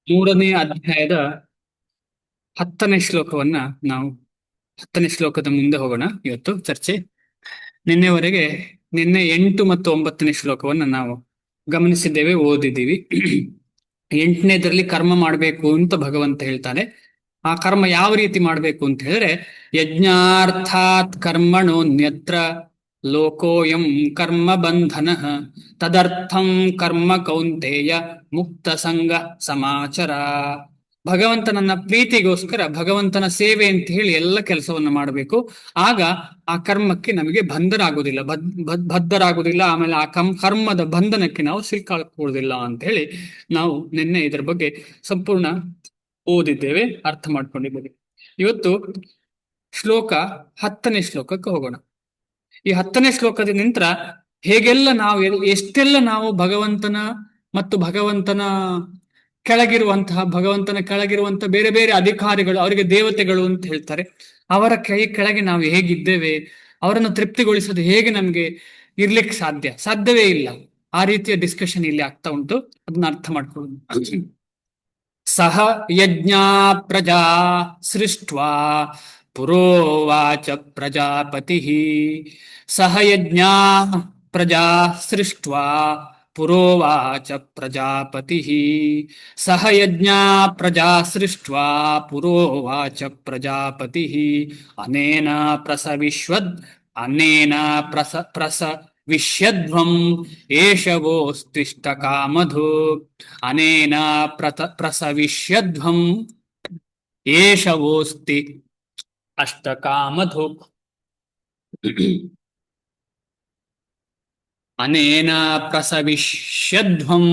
ಮೂರನೇ ಅಧ್ಯಾಯದ 10ನೇ ಶ್ಲೋಕವನ್ನ ನಾವು 10ನೇ ಶ್ಲೋಕದ ಮುಂದೆ ಹೋಗೋಣ. ಇವತ್ತು ಚರ್ಚೆ ನಿನ್ನೆವರೆಗೆ ನಿನ್ನೆ 8 ಮತ್ತು 9ನೇ ಶ್ಲೋಕವನ್ನ ನಾವು ಗಮನಿಸಿದ್ದೇವೆ, ಓದಿದ್ದೀವಿ. 8ನೇದರಲ್ಲಿ ಕರ್ಮ ಮಾಡಬೇಕು ಅಂತ ಭಗವಂತ ಹೇಳ್ತಾನೆ. ಆ ಕರ್ಮ ಯಾವ ರೀತಿ ಮಾಡಬೇಕು ಅಂತ ಹೇಳಿದ್ರೆ, ಯಜ್ಞಾರ್ಥಾತ್ ಕರ್ಮಣೋನ್ಯತ್ರ ಲೋಕೋಯಂ ಕರ್ಮ ಬಂಧನ ತದರ್ಥಂ ಕರ್ಮ ಕೌಂತೆಯ ಮುಕ್ತ ಸಂಗ ಸಮಾಚಾರ. ಭಗವಂತನನ್ನ ಪ್ರೀತಿಗೋಸ್ಕರ ಭಗವಂತನ ಸೇವೆ ಅಂತ ಹೇಳಿ ಎಲ್ಲ ಕೆಲಸವನ್ನ ಮಾಡಬೇಕು. ಆಗ ಆ ಕರ್ಮಕ್ಕೆ ನಮಗೆ ಬಂಧರಾಗುವುದಿಲ್ಲ, ಬದ್ಧರಾಗುವುದಿಲ್ಲ. ಆಮೇಲೆ ಆ ಕರ್ಮದ ಬಂಧನಕ್ಕೆ ನಾವು ಸಿಕ್ಕಾಕೊಳ್ಳುವುದಿಲ್ಲ ಅಂತ ಹೇಳಿ ನಾವು ನಿನ್ನೆ ಇದರ ಬಗ್ಗೆ ಸಂಪೂರ್ಣ ಓದಿದ್ದೇವೆ, ಅರ್ಥ ಮಾಡ್ಕೊಂಡಿದ್ದೇವೆ. ಇವತ್ತು ಶ್ಲೋಕ 10ನೇ ಶ್ಲೋಕಕ್ಕೆ ಹೋಗೋಣ. ಈ 10ನೇ ಶ್ಲೋಕದ ನಂತರ ಹೇಗೆಲ್ಲ ನಾವು ಎಷ್ಟೆಲ್ಲ ನಾವು ಭಗವಂತನ ಮತ್ತು ಭಗವಂತನ ಕೆಳಗಿರುವಂತಹ ಬೇರೆ ಬೇರೆ ಅಧಿಕಾರಿಗಳು, ಅವರಿಗೆ ದೇವತೆಗಳು ಅಂತ ಹೇಳ್ತಾರೆ, ಅವರ ಕೆಳಗೆ ನಾವು ಹೇಗಿದ್ದೇವೆ, ಅವರನ್ನು ತೃಪ್ತಿಗೊಳಿಸೋದು ಹೇಗೆ ನಮ್ಗೆ ಇರ್ಲಿಕ್ಕೆ ಸಾಧ್ಯವೇ ಇಲ್ಲ. ಆ ರೀತಿಯ ಡಿಸ್ಕಷನ್ ಇಲ್ಲಿ ಆಗ್ತಾ ಉಂಟು. ಅದನ್ನ ಅರ್ಥ ಮಾಡ್ಕೊಳ್ಳೋದು. ಸಹ ಯಜ್ಞಾ ಪ್ರಜಾ ಸೃಷ್ಟ್ವಾ ಪುರೋವಾಚ ಪ್ರಜಾಪತಿ. ಸಹ ಯಜ್ಞಾ ಪ್ರಜಾ ಸೃಷ್ಟ್ವಾ ಪುರೋವಾಚ ಪ್ರಜಾಪತಿ. ಸಹ ಯಜ್ಞಾ ಪ್ರಜಾ ಸೃಷ್ಟ್ವಾ ಪುರೋವಾಚ ಪ್ರಜಾಪತಿ. ಅನೇನ ಪ್ರಸವಿಷ್ಯಧ್ವಂ ಏಷವೋಸ್ತಿಷ್ಠ ಕಾಮಧು. ಅನೇನ ಪ್ರಸವಿಷ್ಯಧ್ವಂ ಏಷವೋಸ್ತಿ ಅಷ್ಟಕಾಮಧು. ಅನೇನ ಪ್ರಸವಿಷ್ಯಧ್ವಂ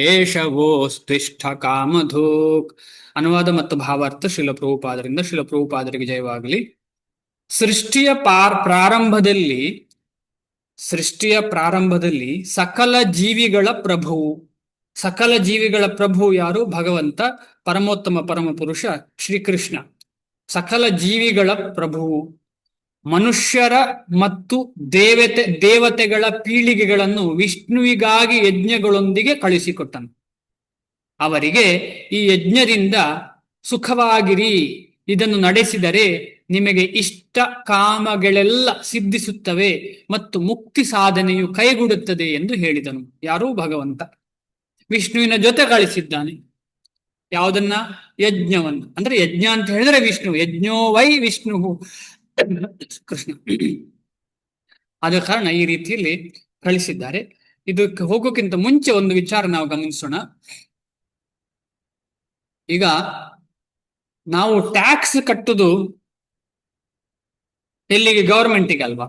ಏಷವೋಸ್ತಿಷ್ಠ ಕಾಮಧುಕ್. ಅನುವಾದ ಮತ್ತು ಭಾವಾರ್ಥ ಶ್ರೀಲ ಪ್ರಭುಪಾದರಿಗೆ ಜಯವಾಗಲಿ. ಸೃಷ್ಟಿಯ ಪ್ರಾರಂಭದಲ್ಲಿ ಸಕಲ ಜೀವಿಗಳ ಪ್ರಭು ಯಾರು? ಭಗವಂತ, ಪರಮೋತ್ತಮ ಪರಮ ಪುರುಷ ಶ್ರೀಕೃಷ್ಣ. ಸಕಲ ಜೀವಿಗಳ ಪ್ರಭುವು ಮನುಷ್ಯರ ಮತ್ತು ದೇವತೆಗಳ ಪೀಳಿಗೆಗಳನ್ನು ವಿಷ್ಣುವಿಗಾಗಿ ಯಜ್ಞಗಳೊಂದಿಗೆ ಕಳಿಸಿಕೊಟ್ಟನು. ಅವರಿಗೆ ಈ ಯಜ್ಞದಿಂದ ಸುಖವಾಗಿರಿ, ಇದನ್ನು ನಡೆಸಿದರೆ ನಿಮಗೆ ಇಷ್ಟ ಕಾಮಗಳೆಲ್ಲ ಸಿದ್ಧಿಸುತ್ತವೆ ಮತ್ತು ಮುಕ್ತಿ ಸಾಧನೆಯು ಕೈಗೂಡುತ್ತದೆ ಎಂದು ಹೇಳಿದನು. ಯಾರೂ? ಭಗವಂತ ವಿಷ್ಣುವಿನ ಜೊತೆ ಕಳಿಸಿದ್ದಾನೆ. ಯಾವುದನ್ನ? ಯಜ್ಞವನ್ನು. ಅಂದ್ರೆ ಯಜ್ಞ ಅಂತ ಹೇಳಿದ್ರೆ ವಿಷ್ಣು, ಯಜ್ಞೋ ವೈ ವಿಷ್ಣು ಕೃಷ್ಣ. ಆದ ಕಾರಣ ಈ ರೀತಿಯಲ್ಲಿ ಕಳಿಸಿದ್ದಾರೆ. ಇದಕ್ಕೆ ಹೋಗೋಕ್ಕಿಂತ ಮುಂಚೆ ಒಂದು ವಿಚಾರ ನಾವು ಗಮನಿಸೋಣ. ಈಗ ನಾವು ಟ್ಯಾಕ್ಸ್ ಕಟ್ಟುದು ಎಲ್ಲಿಗೆ? ಗವರ್ಮೆಂಟಿಗೆ ಅಲ್ವಾ?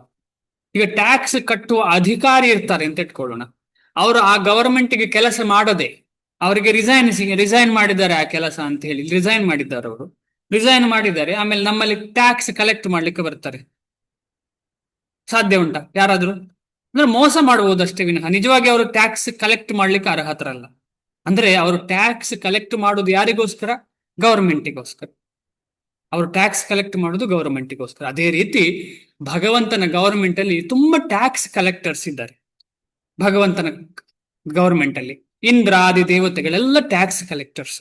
ಈಗ ಟ್ಯಾಕ್ಸ್ ಕಟ್ಟುವ ಅಧಿಕಾರಿ ಇರ್ತಾರೆ ಅಂತ ಇಟ್ಕೊಳ್ಳೋಣ. ಅವರು ಆ ಗವರ್ಮೆಂಟ್ಗೆ ಕೆಲಸ ಮಾಡದೆ ಅವರಿಗೆ ರಿಸೈನ್ ಮಾಡಿದ್ದಾರೆ ಆ ಕೆಲಸ ಅಂತ ಹೇಳಿ ರಿಸೈನ್ ಮಾಡಿದ್ದಾರೆ. ಆಮೇಲೆ ನಮ್ಮಲ್ಲಿ ಟ್ಯಾಕ್ಸ್ ಕಲೆಕ್ಟ್ ಮಾಡ್ಲಿಕ್ಕೆ ಬರ್ತಾರೆ. ಸಾಧ್ಯ ಉಂಟಾ? ಯಾರಾದ್ರೂ? ಅಂದ್ರೆ ಮೋಸ ಮಾಡುವುದಷ್ಟೇ ವಿನಃ ನಿಜವಾಗಿ ಅವರು ಟ್ಯಾಕ್ಸ್ ಕಲೆಕ್ಟ್ ಮಾಡ್ಲಿಕ್ಕೆ ಅರ್ಹತರಲ್ಲ. ಅಂದ್ರೆ ಅವರು ಟ್ಯಾಕ್ಸ್ ಕಲೆಕ್ಟ್ ಮಾಡುದು ಯಾರಿಗೋಸ್ಕರ? ಗವರ್ಮೆಂಟಿಗೋಸ್ಕರ. ಅವರು ಟ್ಯಾಕ್ಸ್ ಕಲೆಕ್ಟ್ ಮಾಡುದು ಗವರ್ಮೆಂಟಿಗೋಸ್ಕರ. ಅದೇ ರೀತಿ ಭಗವಂತನ ಗವರ್ಮೆಂಟ್ ಅಲ್ಲಿ ತುಂಬಾ ಟ್ಯಾಕ್ಸ್ ಕಲೆಕ್ಟರ್ಸ್ ಇದ್ದಾರೆ. ಭಗವಂತನ ಗವರ್ಮೆಂಟ್ ಅಲ್ಲಿ ಇಂದ್ರಾದಿ ದೇವತೆಗಳೆಲ್ಲ ಟ್ಯಾಕ್ಸ್ ಕಲೆಕ್ಟರ್ಸ್,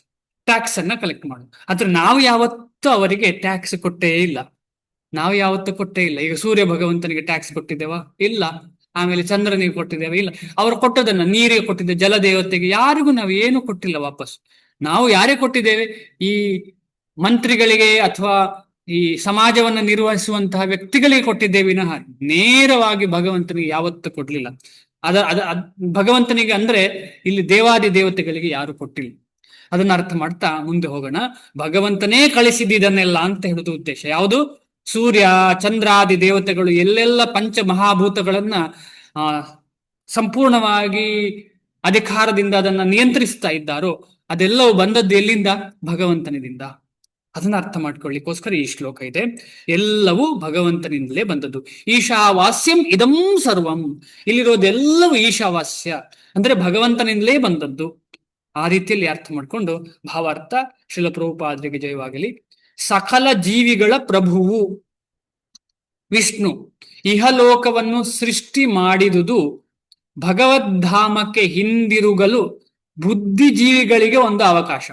ಟ್ಯಾಕ್ಸ್ ಅನ್ನ ಕಲೆಕ್ಟ್ ಮಾಡುದು. ಆದ್ರೆ ನಾವು ಯಾವತ್ತೂ ಅವರಿಗೆ ಟ್ಯಾಕ್ಸ್ ಕೊಟ್ಟೇ ಇಲ್ಲ. ಈಗ ಸೂರ್ಯ ಭಗವಂತನಿಗೆ ಟ್ಯಾಕ್ಸ್ ಕೊಟ್ಟಿದ್ದೇವಾ? ಇಲ್ಲ. ಆಮೇಲೆ ಚಂದ್ರನಿಗೆ ಕೊಟ್ಟಿದ್ದೇವೆ? ಇಲ್ಲ. ಅವರು ಕೊಟ್ಟದನ್ನ ನೀರಿಗೆ ಕೊಟ್ಟಿದ್ದೆ, ಜಲದೇವತೆಗೆ, ಯಾರಿಗೂ ನಾವು ಏನು ಕೊಟ್ಟಿಲ್ಲ ವಾಪಸ್. ನಾವು ಯಾರೇ ಕೊಟ್ಟಿದ್ದೇವೆ? ಈ ಮಂತ್ರಿಗಳಿಗೆ ಅಥವಾ ಈ ಸಮಾಜವನ್ನು ನಿರ್ವಹಿಸುವಂತಹ ವ್ಯಕ್ತಿಗಳಿಗೆ ಕೊಟ್ಟಿದ್ದೇವೆ ವಿನಃ ನೇರವಾಗಿ ಭಗವಂತನಿಗೆ ಯಾವತ್ತೂ ಕೊಡ್ಲಿಲ್ಲ. ಭಗವಂತನಿಗೆ ಅಂದ್ರೆ ಇಲ್ಲಿ ದೇವಾದಿ ದೇವತೆಗಳಿಗೆ ಯಾರು ಕೊಟ್ಟಿಲ್ಲ. ಅದನ್ನ ಅರ್ಥ ಮಾಡ್ತಾ ಮುಂದೆ ಹೋಗೋಣ. ಭಗವಂತನೇ ಕಳಿಸಿದ್ದನ್ನೆಲ್ಲ ಅಂತ ಹೇಳುದು ಉದ್ದೇಶ. ಯಾವುದು? ಸೂರ್ಯ ಚಂದ್ರಾದಿ ದೇವತೆಗಳು ಎಲ್ಲೆಲ್ಲ ಪಂಚ ಮಹಾಭೂತಗಳನ್ನ ಸಂಪೂರ್ಣವಾಗಿ ಅಧಿಕಾರದಿಂದ ಅದನ್ನ ನಿಯಂತ್ರಿಸ್ತಾ ಇದ್ದಾರೋ ಅದೆಲ್ಲವೂ ಬಂದದ್ದು ಎಲ್ಲಿಂದ? ಭಗವಂತನಿಂದ. ಅದನ್ನ ಅರ್ಥ ಮಾಡ್ಕೊಳ್ಳಿಕ್ಕೋಸ್ಕರ ಈ ಶ್ಲೋಕ ಇದೆ. ಎಲ್ಲವೂ ಭಗವಂತನಿಂದಲೇ ಬಂದದ್ದು. ಈಶಾವಾಸ್ಯಂ ಇದಂ ಸರ್ವಂ. ಇಲ್ಲಿರೋದೆಲ್ಲವೂ ಈಶಾವಾಸ್ಯ ಅಂದ್ರೆ ಭಗವಂತನಿಂದಲೇ ಬಂದದ್ದು. ಆ ರೀತಿಯಲ್ಲಿ ಅರ್ಥ ಮಾಡ್ಕೊಂಡು ಭಾವಾರ್ಥ ಶ್ರೀಲ ಪ್ರಭುಪಾದರಿಗೆ ಜಯವಾಗಲಿ. ಸಕಲ ಜೀವಿಗಳ ಪ್ರಭುವು ವಿಷ್ಣು ಇಹಲೋಕವನ್ನು ಸೃಷ್ಟಿ ಮಾಡಿದುದು ಭಗವದ್ಧಾಮಕ್ಕೆ ಹಿಂದಿರುಗಲು ಬುದ್ಧಿಜೀವಿಗಳಿಗೆ ಒಂದು ಅವಕಾಶ.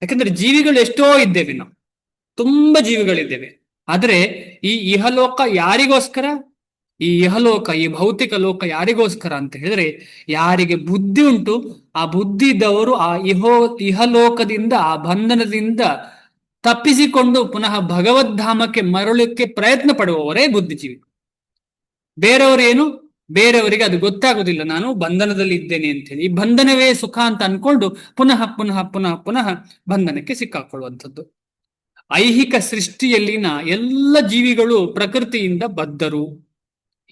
ಯಾಕಂದ್ರೆ ಜೀವಿಗಳು ಎಷ್ಟೋ ಇದ್ದೇವೆ ನಾವು, ತುಂಬಾ ಜೀವಿಗಳಿದ್ದೇವೆ. ಆದ್ರೆ ಈ ಇಹಲೋಕ ಯಾರಿಗೋಸ್ಕರ? ಈ ಇಹಲೋಕ, ಈ ಭೌತಿಕ ಲೋಕ ಯಾರಿಗೋಸ್ಕರ ಅಂತ ಹೇಳಿದ್ರೆ, ಯಾರಿಗೆ ಬುದ್ಧಿ ಉಂಟು, ಆ ಬುದ್ಧಿ ಇದ್ದವರು ಆ ಇಹಲೋಕದಿಂದ, ಆ ಬಂಧನದಿಂದ ತಪ್ಪಿಸಿಕೊಂಡು ಪುನಃ ಭಗವದ್ಧಾಮಕ್ಕೆ ಮರಳಕ್ಕೆ ಪ್ರಯತ್ನ ಪಡುವವರೇ ಬುದ್ಧಿಜೀವಿ. ಬೇರೆಯವರು ಏನು? ಬೇರೆಯವರಿಗೆ ಅದು ಗೊತ್ತಾಗುದಿಲ್ಲ, ನಾನು ಬಂಧನದಲ್ಲಿ ಇದ್ದೇನೆ ಅಂತ ಹೇಳಿ. ಈ ಬಂಧನವೇ ಸುಖ ಅಂತ ಅನ್ಕೊಂಡು ಪುನಃ ಪುನಃ ಪುನಃ ಪುನಃ ಬಂಧನಕ್ಕೆ ಸಿಕ್ಕಾಕೊಳ್ಳುವಂಥದ್ದು. ಐಹಿಕ ಸೃಷ್ಟಿಯಲ್ಲಿನ ಎಲ್ಲ ಜೀವಿಗಳು ಪ್ರಕೃತಿಯಿಂದ ಬದ್ಧರು.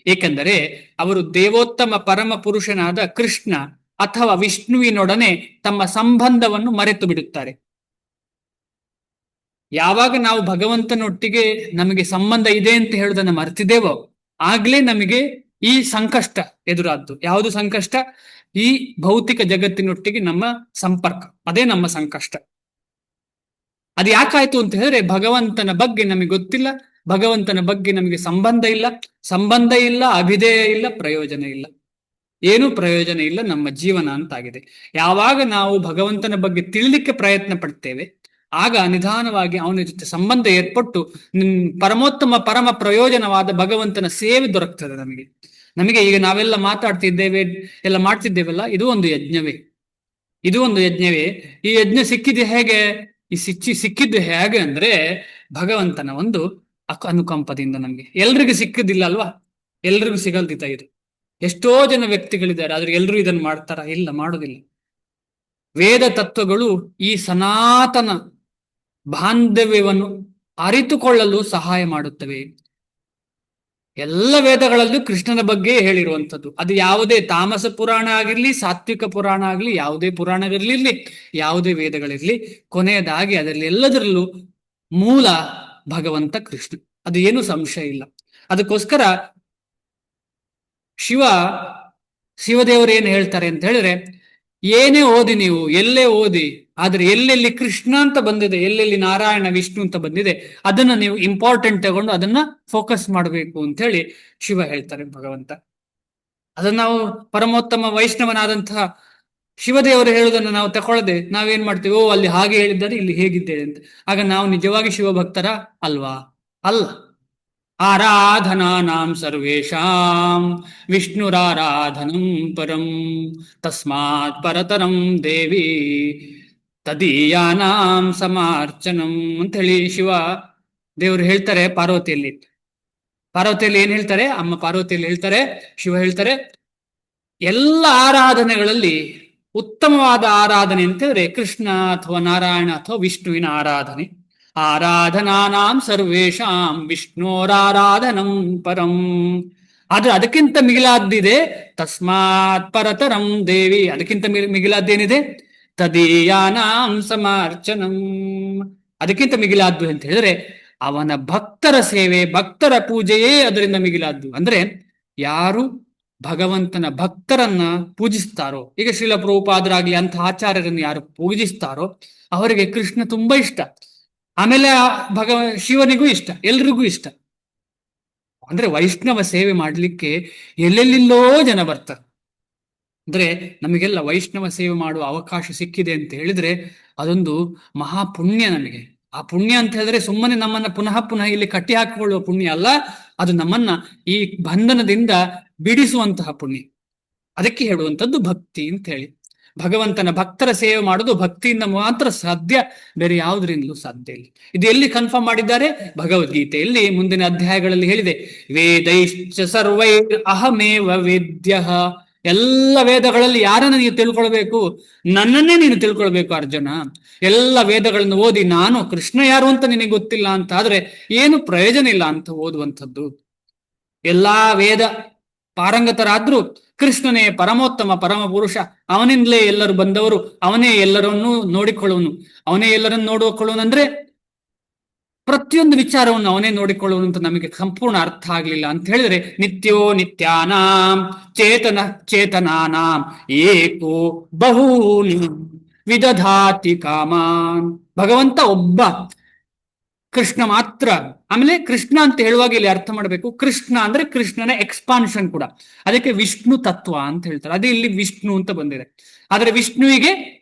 ಏಕೆಂದರೆ ಅವರು ದೇವೋತ್ತಮ ಪರಮ ಪುರುಷನಾದ ಕೃಷ್ಣ ಅಥವಾ ವಿಷ್ಣುವಿನೊಡನೆ ತಮ್ಮ ಸಂಬಂಧವನ್ನು ಮರೆತು ಬಿಡುತ್ತಾರೆ. ಯಾವಾಗ ನಾವು ಭಗವಂತನೊಟ್ಟಿಗೆ ನಮಗೆ ಸಂಬಂಧ ಇದೆ ಅಂತ ಹೇಳುದನ್ನು ಮರ್ತಿದ್ದೇವೋ, ಆಗ್ಲೇ ನಮಗೆ ಈ ಸಂಕಷ್ಟ ಎದುರಾದ್ದು. ಯಾವುದು ಸಂಕಷ್ಟ? ಈ ಭೌತಿಕ ಜಗತ್ತಿನೊಟ್ಟಿಗೆ ನಮ್ಮ ಸಂಪರ್ಕ, ಅದೇ ನಮ್ಮ ಸಂಕಷ್ಟ. ಅದು ಯಾಕಾಯ್ತು ಅಂತ ಹೇಳಿದ್ರೆ, ಭಗವಂತನ ಬಗ್ಗೆ ನಮಗೆ ಗೊತ್ತಿಲ್ಲ, ಭಗವಂತನ ಬಗ್ಗೆ ನಮಗೆ ಸಂಬಂಧ ಇಲ್ಲ. ಸಂಬಂಧ ಇಲ್ಲ, ಅಭಿಧೇಯ ಇಲ್ಲ, ಪ್ರಯೋಜನ ಇಲ್ಲ, ಏನು ಪ್ರಯೋಜನ ಇಲ್ಲ ನಮ್ಮ ಜೀವನ ಅಂತಾಗಿದೆ. ಯಾವಾಗ ನಾವು ಭಗವಂತನ ಬಗ್ಗೆ ತಿಳಿಲಿಕ್ಕೆ ಪ್ರಯತ್ನ ಪಡ್ತೇವೆ, ಆಗ ನಿಧಾನವಾಗಿ ಅವನ ಜೊತೆ ಸಂಬಂಧ ಏರ್ಪಟ್ಟು ಪರಮೋತ್ತಮ ಪರಮ ಪ್ರಯೋಜನವಾದ ಭಗವಂತನ ಸೇವೆ ದೊರಕ್ತದೆ ನಮಗೆ. ನಮಗೆ ಈಗ ನಾವೆಲ್ಲ ಮಾತಾಡ್ತಿದ್ದೇವೆ, ಎಲ್ಲ ಮಾಡ್ತಿದ್ದೇವಲ್ಲ, ಇದು ಒಂದು ಯಜ್ಞವೇ, ಇದು ಒಂದು ಯಜ್ಞವೇ. ಈ ಯಜ್ಞ ಸಿಕ್ಕಿದೆ ಹೇಗೆ? ಈ ಸಿಕ್ಕಿದ್ದು ಹೇಗೆ ಅಂದ್ರೆ ಭಗವಂತನ ಒಂದು ಅನುಕಂಪದಿಂದ ನಮ್ಗೆ. ಎಲ್ರಿಗೂ ಸಿಕ್ಕಿದ್ದಿಲ್ಲ ಅಲ್ವಾ? ಎಲ್ರಿಗೂ ಸಿಗಲ್ದಿತ್ತ ಇದು. ಎಷ್ಟೋ ಜನ ವ್ಯಕ್ತಿಗಳಿದ್ದಾರೆ, ಆದ್ರೆ ಎಲ್ರೂ ಇದನ್ನು ಮಾಡ್ತಾರ? ಇಲ್ಲ, ಮಾಡೋದಿಲ್ಲ. ವೇದ ತತ್ವಗಳು ಈ ಸನಾತನ ಬಾಂಧವ್ಯವನ್ನು ಅರಿತುಕೊಳ್ಳಲು ಸಹಾಯ ಮಾಡುತ್ತವೆ. ಎಲ್ಲ ವೇದಗಳಲ್ಲೂ ಕೃಷ್ಣನ ಬಗ್ಗೆ ಹೇಳಿರುವಂಥದ್ದು. ಅದು ಯಾವುದೇ ತಾಮಸ ಪುರಾಣ ಆಗಿರ್ಲಿ, ಸಾತ್ವಿಕ ಪುರಾಣ ಆಗಲಿ, ಯಾವುದೇ ಪುರಾಣಗಳಿರ್ಲಿ, ಯಾವುದೇ ವೇದಗಳಿರ್ಲಿ, ಕೊನೆಯದಾಗಿ ಅದರಲ್ಲಿ ಎಲ್ಲದರಲ್ಲೂ ಮೂಲ ಭಗವಂತ ಕೃಷ್ಣ, ಅದು ಏನು ಸಂಶಯ ಇಲ್ಲ. ಅದಕ್ಕೋಸ್ಕರ ಶಿವದೇವರು ಏನು ಹೇಳ್ತಾರೆ ಅಂತ ಹೇಳಿದ್ರೆ, ಏನೇ ಓದಿ ನೀವು, ಎಲ್ಲೇ ಓದಿ, ಆದ್ರೆ ಎಲ್ಲೆಲ್ಲಿ ಕೃಷ್ಣ ಅಂತ ಬಂದಿದೆ, ಎಲ್ಲೆಲ್ಲಿ ನಾರಾಯಣ ವಿಷ್ಣು ಅಂತ ಬಂದಿದೆ, ಅದನ್ನ ನೀವು ಇಂಪಾರ್ಟೆಂಟ್ ತಗೊಂಡು ಅದನ್ನ ಫೋಕಸ್ ಮಾಡಬೇಕು ಅಂತ ಹೇಳಿ ಶಿವ ಹೇಳ್ತಾರೆ, ಭಗವಂತ. ಅದನ್ನ ನಾವು ಪರಮೋತ್ತಮ ವೈಷ್ಣವನಾದಂತಹ ಶಿವದೇವರು ಹೇಳುವುದನ್ನು ನಾವು ತಗೊಳ್ಳದೆ ನಾವೇನ್ ಮಾಡ್ತೀವಿ? ಓ, ಅಲ್ಲಿ ಹಾಗೆ ಹೇಳಿದ್ದಾರೆ, ಇಲ್ಲಿ ಹೇಗಿದ್ದೇವೆ ಅಂತ. ಆಗ ನಾವು ನಿಜವಾಗಿ ಶಿವಭಕ್ತರ ಅಲ್ವಾ? ಅಲ್ಲ. ಆರಾಧನಾನಾಂ ಸರ್ವೇಷಾಂ ವಿಷ್ಣುರಾರಾಧನಂ ಪರಂ ತಸ್ಮಾತ್ ಪರತರಂ ದೇವಿ ತದೀಯಾನಾಂ ಸಮಾರ್ಚನಂ ಅಂತ ಹೇಳಿ ಶಿವ ದೇವರು ಹೇಳ್ತಾರೆ ಪಾರ್ವತಿಯಲ್ಲಿ. ಪಾರ್ವತಿಯಲ್ಲಿ ಏನ್ ಹೇಳ್ತಾರೆ? ಅಮ್ಮ ಪಾರ್ವತಿಯಲ್ಲಿ ಹೇಳ್ತಾರೆ, ಶಿವ ಹೇಳ್ತಾರೆ, ಎಲ್ಲ ಆರಾಧನೆಗಳಲ್ಲಿ ಉತ್ತಮವಾದ ಆರಾಧನೆ ಅಂತ ಹೇಳಿದ್ರೆ ಕೃಷ್ಣ ಅಥವಾ ನಾರಾಯಣ ಅಥವಾ ವಿಷ್ಣುವಿನ ಆರಾಧನೆ. ಆರಾಧನಾನಾಂ ಸರ್ವೇಷಾಂ ವಿಷ್ಣೋರಾರಾಧನಂ ಪರಂ. ಆದ್ರೆ ಅದಕ್ಕಿಂತ ಮಿಗಿಲಾದ್ದಿದೆ, ತಸ್ಮಾತ್ ಪರತರಂ ದೇವಿ. ಅದಕ್ಕಿಂತ ಮಿಗಿಲಾದ್ದೇನಿದೆ? ತದೀಯಾನಾಂ ಸಮಾರ್ಚನಂ. ಅದಕ್ಕಿಂತ ಮಿಗಿಲಾದ್ದು ಅಂತ ಹೇಳಿದ್ರೆ ಅವನ ಭಕ್ತರ ಸೇವೆ, ಭಕ್ತರ ಪೂಜೆಯೇ ಅದರಿಂದ ಮಿಗಿಲಾದ್ದು. ಅಂದ್ರೆ ಯಾರು ಭಗವಂತನ ಭಕ್ತರನ್ನ ಪೂಜಿಸ್ತಾರೋ, ಈಗ ಶ್ರೀಲ ಪ್ರಭುಪಾದರಾಗ್ಲಿ ಅಂತ ಆಚಾರ್ಯರನ್ನು ಯಾರು ಪೂಜಿಸ್ತಾರೋ ಅವರಿಗೆ ಕೃಷ್ಣ ತುಂಬಾ ಇಷ್ಟ. ಆಮೇಲೆ ಶಿವನಿಗೂ ಇಷ್ಟ, ಎಲ್ರಿಗೂ ಇಷ್ಟ. ಅಂದ್ರೆ ವೈಷ್ಣವ ಸೇವೆ ಮಾಡ್ಲಿಕ್ಕೆ ಎಲ್ಲೆಲ್ಲಿಲ್ಲೋ ಜನ ಬರ್ತಾರೆ. ಅಂದ್ರೆ ನಮಗೆಲ್ಲ ವೈಷ್ಣವ ಸೇವೆ ಮಾಡುವ ಅವಕಾಶ ಸಿಕ್ಕಿದೆ ಅಂತ ಹೇಳಿದ್ರೆ ಅದೊಂದು ಮಹಾಪುಣ್ಯ ನಮಗೆ. ಆ ಪುಣ್ಯ ಅಂತ ಹೇಳಿದ್ರೆ ಸುಮ್ಮನೆ ನಮ್ಮನ್ನ ಪುನಃ ಪುನಃ ಇಲ್ಲಿ ಕಟ್ಟಿ ಹಾಕಿಕೊಳ್ಳುವ ಪುಣ್ಯ ಅಲ್ಲ, ಅದು ನಮ್ಮನ್ನ ಈ ಬಂಧನದಿಂದ ಬಿಡಿಸುವಂತಹ ಪುಣ್ಯ. ಅದಕ್ಕೆ ಹೇಳುವಂಥದ್ದು ಭಕ್ತಿ ಅಂತ ಹೇಳಿ. ಭಗವಂತನ ಭಕ್ತರ ಸೇವೆ ಮಾಡುವುದು ಭಕ್ತಿಯಿಂದ ಮಾತ್ರ ಸಾಧ್ಯ, ಬೇರೆ ಯಾವುದರಿಂದಲೂ ಸಾಧ್ಯ ಇಲ್ಲ. ಇದು ಎಲ್ಲಿ ಕನ್ಫರ್ಮ್ ಮಾಡಿದ್ದಾರೆ? ಭಗವದ್ಗೀತೆಯಲ್ಲಿ ಮುಂದಿನ ಅಧ್ಯಾಯಗಳಲ್ಲಿ ಹೇಳಿದೆ, ವೇದೈಶ್ಚ ಸರ್ವೈ ಅಹಮೇವ ವೇದ್ಯ. ಎಲ್ಲ ವೇದಗಳಲ್ಲಿ ಯಾರನ್ನ ನೀವು ತಿಳ್ಕೊಳ್ಬೇಕು? ನನ್ನನ್ನೇ ನೀನು ತಿಳ್ಕೊಳ್ಬೇಕು ಅರ್ಜುನ. ಎಲ್ಲ ವೇದಗಳನ್ನು ಓದಿ ನಾನು ಕೃಷ್ಣ ಯಾರು ಅಂತ ನಿನಗೆ ಗೊತ್ತಿಲ್ಲ ಅಂತ ಆದ್ರೆ ಏನು ಪ್ರಯೋಜನ ಇಲ್ಲ ಅಂತ ಓದುವಂಥದ್ದು. ಎಲ್ಲಾ ವೇದ ಪಾರಂಗತರಾದ್ರೂ ಕೃಷ್ಣನೇ ಪರಮೋತ್ತಮ ಪರಮ ಪುರುಷ, ಅವನಿಂದಲೇ ಎಲ್ಲರೂ ಬಂದವರು, ಅವನೇ ಎಲ್ಲರನ್ನೂ ನೋಡಿಕೊಳ್ಳುವನು. ಅವನೇ ಎಲ್ಲರನ್ನು ನೋಡಿಕೊಳ್ಳುವನಂದ್ರೆ ಪ್ರತಿಯೊಂದು ವಿಚಾರವನ್ನು ಅವನೇ ನೋಡಿಕೊಳ್ಳುವನು ಅಂತ ನಮಗೆ ಸಂಪೂರ್ಣ ಅರ್ಥ ಆಗ್ಲಿಲ್ಲ ಅಂತ ಹೇಳಿದ್ರೆ, ನಿತ್ಯೋ ನಿತ್ಯಾನಾಂ ಚೇತನ ಚೇತನಾನಾಂ ಏಕೋ ಬಹೂನಿ ವಿದಧಾತಿ ಕಾಮಾನ್. ಭಗವಂತ ಒಬ್ಬ, ಕೃಷ್ಣ ಮಾತ್ರ. ಆಮೇಲೆ ಕೃಷ್ಣ ಅಂತ ಹೇಳುವಾಗ ಇಲ್ಲಿ ಅರ್ಥ ಮಾಡಬೇಕು, ಕೃಷ್ಣ ಅಂದ್ರೆ ಕೃಷ್ಣನ ಎಕ್ಸ್ಪಾನ್ಷನ್ ಕೂಡ. ಅದಕ್ಕೆ ವಿಷ್ಣು ತತ್ವ ಅಂತ ಹೇಳ್ತಾರೆ. ಅದೇ ಇಲ್ಲಿ ವಿಷ್ಣು ಅಂತ ಬಂದಿದೆ. ಆದ್ರೆ ವಿಷ್ಣುವಿಗೆ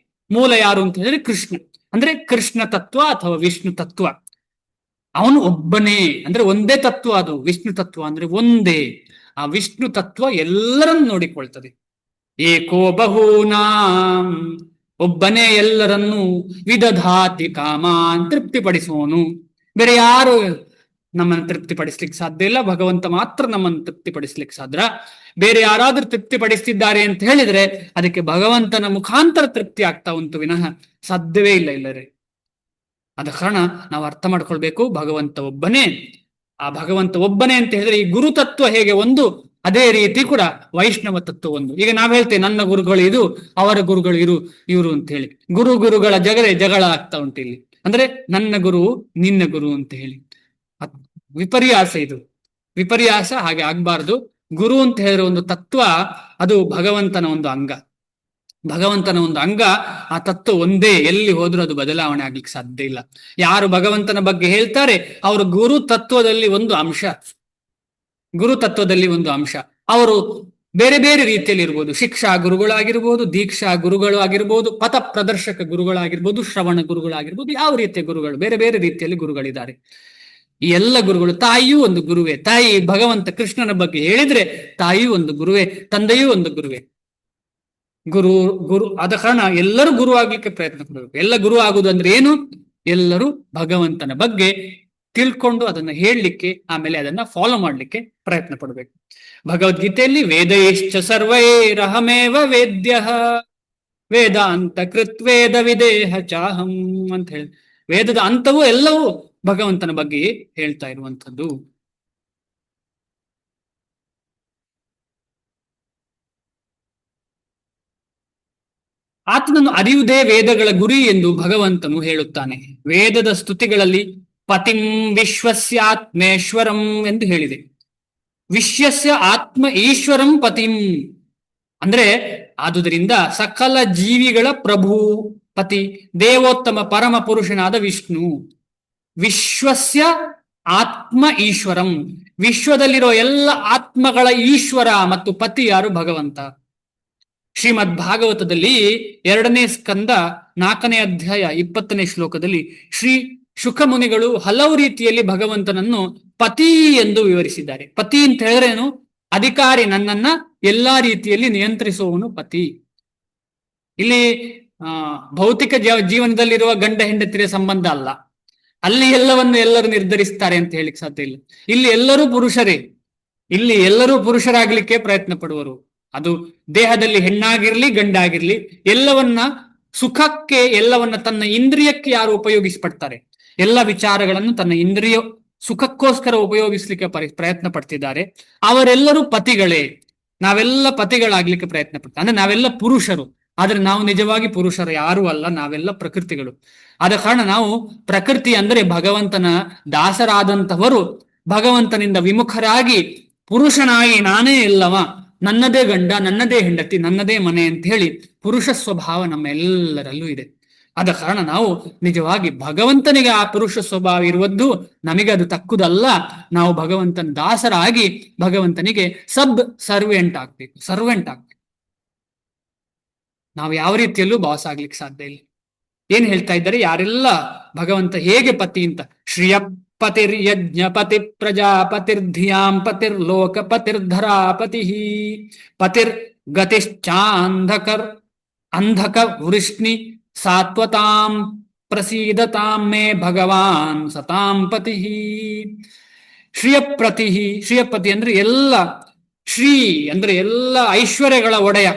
ಮೂಲ ಯಾರು ಅಂತ ಹೇಳಿದ್ರೆ ಕೃಷ್ಣ. ಅಂದ್ರೆ ಕೃಷ್ಣ ತತ್ವ ಅಥವಾ ವಿಷ್ಣು ತತ್ವ. ಅವನು ಒಬ್ಬನೇ ಅಂದ್ರೆ ಒಂದೇ ತತ್ವ. ಅದು ವಿಷ್ಣು ತತ್ವ ಅಂದ್ರೆ ಒಂದೇ. ಆ ವಿಷ್ಣು ತತ್ವ ಎಲ್ಲರನ್ನು ನೋಡಿಕೊಳ್ತದೆ. ಏಕೋ ಬಹೂನಾಂ, ಒಬ್ಬನೇ ಎಲ್ಲರನ್ನೂ ವಿದಧಾತಿ ಕಾಮಾನ್, ತೃಪ್ತಿಪಡಿಸುವವನು. ಬೇರೆ ಯಾರು ನಮ್ಮನ್ನು ತೃಪ್ತಿಪಡಿಸ್ಲಿಕ್ಕೆ ಸಾಧ್ಯ ಇಲ್ಲ, ಭಗವಂತ ಮಾತ್ರ ನಮ್ಮನ್ನು ತೃಪ್ತಿಪಡಿಸ್ಲಿಕ್ಕೆ ಸಾಧ್ಯ. ಬೇರೆ ಯಾರಾದ್ರೂ ತೃಪ್ತಿಪಡಿಸ್ತಿದ್ದಾರೆ ಅಂತ ಹೇಳಿದ್ರೆ ಅದಕ್ಕೆ ಭಗವಂತನ ಮುಖಾಂತರ ತೃಪ್ತಿ ಆಗ್ತಾ ಉಂಟು ವಿನಃ ಸಾಧ್ಯವೇ ಇಲ್ಲ ಇಲ್ಲರೇ. ಆದ ಕಾರಣ ನಾವು ಅರ್ಥ ಮಾಡ್ಕೊಳ್ಬೇಕು, ಭಗವಂತ ಒಬ್ಬನೇ. ಆ ಭಗವಂತ ಒಬ್ಬನೇ ಅಂತ ಹೇಳಿದ್ರೆ ಈ ಗುರು ತತ್ವ ಹೇಗೆ ಒಂದು, ಅದೇ ರೀತಿ ಕೂಡ ವೈಷ್ಣವ ತತ್ವ ಒಂದು. ಈಗ ನಾವ್ ಹೇಳ್ತೇವೆ ನನ್ನ ಗುರುಗಳು ಇದು, ಅವರ ಗುರುಗಳು ಇವರು ಅಂತ ಹೇಳಿ. ಗುರುಗಳ ಜಗಳ ಆಗ್ತಾ ಉಂಟು ಇಲ್ಲಿ. ಅಂದ್ರೆ ನನ್ನ ಗುರು ನಿನ್ನ ಗುರು ಅಂತ ಹೇಳಿ ವಿಪರ್ಯಾಸ. ಇದು ವಿಪರ್ಯಾಸ, ಹಾಗೆ ಆಗ್ಬಾರ್ದು. ಗುರು ಅಂತ ಹೇಳಿದ್ರೆ ಒಂದು ತತ್ವ, ಅದು ಭಗವಂತನ ಒಂದು ಅಂಗ. ಭಗವಂತನ ಒಂದು ಅಂಗ. ಆ ತತ್ವ ಒಂದೇ, ಎಲ್ಲಿ ಹೋದ್ರೂ ಅದು ಬದಲಾವಣೆ ಆಗ್ಲಿಕ್ಕೆ ಸಾಧ್ಯ ಇಲ್ಲ. ಯಾರು ಭಗವಂತನ ಬಗ್ಗೆ ಹೇಳ್ತಾರೆ ಅವರು ಗುರು ತತ್ವದಲ್ಲಿ ಒಂದು ಅಂಶ. ಗುರು ತತ್ವದಲ್ಲಿ ಒಂದು ಅಂಶ. ಅವರು ಬೇರೆ ಬೇರೆ ರೀತಿಯಲ್ಲಿ ಇರ್ಬೋದು. ಶಿಕ್ಷಾ ಗುರುಗಳಾಗಿರ್ಬೋದು, ದೀಕ್ಷಾ ಗುರುಗಳು ಆಗಿರ್ಬೋದು, ಪಥ ಪ್ರದರ್ಶಕ ಗುರುಗಳಾಗಿರ್ಬೋದು, ಶ್ರವಣ ಗುರುಗಳಾಗಿರ್ಬೋದು. ಯಾವ ರೀತಿಯ ಗುರುಗಳು, ಬೇರೆ ಬೇರೆ ರೀತಿಯಲ್ಲಿ ಗುರುಗಳಿದ್ದಾರೆ. ಈ ಎಲ್ಲ ಗುರುಗಳು, ತಾಯಿಯೂ ಒಂದು ಗುರುವೇ. ತಾಯಿ ಭಗವಂತ ಕೃಷ್ಣನ ಬಗ್ಗೆ ಹೇಳಿದ್ರೆ ತಾಯಿಯೂ ಒಂದು ಗುರುವೇ, ತಂದೆಯೂ ಒಂದು ಗುರುವೇ. ಗುರು ಆದ ಕಾರಣ ಎಲ್ಲರೂ ಗುರು ಆಗ್ಲಿಕ್ಕೆ ಪ್ರಯತ್ನ ಪಡಬೇಕು. ಎಲ್ಲ ಗುರು ಆಗುವುದು ಅಂದ್ರೆ ಏನು? ಎಲ್ಲರೂ ಭಗವಂತನ ಬಗ್ಗೆ ತಿಳ್ಕೊಂಡು ಅದನ್ನ ಹೇಳಲಿಕ್ಕೆ, ಆಮೇಲೆ ಅದನ್ನ ಫಾಲೋ ಮಾಡ್ಲಿಕ್ಕೆ ಪ್ರಯತ್ನ ಪಡಬೇಕು. ಭಗವದ್ಗೀತೆಯಲ್ಲಿ ವೇದೈಶ್ಚ ಸರ್ವೈರಹಮೇವ ವೇದ್ಯ ವೇದಾಂತ ಕೃತ್ವೇದ ವಿದೇಹ ಚಾಹಂ ಅಂತ ಹೇಳಿ, ವೇದದ ಅಂತವೂ ಎಲ್ಲವೂ ಭಗವಂತನ ಬಗ್ಗೆ ಹೇಳ್ತಾ ಇರುವಂಥದ್ದು. ಆತನನ್ನು ಅರಿಯುವುದೇ ವೇದಗಳ ಗುರಿ ಎಂದು ಭಗವಂತನು ಹೇಳುತ್ತಾನೆ. ವೇದದ ಸ್ತುತಿಗಳಲ್ಲಿ ಪತಿಂ ವಿಶ್ವಸ್ಯಾತ್ಮೇಶ್ವರಂ ಎಂದು ಹೇಳಿದೆ. ವಿಶ್ವಸ್ಯ ಆತ್ಮ ಈಶ್ವರಂ ಪತಿಂ ಅಂದ್ರೆ ಆದುದರಿಂದ ಸಕಲ ಜೀವಿಗಳ ಪ್ರಭು ಪತಿ, ದೇವೋತ್ತಮ ಪರಮ ಪುರುಷನಾದ ವಿಷ್ಣು. ವಿಶ್ವಸ್ಯ ಆತ್ಮ ಈಶ್ವರಂ, ವಿಶ್ವದಲ್ಲಿರೋ ಎಲ್ಲ ಆತ್ಮಗಳ ಈಶ್ವರ ಮತ್ತು ಪತಿ ಯಾರು? ಭಗವಂತ. ಶ್ರೀಮದ್ ಭಾಗವತದಲ್ಲಿ 2ನೇ ಸ್ಕಂದ 4ನೇ ಅಧ್ಯಾಯ 20ನೇ ಶ್ಲೋಕದಲ್ಲಿ ಶ್ರೀ ಶುಕ ಮುನಿಗಳು ಹಲವು ರೀತಿಯಲ್ಲಿ ಭಗವಂತನನ್ನು ಪತಿ ಎಂದು ವಿವರಿಸಿದ್ದಾರೆ. ಪತಿ ಅಂತ ಹೇಳಿದ್ರೇನು? ಅಧಿಕಾರಿ, ನನ್ನನ್ನ ಎಲ್ಲಾ ರೀತಿಯಲ್ಲಿ ನಿಯಂತ್ರಿಸುವವನು ಪತಿ. ಇಲ್ಲಿ ಭೌತಿಕ ಜೀವನದಲ್ಲಿರುವ ಗಂಡ ಹೆಂಡತಿಯ ಸಂಬಂಧ ಅಲ್ಲ. ಅಲ್ಲಿ ಎಲ್ಲರೂ ನಿರ್ಧರಿಸ್ತಾರೆ ಅಂತ ಹೇಳಿಕ್ ಸಾಧ್ಯ ಇಲ್ಲ. ಇಲ್ಲಿ ಎಲ್ಲರೂ ಪುರುಷರೇ. ಇಲ್ಲಿ ಎಲ್ಲರೂ ಪುರುಷರಾಗ್ಲಿಕ್ಕೆ ಪ್ರಯತ್ನ ಪಡುವರು. ಅದು ದೇಹದಲ್ಲಿ ಹೆಣ್ಣಾಗಿರ್ಲಿ ಗಂಡಾಗಿರ್ಲಿ, ಎಲ್ಲವನ್ನ ಸುಖಕ್ಕೆ, ಎಲ್ಲವನ್ನ ತನ್ನ ಇಂದ್ರಿಯಕ್ಕೆ ಯಾರು ಉಪಯೋಗಿಸ್ಪಡ್ತಾರೆ, ಎಲ್ಲ ವಿಚಾರಗಳನ್ನು ತನ್ನ ಇಂದ್ರಿಯ ಸುಖಕ್ಕೋಸ್ಕರ ಉಪಯೋಗಿಸ್ಲಿಕ್ಕೆ ಪ್ರಯತ್ನ ಪಡ್ತಿದ್ದಾರೆ, ಅವರೆಲ್ಲರೂ ಪತಿಗಳೇ. ನಾವೆಲ್ಲ ಪತಿಗಳಾಗ್ಲಿಕ್ಕೆ ಪ್ರಯತ್ನ ಪಡ್ತಾರೆ. ಅಂದ್ರೆ ನಾವೆಲ್ಲ ಪುರುಷರು, ಆದ್ರೆ ನಾವು ನಿಜವಾಗಿ ಪುರುಷರು ಯಾರೂ ಅಲ್ಲ, ನಾವೆಲ್ಲ ಪ್ರಕೃತಿಗಳು. ಆದ ಕಾರಣ ನಾವು ಪ್ರಕೃತಿ ಅಂದ್ರೆ ಭಗವಂತನ ದಾಸರಾದಂಥವರು ಭಗವಂತನಿಂದ ವಿಮುಖರಾಗಿ ಪುರುಷನಾಗಿ ನಾನೇ ಎಲ್ಲವ, ನನ್ನದೇ ಗಂಡ, ನನ್ನದೇ ಹೆಂಡತಿ, ನನ್ನದೇ ಮನೆ ಅಂತ ಹೇಳಿ ಪುರುಷ ಸ್ವಭಾವ ನಮ್ಮೆಲ್ಲರಲ್ಲೂ ಇದೆ. ಆದ ಕಾರಣ ನಾವು ನಿಜವಾಗಿ ಭಗವಂತನಿಗೆ ಆ ಪುರುಷ ಸ್ವಭಾವ ಇರುವುದು ನಮಗೆ ಅದು ತಕ್ಕುದಲ್ಲ. ನಾವು ಭಗವಂತನ ದಾಸರಾಗಿ ಭಗವಂತನಿಗೆ ಸರ್ವೆಂಟ್ ಆಗ್ಬೇಕು. ನಾವು ಯಾವ ರೀತಿಯಲ್ಲೂ ಬಾಸ್ ಆಗ್ಲಿಕ್ಕೆ ಸಾಧ್ಯ ಇಲ್ಲ. ಏನ್ ಹೇಳ್ತಾ ಇದ್ದಾರೆ? ಯಾರೆಲ್ಲ ಭಗವಂತ ಹೇಗೆ ಪತಿ ಅಂತ, ಶ್ರಿಯ ಪತಿರ್ ಯಜ್ಞ ಪತಿ ಪ್ರಜಾಪತಿರ್ ಧಿಯಾಂ ಪತಿರ್ ಲೋಕ ಪತಿರ್ಧರಾಪತಿ ಪತಿರ್ ಗತಿಶ್ಚಾಂಧಕರ್ ಅಂಧಕ ವೃಷ್ಣಿ ಸಾತ್ವತಾಂ ಪ್ರಸೀದತಾಂ ಮೇ ಭಗವಾನ್ ಸತಾಂ ಪತಿ. ಶ್ರಿಯಪತಿ ಅಂದ್ರೆ ಎಲ್ಲ, ಶ್ರೀ ಅಂದ್ರೆ ಎಲ್ಲ ಐಶ್ವರ್ಯಗಳ ಒಡೆಯ.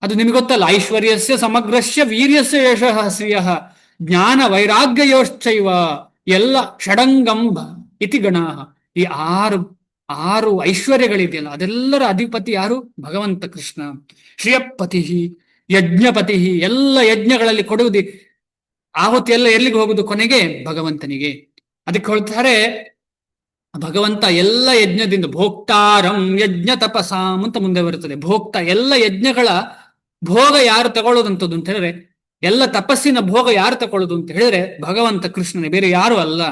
ಅದು ನಿಮ್ಗೆ ಗೊತ್ತಲ್ಲ, ಐಶ್ವರ್ಯಸ್ಯ ಸಮಗ್ರಸ್ಯ ವೀರ್ಯಸ್ಯ ಯಶಃ ಶ್ರಿಯ ಜ್ಞಾನ ವೈರಾಗ್ಯಯೋಶ್ಚೈವ ಎಲ್ಲ ಷಡಂಗಂಬ ಇತಿ ಗಣ. ಈ ಆರು ಐಶ್ವರ್ಯಗಳಿದೆಯಲ್ಲ ಅದೆಲ್ಲರ ಅಧಿಪತಿ ಯಾರು? ಭಗವಂತ ಕೃಷ್ಣ. ಶ್ರಿಯಪತಿ ಯಜ್ಞಪತಿ, ಎಲ್ಲ ಯಜ್ಞಗಳಲ್ಲಿ ಕೊಡುವುದು, ಆಹುತಿ ಎಲ್ಲ ಎಲ್ಲಿಗೆ ಹೋಗುದು? ಕೊನೆಗೆ ಭಗವಂತನಿಗೆ. ಅದಕ್ಕೆ ಹೇಳ್ತಾರೆ ಭಗವಂತ ಎಲ್ಲ ಯಜ್ಞದಿಂದ ಭೋಕ್ತಾರಂ ಯಜ್ಞ ತಪಸಾಂ ಅಂತ ಮುಂದೆ ಬರುತ್ತದೆ. ಭೋಕ್ತ, ಎಲ್ಲ ಯಜ್ಞಗಳ ಭೋಗ ಯಾರು ತಗೊಳ್ಳೋದಂಥದ್ದು ಅಂತ ಹೇಳಿದ್ರೆ, ಎಲ್ಲ ತಪಸ್ಸಿನ ಭೋಗ ಯಾರು ತಗೊಳ್ಳೋದು ಅಂತ ಹೇಳಿದ್ರೆ ಭಗವಂತ ಕೃಷ್ಣನೇ, ಬೇರೆ ಯಾರು ಅಲ್ಲ.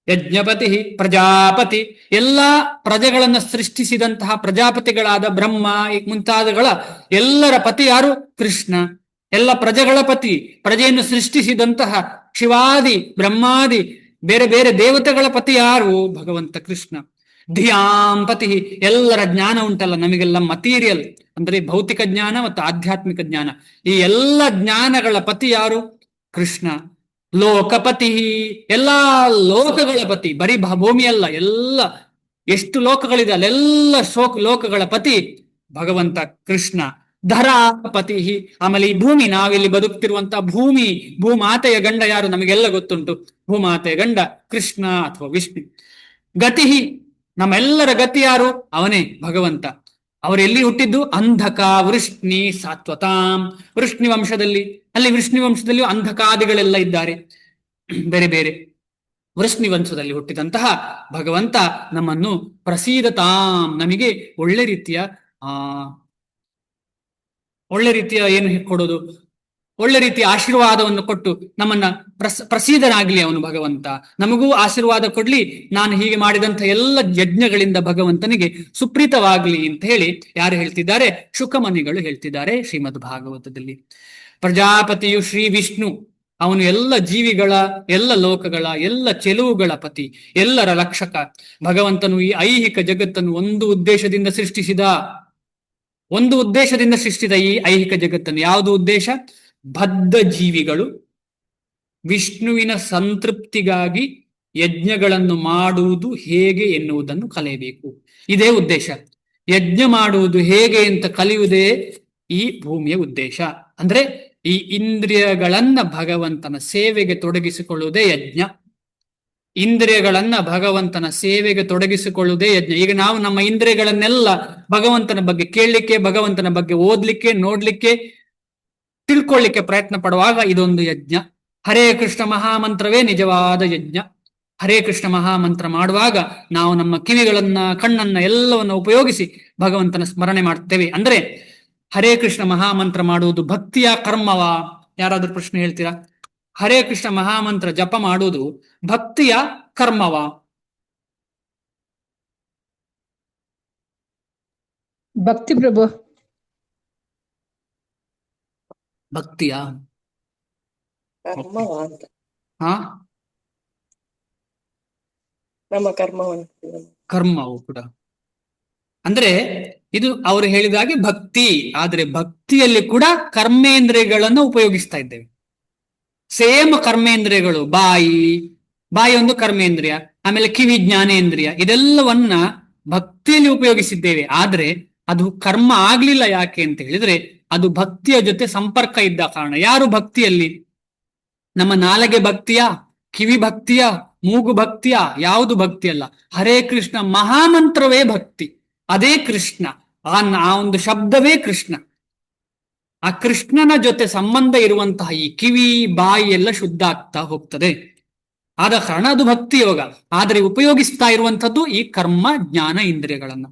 ಯಜ್ಞಪತಿ ಪ್ರಜಾಪತಿ, ಎಲ್ಲಾ ಪ್ರಜೆಗಳನ್ನ ಸೃಷ್ಟಿಸಿದಂತಹ ಪ್ರಜಾಪತಿಗಳಾದ ಬ್ರಹ್ಮ ಮುಂತಾದಗಳ ಎಲ್ಲರ ಪತಿ ಯಾರು? ಕೃಷ್ಣ. ಎಲ್ಲ ಪ್ರಜೆಗಳ ಪತಿ, ಪ್ರಜೆಯನ್ನು ಸೃಷ್ಟಿಸಿದಂತಹ ಶಿವಾದಿ ಬ್ರಹ್ಮಾದಿ ಬೇರೆ ಬೇರೆ ದೇವತೆಗಳ ಪತಿ ಯಾರು? ಭಗವಂತ ಕೃಷ್ಣ. ಧಿಯಾಂ ಪತಿ, ಎಲ್ಲರ ಜ್ಞಾನ ಉಂಟಲ್ಲ ನಮಗೆಲ್ಲ ಮಟೀರಿಯಲ್ ಅಂದ್ರೆ ಭೌತಿಕ ಜ್ಞಾನ ಮತ್ತು ಆಧ್ಯಾತ್ಮಿಕ ಜ್ಞಾನ, ಈ ಎಲ್ಲ ಜ್ಞಾನಗಳ ಪತಿ ಯಾರು? ಕೃಷ್ಣ. ಲೋಕಪತಿ, ಎಲ್ಲಾ ಲೋಕಗಳ ಪತಿ, ಬರೀ ಭೂಮಿ ಅಲ್ಲ, ಎಲ್ಲ ಎಷ್ಟು ಲೋಕಗಳಿದೆ ಅಲ್ಲೆಲ್ಲ ಲೋಕಗಳ ಪತಿ ಭಗವಂತ ಕೃಷ್ಣ. ಧರಾಪತಿ, ಆಮೇಲೆ ಈ ಭೂಮಿ, ನಾವಿಲ್ಲಿ ಬದುಕ್ತಿರುವಂತಹ ಭೂಮಿ, ಭೂಮಾತೆಯ ಗಂಡ ಯಾರು? ನಮಗೆಲ್ಲ ಗೊತ್ತುಂಟು, ಭೂಮಾತೆಯ ಗಂಡ ಕೃಷ್ಣ ಅಥವಾ ವಿಷ್ಣು. ಗತಿ, ನಮ್ಮೆಲ್ಲರ ಗತಿ ಯಾರು? ಅವನೇ ಭಗವಂತ. ಅವರೆಲ್ಲಿ ಹುಟ್ಟಿದ್ದು? ಅಂಧಕ ವೃಷ್ಣಿ ಸಾತ್ವತಾಂ, ವೃಷ್ಣಿ ವಂಶದಲ್ಲಿ. ಅಲ್ಲಿ ವೃಷ್ಣಿ ವಂಶದಲ್ಲಿ ಅಂಧಕಾದಿಗಳೆಲ್ಲ ಇದ್ದಾರೆ, ಬೇರೆ ಬೇರೆ ವೃಷ್ಣಿ ವಂಶದಲ್ಲಿ ಹುಟ್ಟಿದಂತಹ ಭಗವಂತ ನಮ್ಮನ್ನು ಪ್ರಸೀದತಾಂ, ನಮಗೆ ಒಳ್ಳೆ ರೀತಿಯ ಏನು ಕೊಡೋದು, ಒಳ್ಳೆ ರೀತಿಯ ಆಶೀರ್ವಾದವನ್ನು ಕೊಟ್ಟು ನಮ್ಮನ್ನ ಪ್ರಸೀದನಾಗ್ಲಿ ಅವನು ಭಗವಂತ, ನಮಗೂ ಆಶೀರ್ವಾದ ಕೊಡ್ಲಿ, ನಾನು ಹೀಗೆ ಮಾಡಿದಂಥ ಎಲ್ಲ ಯಜ್ಞಗಳಿಂದ ಭಗವಂತನಿಗೆ ಸುಪ್ರೀತವಾಗ್ಲಿ ಅಂತ ಹೇಳಿ ಯಾರು ಹೇಳ್ತಿದ್ದಾರೆ? ಶುಕಮನಿಗಳು ಹೇಳ್ತಿದ್ದಾರೆ ಶ್ರೀಮದ್ ಭಾಗವತದಲ್ಲಿ. ಪ್ರಜಾಪತಿಯು ಶ್ರೀ ವಿಷ್ಣು, ಅವನು ಎಲ್ಲ ಜೀವಿಗಳ, ಎಲ್ಲ ಲೋಕಗಳ, ಎಲ್ಲ ಚೆಲುವುಗಳ ಪತಿ, ಎಲ್ಲರ ರಕ್ಷಕ. ಭಗವಂತನು ಈ ಐಹಿಕ ಜಗತ್ತನ್ನು ಒಂದು ಉದ್ದೇಶದಿಂದ ಸೃಷ್ಟಿಸಿದ ಈ ಐಹಿಕ ಜಗತ್ತನ್ನು. ಯಾವುದು ಉದ್ದೇಶ? ಬದ್ಧ ಜೀವಿಗಳು ವಿಷ್ಣುವಿನ ಸಂತೃಪ್ತಿಗಾಗಿ ಯಜ್ಞಗಳನ್ನು ಮಾಡುವುದು ಹೇಗೆ ಎನ್ನುವುದನ್ನು ಕಲಿಯಬೇಕು. ಇದೇ ಉದ್ದೇಶ. ಯಜ್ಞ ಮಾಡುವುದು ಹೇಗೆ ಅಂತ ಕಲಿಯುವುದೇ ಈ ಭೂಮಿಯ ಉದ್ದೇಶ. ಅಂದ್ರೆ ಈ ಇಂದ್ರಿಯಗಳನ್ನ ಭಗವಂತನ ಸೇವೆಗೆ ತೊಡಗಿಸಿಕೊಳ್ಳುವುದೇ ಯಜ್ಞ. ಇಂದ್ರಿಯಗಳನ್ನ ಭಗವಂತನ ಸೇವೆಗೆ ತೊಡಗಿಸಿಕೊಳ್ಳುವುದೇ ಯಜ್ಞ. ಈಗ ನಾವು ನಮ್ಮ ಇಂದ್ರಿಯಗಳನ್ನೆಲ್ಲ ಭಗವಂತನ ಬಗ್ಗೆ ಕೇಳಲಿಕ್ಕೆ, ಭಗವಂತನ ಬಗ್ಗೆ ಓದ್ಲಿಕ್ಕೆ, ನೋಡ್ಲಿಕ್ಕೆ, ತಿಳ್ಕೊಳ್ಳಿಕ್ಕೆ ಪ್ರಯತ್ನ ಪಡುವಾಗ ಇದೊಂದು ಯಜ್ಞ. ಹರೇ ಕೃಷ್ಣ ಮಹಾಮಂತ್ರವೇ ನಿಜವಾದ ಯಜ್ಞ. ಹರೇ ಕೃಷ್ಣ ಮಹಾಮಂತ್ರ ಮಾಡುವಾಗ ನಾವು ನಮ್ಮ ಕಿವಿಗಳನ್ನ, ಕಣ್ಣನ್ನ ಎಲ್ಲವನ್ನ ಉಪಯೋಗಿಸಿ ಭಗವಂತನ ಸ್ಮರಣೆ ಮಾಡ್ತೇವೆ. ಅಂದ್ರೆ ಹರೇ ಕೃಷ್ಣ ಮಹಾಮಂತ್ರ ಮಾಡುವುದು ಭಕ್ತಿಯ ಕರ್ಮವಾ? ಯಾರಾದ್ರೂ ಪ್ರಶ್ನೆ ಹೇಳ್ತೀರಾ? ಹರೇ ಕೃಷ್ಣ ಮಹಾಮಂತ್ರ ಜಪ ಮಾಡುವುದು ಭಕ್ತಿಯ ಕರ್ಮವಾ? ಭಕ್ತಿ ಪ್ರಭು. ಭಕ್ತಿಯ ಹಾ, ನಮ್ಮ ಕರ್ಮವು ಕೂಡ. ಅಂದ್ರೆ ಇದು ಅವರು ಹೇಳಿದಾಗೆ ಭಕ್ತಿ, ಆದ್ರೆ ಭಕ್ತಿಯಲ್ಲಿ ಕೂಡ ಕರ್ಮೇಂದ್ರಿಯಗಳನ್ನು ಉಪಯೋಗಿಸ್ತಾ ಇದ್ದೇವೆ. ಸೇಮ್ ಕರ್ಮೇಂದ್ರಿಯಗಳು, ಬಾಯಿ ಒಂದು ಕರ್ಮೇಂದ್ರಿಯ, ಆಮೇಲೆ ಕಿವಿ ಜ್ಞಾನೇಂದ್ರಿಯ, ಇದೆಲ್ಲವನ್ನ ಭಕ್ತಿಯಲ್ಲಿ ಉಪಯೋಗಿಸಿದ್ದೇವೆ. ಆದ್ರೆ ಅದು ಕರ್ಮ ಆಗ್ಲಿಲ್ಲ. ಯಾಕೆ ಅಂತ ಹೇಳಿದ್ರೆ ಅದು ಭಕ್ತಿಯ ಜೊತೆ ಸಂಪರ್ಕ ಇದ್ದ ಕಾರಣ. ಯಾರು ಭಕ್ತಿಯಲ್ಲಿ? ನಮ್ಮ ನಾಲಿಗೆ ಭಕ್ತಿಯ, ಕಿವಿ ಭಕ್ತಿಯ, ಮೂಗು ಭಕ್ತಿಯ? ಯಾವುದು ಭಕ್ತಿ ಅಲ್ಲ. ಹರೇ ಕೃಷ್ಣ ಮಹಾಮಂತ್ರವೇ ಭಕ್ತಿ. ಅದೇ ಕೃಷ್ಣ, ಆ ಒಂದು ಶಬ್ದವೇ ಕೃಷ್ಣ. ಆ ಕೃಷ್ಣನ ಜೊತೆ ಸಂಬಂಧ ಇರುವಂತಹ ಈ ಕಿವಿ, ಬಾಯಿ ಎಲ್ಲ ಶುದ್ಧ ಆಗ್ತಾ ಹೋಗ್ತದೆ. ಆದ ಕಾರಣ ಅದು ಭಕ್ತಿ ಯೋಗ. ಆದರೆ ಉಪಯೋಗಿಸ್ತಾ ಇರುವಂತದ್ದು ಈ ಕರ್ಮ ಜ್ಞಾನ ಇಂದ್ರಿಯಗಳನ್ನ.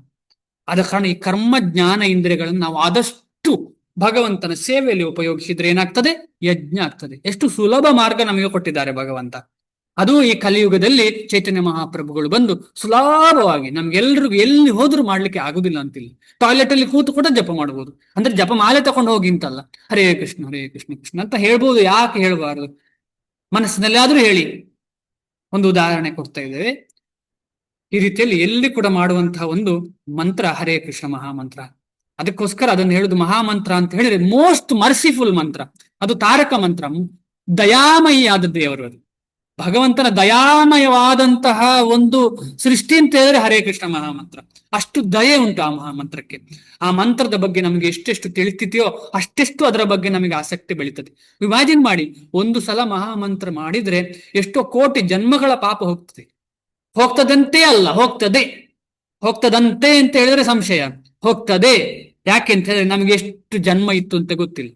ಆದ ಕಾರಣ ಈ ಕರ್ಮ ಜ್ಞಾನ ಇಂದ್ರಿಯಗಳನ್ನು ನಾವು ಆದಷ್ಟು ಭಗವಂತನ ಸೇವೆಯಲ್ಲಿ ಉಪಯೋಗಿಸಿದ್ರೆ ಏನಾಗ್ತದೆ? ಯಜ್ಞ ಆಗ್ತದೆ. ಎಷ್ಟು ಸುಲಭ ಮಾರ್ಗ ನಮಗೆ ಕೊಟ್ಟಿದ್ದಾರೆ ಭಗವಂತ. ಅದು ಈ ಕಲಿಯುಗದಲ್ಲಿ ಚೈತನ್ಯ ಮಹಾಪ್ರಭುಗಳು ಬಂದು ಸುಲಭವಾಗಿ ನಮ್ಗೆಲ್ರಿಗೂ ಎಲ್ಲಿ ಹೋದ್ರೂ ಮಾಡ್ಲಿಕ್ಕೆ ಆಗುದಿಲ್ಲ ಅಂತಿಲ್ಲ. ಟಾಯ್ಲೆಟ್ ಅಲ್ಲಿ ಕೂತು ಕೂಡ ಜಪ ಮಾಡಬಹುದು. ಅಂದ್ರೆ ಜಪ ಮಾಲೆ ತಕೊಂಡು ಹೋಗಿ ಅಂತಲ್ಲ, ಹರೇ ಕೃಷ್ಣ ಹರೇ ಕೃಷ್ಣ ಕೃಷ್ಣ ಅಂತ ಹೇಳ್ಬೋದು. ಯಾಕೆ ಹೇಳ್ಬಾರ್ದು? ಮನಸ್ಸಿನಲ್ಲಿ ಆದ್ರೂ ಹೇಳಿ. ಒಂದು ಉದಾಹರಣೆ ಕೊಡ್ತಾ ಇದ್ದೇವೆ. ಈ ರೀತಿಯಲ್ಲಿ ಎಲ್ಲಿ ಕೂಡ ಮಾಡುವಂತಹ ಒಂದು ಮಂತ್ರ ಹರೇ ಕೃಷ್ಣ ಮಹಾಮಂತ್ರ. ಅದಕ್ಕೋಸ್ಕರ ಅದನ್ನು ಹೇಳುದು ಮಹಾಮಂತ್ರ ಅಂತ ಹೇಳಿದ್ರೆ ಮೋಸ್ಟ್ ಮರ್ಸಿಫುಲ್ ಮಂತ್ರ. ಅದು ತಾರಕ ಮಂತ್ರ, ದಯಾಮಯಿ ಆದ ದೇವರು. ಅದು ಭಗವಂತನ ದಯಾಮಯವಾದಂತಹ ಒಂದು ಸೃಷ್ಟಿ ಅಂತ ಹೇಳಿದ್ರೆ ಹರೇ ಕೃಷ್ಣ ಮಹಾಮಂತ್ರ. ಅಷ್ಟು ದಯೆ ಉಂಟು ಆ ಮಹಾಮಂತ್ರಕ್ಕೆ. ಆ ಮಂತ್ರದ ಬಗ್ಗೆ ನಮಗೆ ಎಷ್ಟೆಷ್ಟು ತಿಳಿತಿದೆಯೋ ಅಷ್ಟೆಷ್ಟು ಅದರ ಬಗ್ಗೆ ನಮಗೆ ಆಸಕ್ತಿ ಬೆಳೀತದೆ. ಇಮ್ಯಾಜಿನ್ ಮಾಡಿ, ಒಂದು ಸಲ ಮಹಾಮಂತ್ರ ಮಾಡಿದ್ರೆ ಎಷ್ಟೋ ಕೋಟಿ ಜನ್ಮಗಳ ಪಾಪ ಹೋಗ್ತದೆ. ಹೋಗ್ತದಂತೆ ಅಲ್ಲ, ಹೋಗ್ತದಂತೆ ಅಂತ ಹೇಳಿದ್ರೆ ಸಂಶಯ. ಹೋಗ್ತದೆ. ಯಾಕೆ ಅಂತ ಹೇಳಿದ್ರೆ ನಮಗೆ ಎಷ್ಟು ಜನ್ಮ ಇತ್ತು ಅಂತ ಗೊತ್ತಿಲ್ಲ.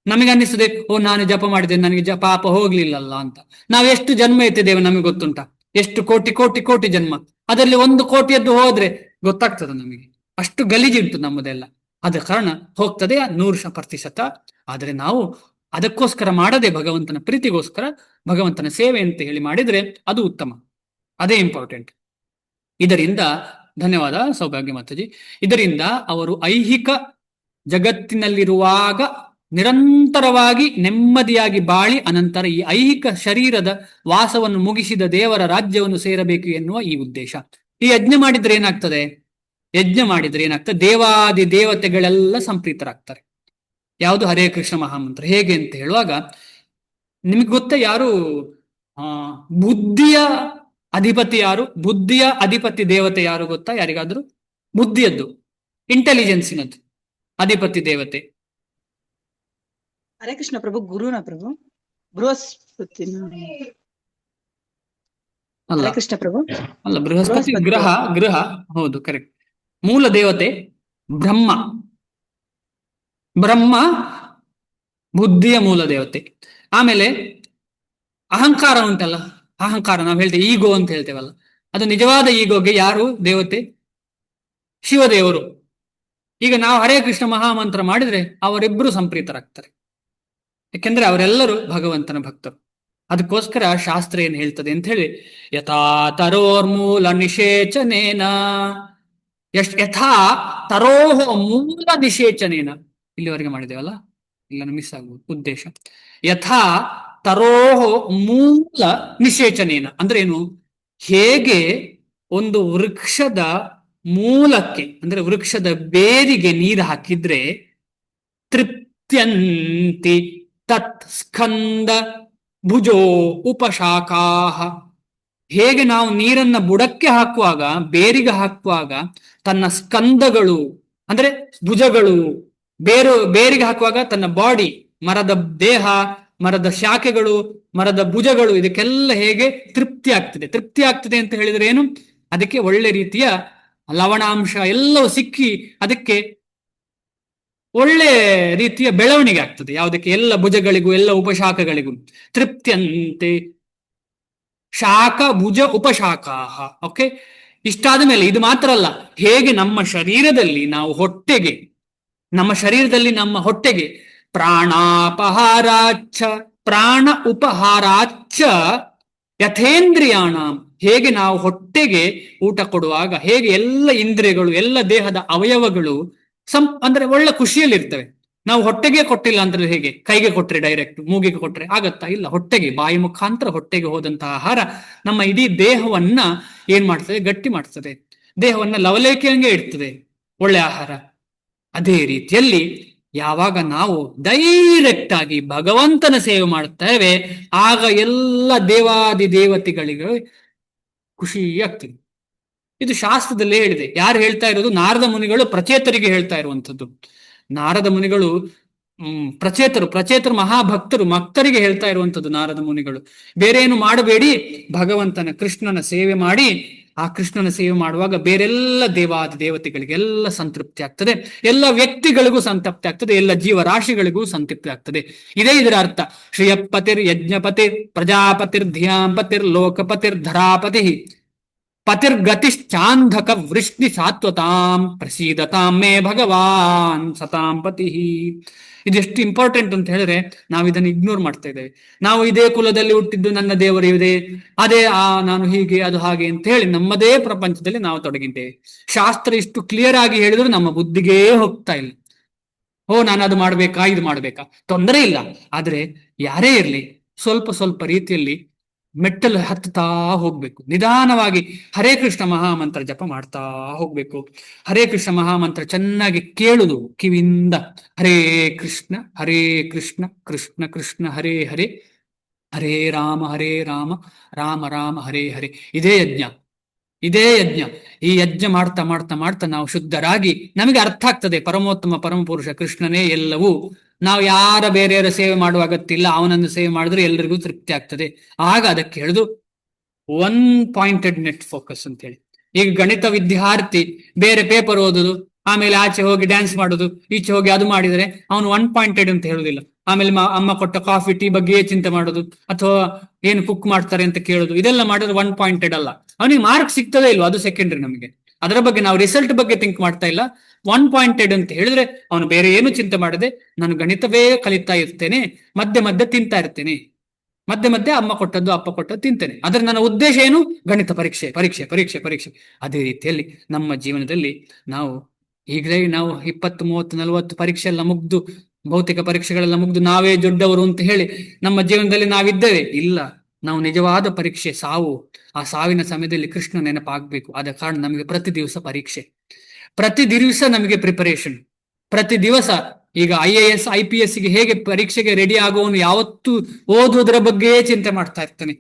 ನಮಗೆ ಅನ್ನಿಸ್ತದೆ, ಓ ನಾನು ಜಪ ಮಾಡಿದೆ, ನನಗೆ ಪಾಪ ಹೋಗ್ಲಿಲ್ಲಲ್ಲ ಅಂತ. ನಾವೆಷ್ಟು ಜನ್ಮ ಎತ್ತಿದ್ದೇವೆ ನಮಗೆ ಗೊತ್ತುಂಟ? ಎಷ್ಟು ಕೋಟಿ ಕೋಟಿ ಕೋಟಿ ಜನ್ಮ. ಅದರಲ್ಲಿ 1 ಕೋಟಿಯದ್ದು ಹೋದ್ರೆ ಗೊತ್ತಾಗ್ತದೆ ನಮಗೆ. ಅಷ್ಟು ಗಲೀಜುಂಟು ನಮ್ಮದೆಲ್ಲ. ಆದ ಕಾರಣ ಹೋಗ್ತದೆ 100%. ಆದ್ರೆ ನಾವು ಅದಕ್ಕೋಸ್ಕರ ಮಾಡದೆ ಭಗವಂತನ ಪ್ರೀತಿಗೋಸ್ಕರ, ಭಗವಂತನ ಸೇವೆ ಅಂತ ಹೇಳಿ ಮಾಡಿದ್ರೆ ಅದು ಉತ್ತಮ. ಅದೇ ಇಂಪಾರ್ಟೆಂಟ್. ಇದರಿಂದ ಧನ್ಯವಾದ ಸೌಭಾಗ್ಯ ಮಾತಾಜಿ. ಇದರಿಂದ ಅವರು ಐಹಿಕ ಜಗತ್ತಿನಲ್ಲಿರುವಾಗ ನಿರಂತರವಾಗಿ ನೆಮ್ಮದಿಯಾಗಿ ಬಾಳಿ ಅನಂತರ ಈ ಐಹಿಕ ಶರೀರದ ವಾಸವನ್ನು ಮುಗಿಸಿದ ದೇವರ ರಾಜ್ಯವನ್ನು ಸೇರಬೇಕು ಎನ್ನುವ ಈ ಉದ್ದೇಶ. ಈ ಯಜ್ಞ ಮಾಡಿದ್ರೆ ಏನಾಗ್ತದೆ? ಯಜ್ಞ ಮಾಡಿದ್ರೆ ಏನಾಗ್ತದೆ? ದೇವಾದಿ ದೇವತೆಗಳೆಲ್ಲ ಸಂಪ್ರೀತರಾಗ್ತಾರೆ. ಯಾವುದು? ಹರೇ ಕೃಷ್ಣ ಮಹಾಮಂತ್ರ. ಹೇಗೆ ಅಂತ ಹೇಳುವಾಗ, ನಿಮ್ಗೆ ಗೊತ್ತಾ ಯಾರು ಬುದ್ಧಿಯ ಅಧಿಪತಿ ಯಾರು? ಬುದ್ಧಿಯ ಅಧಿಪತಿ ದೇವತೆ ಯಾರು ಗೊತ್ತಾ ಯಾರಿಗಾದ್ರೂ? ಬುದ್ಧಿಯದ್ದು, ಇಂಟೆಲಿಜೆನ್ಸಿನದ್ದು ಅಧಿಪತಿ ದೇವತೆ. ಹರೇ ಕೃಷ್ಣ ಪ್ರಭು. ಗುರುನ ಪ್ರಭು? ಬೃಹಸ್ಪತಿನ? ಅಲ್ಲ, ಹರೇ ಕೃಷ್ಣ ಪ್ರಭು. ಅಲ್ಲ, ಬೃಹಸ್ಪತಿ ಗ್ರಹ. ಗ್ರಹ ಹೌದು, ಕರೆಕ್ಟ್. ಮೂಲ ದೇವತೆ ಬ್ರಹ್ಮ. ಬ್ರಹ್ಮ ಬುದ್ಧಿಯ ಮೂಲ ದೇವತೆ. ಆಮೇಲೆ ಅಹಂಕಾರ ಉಂಟಲ್ಲ, ಅಹಂಕಾರ ನಾವು ಹೇಳ್ತೇವೆ ಈಗೋ ಅಂತ ಹೇಳ್ತೇವಲ್ಲ, ಅದು ನಿಜವಾದ ಈಗೋಗೆ ಯಾರು ದೇವತೆ? ಶಿವದೇವರು. ಈಗ ನಾವು ಹರೇ ಕೃಷ್ಣ ಮಹಾಮಂತ್ರ ಮಾಡಿದ್ರೆ ಅವರಿಬ್ಬರು ಸಂಪ್ರೀತರಾಗ್ತಾರೆ. ಯಾಕೆಂದ್ರೆ ಅವರೆಲ್ಲರೂ ಭಗವಂತನ ಭಕ್ತರು. ಅದಕ್ಕೋಸ್ಕರ ಶಾಸ್ತ್ರ ಏನ್ ಹೇಳ್ತದೆ ಅಂತ ಹೇಳಿ, ಯಥಾ ತರೋರ್ಮೂಲ ನಿಷೇಚನೇನ, ಯಥಾ ತರೋಹ ಮೂಲ ನಿಷೇಚನೇನ, ಇಲ್ಲಿವರೆಗೆ ಮಾಡಿದೇವಲ್ಲ, ಇಲ್ಲ ಮಿಸ್ ಆಗ್ಬೋದು ಉದ್ದೇಶ. ಯಥಾ ತರೋಹ ಮೂಲ ನಿಷೇಚನೇನ ಅಂದ್ರೆ ಏನು? ಹೇಗೆ ಒಂದು ವೃಕ್ಷದ ಮೂಲಕ್ಕೆ ಅಂದ್ರೆ ವೃಕ್ಷದ ಬೇರಿಗೆ ನೀರು ಹಾಕಿದ್ರೆ ತೃಪ್ತ್ಯಂತಿ ತತ್ ಸ್ಕಂದ ಭುಜೋ ಉಪಶಾಖಾಹ, ಹೇಗೆ ನಾವು ನೀರನ್ನ ಬುಡಕ್ಕೆ ಹಾಕುವಾಗ, ಬೇರಿಗೆ ಹಾಕುವಾಗ ತನ್ನ ಸ್ಕಂದಗಳು ಅಂದ್ರೆ ಭುಜಗಳು, ಬೇರಿಗೆ ಹಾಕುವಾಗ ತನ್ನ ಬಾಡಿ, ಮರದ ದೇಹ, ಮರದ ಶಾಖೆಗಳು, ಮರದ ಭುಜಗಳು, ಇದಕ್ಕೆಲ್ಲ ಹೇಗೆ ತೃಪ್ತಿ ಆಗ್ತದೆ. ತೃಪ್ತಿ ಆಗ್ತದೆ ಅಂತ ಹೇಳಿದ್ರೆ ಏನು? ಅದಕ್ಕೆ ಒಳ್ಳೆ ರೀತಿಯ ಲವಣಾಂಶ ಎಲ್ಲವೂ ಸಿಕ್ಕಿ ಅದಕ್ಕೆ ಒಳ್ಳೆ ರೀತಿಯ ಬೆಳವಣಿಗೆ ಆಗ್ತದೆ. ಯಾವುದಕ್ಕೆ? ಎಲ್ಲ ಭುಜಗಳಿಗೂ ಎಲ್ಲ ಉಪಶಾಖಗಳಿಗೂ. ತೃಪ್ತಿಯಂತೆ ಶಾಖ ಭುಜ ಉಪಶಾಖಾಹ. ಓಕೆ, ಇಷ್ಟಾದ ಮೇಲೆ ಇದು ಮಾತ್ರ ಅಲ್ಲ, ಹೇಗೆ ನಮ್ಮ ಶರೀರದಲ್ಲಿ ನಾವು ಹೊಟ್ಟೆಗೆ, ನಮ್ಮ ಹೊಟ್ಟೆಗೆ ಪ್ರಾಣಾಪಹಾರಾಚ್ಛ ಪ್ರಾಣ ಉಪಹಾರಾಚ್ಛ ಯಥೇಂದ್ರಿಯಾಣ, ಹೇಗೆ ನಾವು ಹೊಟ್ಟೆಗೆ ಊಟ ಕೊಡುವಾಗ ಹೇಗೆ ಎಲ್ಲ ಇಂದ್ರಿಯಗಳು, ಎಲ್ಲ ದೇಹದ ಅವಯವಗಳು ಅಂದ್ರೆ ಒಳ್ಳೆ ಖುಷಿಯಲ್ಲಿರ್ತವೆ. ನಾವು ಹೊಟ್ಟೆಗೆ ಕೊಟ್ಟಿಲ್ಲ ಅಂದ್ರೆ ಹೇಗೆ? ಕೈಗೆ ಕೊಟ್ರೆ, ಡೈರೆಕ್ಟ್ ಮೂಗಿಗೆ ಕೊಟ್ರೆ ಆಗತ್ತಾ? ಇಲ್ಲ. ಹೊಟ್ಟೆಗೆ, ಬಾಯಿ ಮುಖಾಂತರ ಹೊಟ್ಟೆಗೆ ಹೋದಂತಹ ಆಹಾರ ನಮ್ಮ ಇಡೀ ದೇಹವನ್ನ ಏನ್ ಮಾಡ್ತದೆ? ಗಟ್ಟಿ ಮಾಡ್ತದೆ. ದೇಹವನ್ನ ಲವಲೇಖೆಯಂಗೆ ಇಡ್ತದೆ ಒಳ್ಳೆ ಆಹಾರ. ಅದೇ ರೀತಿಯಲ್ಲಿ ಯಾವಾಗ ನಾವು ಡೈರೆಕ್ಟ್ ಆಗಿ ಭಗವಂತನ ಸೇವೆ ಮಾಡುತ್ತೇವೆ, ಆಗ ಎಲ್ಲ ದೇವಾದಿ ದೇವತೆಗಳಿಗೆ ಖುಷಿ ಆಗ್ತದೆ. ಇದು ಶಾಸ್ತ್ರದಲ್ಲೇ ಹೇಳಿದೆ. ಯಾರು ಹೇಳ್ತಾ ಇರೋದು? ನಾರದ ಮುನಿಗಳು ಪ್ರಚೇತರಿಗೆ ಹೇಳ್ತಾ ಇರುವಂಥದ್ದು. ನಾರದ ಮುನಿಗಳು ಪ್ರಚೇತರು ಮಹಾಭಕ್ತರು, ಭಕ್ತರಿಗೆ ಹೇಳ್ತಾ ಇರುವಂಥದ್ದು ನಾರದ ಮುನಿಗಳು. ಬೇರೆ ಏನು ಮಾಡಬೇಡಿ, ಭಗವಂತನ ಕೃಷ್ಣನ ಸೇವೆ ಮಾಡಿ. ಆ ಕೃಷ್ಣನ ಸೇವೆ ಮಾಡುವಾಗ ಬೇರೆಲ್ಲ ದೇವಾದಿ ದೇವತೆಗಳಿಗೆಲ್ಲ ಸಂತೃಪ್ತಿ ಆಗ್ತದೆ, ಎಲ್ಲ ವ್ಯಕ್ತಿಗಳಿಗೂ ಸಂತೃಪ್ತಿ ಆಗ್ತದೆ, ಎಲ್ಲ ಜೀವರಾಶಿಗಳಿಗೂ ಸಂತೃಪ್ತಿ ಆಗ್ತದೆ. ಇದೇ ಇದರ ಅರ್ಥ. ಶ್ರಿಯಪತಿರ್ ಯಜ್ಞಪತಿರ್ ಪ್ರಜಾಪತಿರ್ ಧಿಯಾಂಪತಿರ್ ಲೋಕಪತಿರ್ ಧರಾಪತಿ ಪತಿರ್ಗತಿಶ್ಚಾಂಧಕ ವೃಷ್ಣಿ ಸಾತ್ವತಾಂ ಪ್ರಸೀದತಾಂ ಮೇ ಭಗವಾನ್ ಸತಾಂ ಪತಿ. ಇದೆಷ್ಟು ಇಂಪಾರ್ಟೆಂಟ್ ಅಂತ ಹೇಳಿದ್ರೆ ನಾವು ಇದನ್ನು ಇಗ್ನೋರ್ ಮಾಡ್ತಾ ಇದ್ದೇವೆ. ನಾವು ಇದೇ ಕುಲದಲ್ಲಿ ಹುಟ್ಟಿದ್ದು, ನನ್ನ ದೇವರು ಇದೆ, ಅದೇ ನಾನು ಹೀಗೆ, ಅದು ಹಾಗೆ ಅಂತ ಹೇಳಿ ನಮ್ಮದೇ ಪ್ರಪಂಚದಲ್ಲಿ ನಾವು ತೊಡಗಿದ್ದೇವೆ. ಶಾಸ್ತ್ರ ಇಷ್ಟು ಕ್ಲಿಯರ್ ಆಗಿ ಹೇಳಿದ್ರು ನಮ್ಮ ಬುದ್ಧಿಗೇ ಹೋಗ್ತಾ ಇಲ್ಲ. ನಾನು ಅದು ಮಾಡ್ಬೇಕಾ, ಇದು ಮಾಡ್ಬೇಕಾ, ತೊಂದರೆ ಇಲ್ಲ. ಆದ್ರೆ ಯಾರೇ ಇರ್ಲಿ, ಸ್ವಲ್ಪ ಸ್ವಲ್ಪ ರೀತಿಯಲ್ಲಿ ಮೆಟ್ಟಲು ಹತ್ತುತ್ತಾ ಹೋಗ್ಬೇಕು. ನಿಧಾನವಾಗಿ ಹರೇ ಕೃಷ್ಣ ಮಹಾಮಂತ್ರ ಜಪ ಮಾಡ್ತಾ ಹೋಗ್ಬೇಕು. ಹರೇ ಕೃಷ್ಣ ಮಹಾಮಂತ್ರ ಚೆನ್ನಾಗಿ ಕೇಳುದು ಕಿವಿಯಿಂದ. ಹರೇ ಕೃಷ್ಣ ಕೃಷ್ಣ ಕೃಷ್ಣ ಹರೇ ಹರೇ, ಹರೇ ರಾಮ ರಾಮ ರಾಮ ಹರೇ ಹರೇ. ಇದೇ ಯಜ್ಞ. ಈ ಯಜ್ಞ ಮಾಡ್ತಾ ಮಾಡ್ತಾ ಮಾಡ್ತಾ ನಾವು ಶುದ್ಧರಾಗಿ ನಮಗೆ ಅರ್ಥ ಆಗ್ತದೆ ಪರಮೋತ್ತಮ ಪರಮಪುರುಷ ಕೃಷ್ಣನೇ ಎಲ್ಲವೂ. ನಾವು ಯಾರ ಬೇರೆಯವರ ಸೇವೆ ಮಾಡುವ ಅಗತ್ಯ ಇಲ್ಲ, ಅವನನ್ನು ಸೇವೆ ಮಾಡಿದ್ರೆ ಎಲ್ಲರಿಗೂ ತೃಪ್ತಿ ಆಗ್ತದೆ. ಆಗ ಅದಕ್ಕೆ ಹೇಳುದು ಒನ್ ಪಾಯಿಂಟೆಡ್ ನೆಟ್ ಫೋಕಸ್ ಅಂತ ಹೇಳಿ. ಈಗ ಗಣಿತ ವಿದ್ಯಾರ್ಥಿ ಬೇರೆ ಪೇಪರ್ ಓದುದು, ಆಮೇಲೆ ಆಚೆ ಹೋಗಿ ಡ್ಯಾನ್ಸ್ ಮಾಡುದು, ಈಚೆ ಹೋಗಿ ಅದು ಮಾಡಿದರೆ ಅವನು ಒನ್ ಪಾಯಿಂಟೆಡ್ ಅಂತ ಹೇಳುದಿಲ್ಲ. ಆಮೇಲೆ ಅಮ್ಮ ಕೊಟ್ಟ ಕಾಫಿ ಟೀ ಬಗ್ಗೆ ಚಿಂತೆ ಮಾಡುದು, ಅಥವಾ ಏನು ಕುಕ್ ಮಾಡ್ತಾರೆ ಅಂತ ಕೇಳುದು, ಇದೆಲ್ಲ ಮಾಡಿದ್ರೆ ಒನ್ ಪಾಯಿಂಟೆಡ್ ಅಲ್ಲ. ಅವನಿಗೆ ಮಾರ್ಕ್ ಸಿಗ್ತದೆ ಇಲ್ವ ಅದು ಸೆಕೆಂಡ್ರಿ. ನಮಗೆ ಅದರ ಬಗ್ಗೆ ನಾವು ರಿಸಲ್ಟ್ ಬಗ್ಗೆ ಥಿಂಕ್ ಮಾಡ್ತಾ ಇಲ್ಲ. ಒನ್ ಪಾಯಿಂಟೆಡ್ ಅಂತ ಹೇಳಿದ್ರೆ ಅವನು ಬೇರೆ ಏನು ಚಿಂತೆ ಮಾಡದೆ, ನಾನು ಗಣಿತವೇ ಕಲಿತಾ ಇರ್ತೇನೆ, ಮಧ್ಯೆ ಮಧ್ಯೆ ತಿಂತಾ ಇರ್ತೇನೆ, ಮಧ್ಯೆ ಅಮ್ಮ ಕೊಟ್ಟದ್ದು ಅಪ್ಪ ಕೊಟ್ಟದ್ದು ತಿಂತೇನೆ. ಅದರ ನನ್ನ ಉದ್ದೇಶ ಏನು? ಗಣಿತ ಪರೀಕ್ಷೆ ಪರೀಕ್ಷೆ ಪರೀಕ್ಷೆ ಪರೀಕ್ಷೆ. ಅದೇ ರೀತಿಯಲ್ಲಿ ನಮ್ಮ ಜೀವನದಲ್ಲಿ ನಾವು ಈಗಲೇ ನಾವು 20, 30, 40 ಪರೀಕ್ಷೆ ಎಲ್ಲ ಮುಗ್ದು ಭೌತಿಕ ಪರೀಕ್ಷೆಗಳೆಲ್ಲ ಮುಗಿದು ನಾವೇ ದೊಡ್ಡವರು ಅಂತ ಹೇಳಿ ನಮ್ಮ ಜೀವನದಲ್ಲಿ ನಾವಿದ್ದೇವೆ. ಇಲ್ಲ, ನಾವು ನಿಜವಾದ ಪರೀಕ್ಷೆ ಸಾವು. ಆ ಸಾವಿನ ಸಮಯದಲ್ಲಿ ಕೃಷ್ಣ ನೆನಪಾಗಬೇಕು. ಆದ ಕಾರಣ ನಮಗೆ ಪ್ರತಿ ದಿವಸ ಪರೀಕ್ಷೆ, ಪ್ರತಿ ದಿವಸ ನಮಗೆ ಪ್ರಿಪರೇಷನ್, ಪ್ರತಿ ದಿವಸ. ಈಗ IAS IPS ಗೆ ಹೇಗೆ ಪರೀಕ್ಷೆಗೆ ರೆಡಿ ಆಗುವವನು ಯಾವತ್ತೂ ಓದುವುದರ ಬಗ್ಗೆ ಚಿಂತೆ ಮಾಡ್ತಾ ಇರ್ತಾನೆ.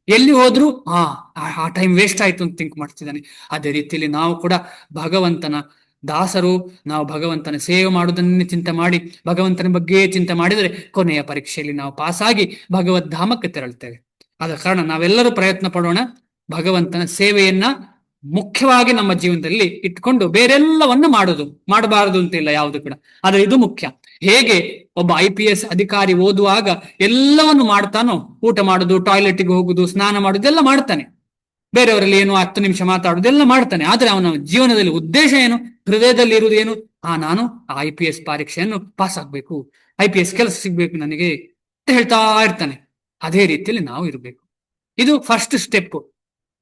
ಎಲ್ಲಿ ಹೋದ್ರು ಆ ಟೈಮ್ ವೇಸ್ಟ್ ಆಯ್ತು ಅಂತ ಥಿಂಕ್ ಮಾಡ್ತಿದ್ದಾನೆ. ಅದೇ ರೀತಿಯಲ್ಲಿ ನಾವು ಕೂಡ ಭಗವಂತನ ದಾಸರು. ನಾವು ಭಗವಂತನ ಸೇವೆ ಮಾಡುವುದನ್ನೇ ಚಿಂತೆ ಮಾಡಿ, ಭಗವಂತನ ಬಗ್ಗೆ ಚಿಂತೆ ಮಾಡಿದರೆ ಕೊನೆಯ ಪರೀಕ್ಷೆಯಲ್ಲಿ ನಾವು ಪಾಸಾಗಿ ಭಗವದ್ಧಾಮಕ್ಕೆ ತೆರಳುತ್ತೇವೆ. ಆದ ಕಾರಣ ನಾವೆಲ್ಲರೂ ಪ್ರಯತ್ನ ಪಡೋಣ. ಭಗವಂತನ ಸೇವೆಯನ್ನ ಮುಖ್ಯವಾಗಿ ನಮ್ಮ ಜೀವನದಲ್ಲಿ ಇಟ್ಕೊಂಡು ಬೇರೆಲ್ಲವನ್ನ ಮಾಡಬಾರದು ಅಂತ ಇಲ್ಲ ಯಾವುದು ಕೂಡ, ಆದ್ರೆ ಇದು ಮುಖ್ಯ. ಹೇಗೆ ಒಬ್ಬ IPS ಅಧಿಕಾರಿ ಓದುವಾಗ ಎಲ್ಲವನ್ನು ಮಾಡ್ತಾನೋ, ಊಟ ಮಾಡುದು, ಟಾಯ್ಲೆಟ್ಗೆ ಹೋಗುದು, ಸ್ನಾನ ಮಾಡುದು ಎಲ್ಲ ಮಾಡ್ತಾನೆ, ಬೇರೆಯವರಲ್ಲಿ ಏನು 10 ನಿಮಿಷ ಮಾತಾಡುದೆಲ್ಲ ಮಾಡ್ತಾನೆ. ಆದ್ರೆ ಅವನ ಜೀವನದಲ್ಲಿ ಉದ್ದೇಶ ಏನು, ಹೃದಯದಲ್ಲಿ ಇರುವುದೇನು? ನಾನು IPS ಪರೀಕ್ಷೆಯನ್ನು ಪಾಸ್ ಆಗ್ಬೇಕು, IPS ಕೆಲಸ ಸಿಗ್ಬೇಕು ನನಗೆ ಅಂತ ಹೇಳ್ತಾ ಇರ್ತಾನೆ. ಅದೇ ರೀತಿಯಲ್ಲಿ ನಾವು ಇರಬೇಕು. ಇದು ಫಸ್ಟ್ ಸ್ಟೆಪ್.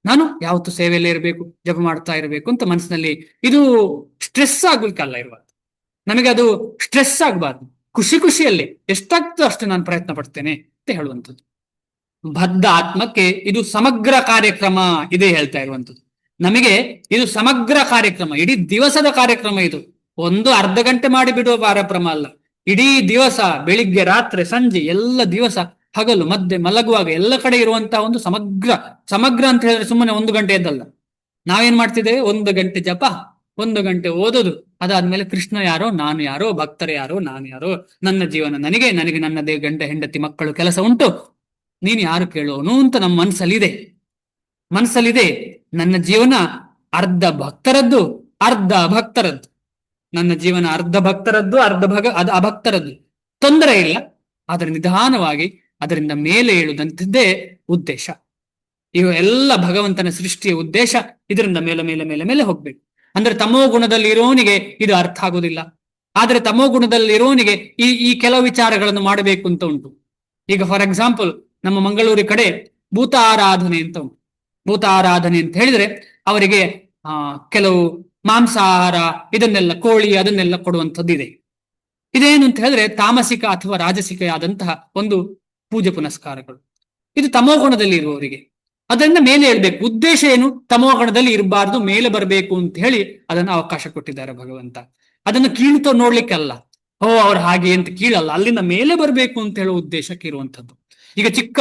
ನಾನು ಯಾವತ್ತು ಸೇವೆಯಲ್ಲೇ ಇರಬೇಕು, ಜಪ ಮಾಡ್ತಾ ಇರಬೇಕು ಅಂತ ಮನಸ್ಸಿನಲ್ಲಿ. ಇದು ಸ್ಟ್ರೆಸ್ ಆಗ್ಲಿಕ್ಕಲ್ಲ ಇರಬಾರ್ದು, ನಮಗೆ ಅದು ಸ್ಟ್ರೆಸ್ ಆಗಬಾರ್ದು. ಖುಷಿಯಲ್ಲಿ ಎಷ್ಟಾಗ್ತೋ ಅಷ್ಟು ನಾನು ಪ್ರಯತ್ನ ಪಡ್ತೇನೆ ಅಂತ ಹೇಳುವಂಥದ್ದು. ಬದ್ಧ ಆತ್ಮಕ್ಕೆ ಇದು ಸಮಗ್ರ ಕಾರ್ಯಕ್ರಮ ಇದೇ ಹೇಳ್ತಾ ಇರುವಂಥದ್ದು. ನಮಗೆ ಇದು ಸಮಗ್ರ ಕಾರ್ಯಕ್ರಮ, ಇಡೀ ದಿವಸದ ಕಾರ್ಯಕ್ರಮ. ಇದು ಒಂದು ಅರ್ಧ ಗಂಟೆ ಮಾಡಿ ಬಿಡುವ ಕಾರ್ಯಕ್ರಮ ಅಲ್ಲ. ಇಡೀ ದಿವಸ, ಬೆಳಿಗ್ಗೆ, ರಾತ್ರಿ, ಸಂಜೆ, ಎಲ್ಲ ದಿವಸ, ಹಗಲು, ಮಧ್ಯೆ, ಮಲಗುವಾಗ ಎಲ್ಲ ಕಡೆ ಇರುವಂತಹ ಒಂದು ಸಮಗ್ರ ಅಂತ ಹೇಳಿದ್ರೆ ಸುಮ್ಮನೆ 1 ಗಂಟೆ ಎದ್ದಲ್ಲ. ನಾವೇನ್ ಮಾಡ್ತಿದ್ದೇವೆ? 1 ಗಂಟೆ ಜಪ, 1 ಗಂಟೆ ಓದೋದು, ಅದಾದ್ಮೇಲೆ ಕೃಷ್ಣ ಯಾರೋ, ನಾನು ಯಾರೋ, ಭಕ್ತರು ಯಾರೋ, ನಾನು ಯಾರೋ, ನನ್ನ ಜೀವನ ನನಗೆ ನನ್ನದೇ ಗಂಡ ಹೆಂಡತಿ ಮಕ್ಕಳು ಕೆಲಸ ಉಂಟು, ನೀನು ಯಾರು ಕೇಳೋನು ಅಂತ ನಮ್ಮ ಮನಸ್ಸಲ್ಲಿದೆ. ನನ್ನ ಜೀವನ ಅರ್ಧ ಭಕ್ತರದ್ದು, ಅರ್ಧ ಅಭಕ್ತರದ್ದು. ನನ್ನ ಜೀವನ ಅರ್ಧ ಭಕ್ತರದ್ದು, ಅಭಕ್ತರದ್ದು. ತೊಂದರೆ ಇಲ್ಲ, ಆದರೆ ನಿಧಾನವಾಗಿ ಅದರಿಂದ ಮೇಲೆ ಏಳುದಂಥದ್ದೇ ಉದ್ದೇಶ. ಇವು ಎಲ್ಲ ಭಗವಂತನ ಸೃಷ್ಟಿಯ ಉದ್ದೇಶ. ಇದರಿಂದ ಮೇಲೆ ಮೇಲೆ ಮೇಲೆ ಮೇಲೆ ಹೋಗ್ಬೇಕು. ಅಂದ್ರೆ ತಮೋ ಗುಣದಲ್ಲಿ ಇರೋನಿಗೆ ಇದು ಅರ್ಥ ಆಗುದಿಲ್ಲ. ಆದ್ರೆ ತಮೋ ಗುಣದಲ್ಲಿ ಇರೋನಿಗೆ ಈ ಕೆಲವು ವಿಚಾರಗಳನ್ನು ಮಾಡಬೇಕು ಅಂತ ಉಂಟು. ಈಗ ಫಾರ್ ಎಕ್ಸಾಂಪಲ್, ನಮ್ಮ ಮಂಗಳೂರಿ ಕಡೆ ಭೂತ ಆರಾಧನೆ ಅಂತ ಉಂಟು. ಭೂತ ಆರಾಧನೆ ಅಂತ ಹೇಳಿದ್ರೆ ಅವರಿಗೆ ಕೆಲವು ಮಾಂಸಾಹಾರ, ಇದನ್ನೆಲ್ಲ, ಕೋಳಿ ಅದನ್ನೆಲ್ಲ ಕೊಡುವಂಥದ್ದು ಇದೆ. ಇದೇನು ಅಂತ ಹೇಳಿದ್ರೆ ತಾಮಸಿಕ ಅಥವಾ ರಾಜಸಿಕ ಆದಂತಹ ಒಂದು ಪೂಜೆ ಪುನಸ್ಕಾರಗಳು. ಇದು ತಮೋಗುಣದಲ್ಲಿ ಇರುವವರಿಗೆ. ಅದರಿಂದ ಮೇಲೆ ಹೇಳ್ಬೇಕು. ಉದ್ದೇಶ ಏನು? ತಮೋಗುಣದಲ್ಲಿ ಇರಬಾರ್ದು, ಮೇಲೆ ಬರಬೇಕು ಅಂತ ಹೇಳಿ ಅದನ್ನು ಅವಕಾಶ ಕೊಟ್ಟಿದ್ದಾರೆ ಭಗವಂತ. ಅದನ್ನು ಕೀಳ್ತೋ ನೋಡ್ಲಿಕ್ಕಲ್ಲ, ಅವ್ರು ಹಾಗೆ ಅಂತ ಕೀಳಲ್ಲ, ಅಲ್ಲಿಂದ ಮೇಲೆ ಬರಬೇಕು ಅಂತ ಹೇಳೋ ಉದ್ದೇಶಕ್ಕೆ ಇರುವಂಥದ್ದು. ಈಗ ಚಿಕ್ಕ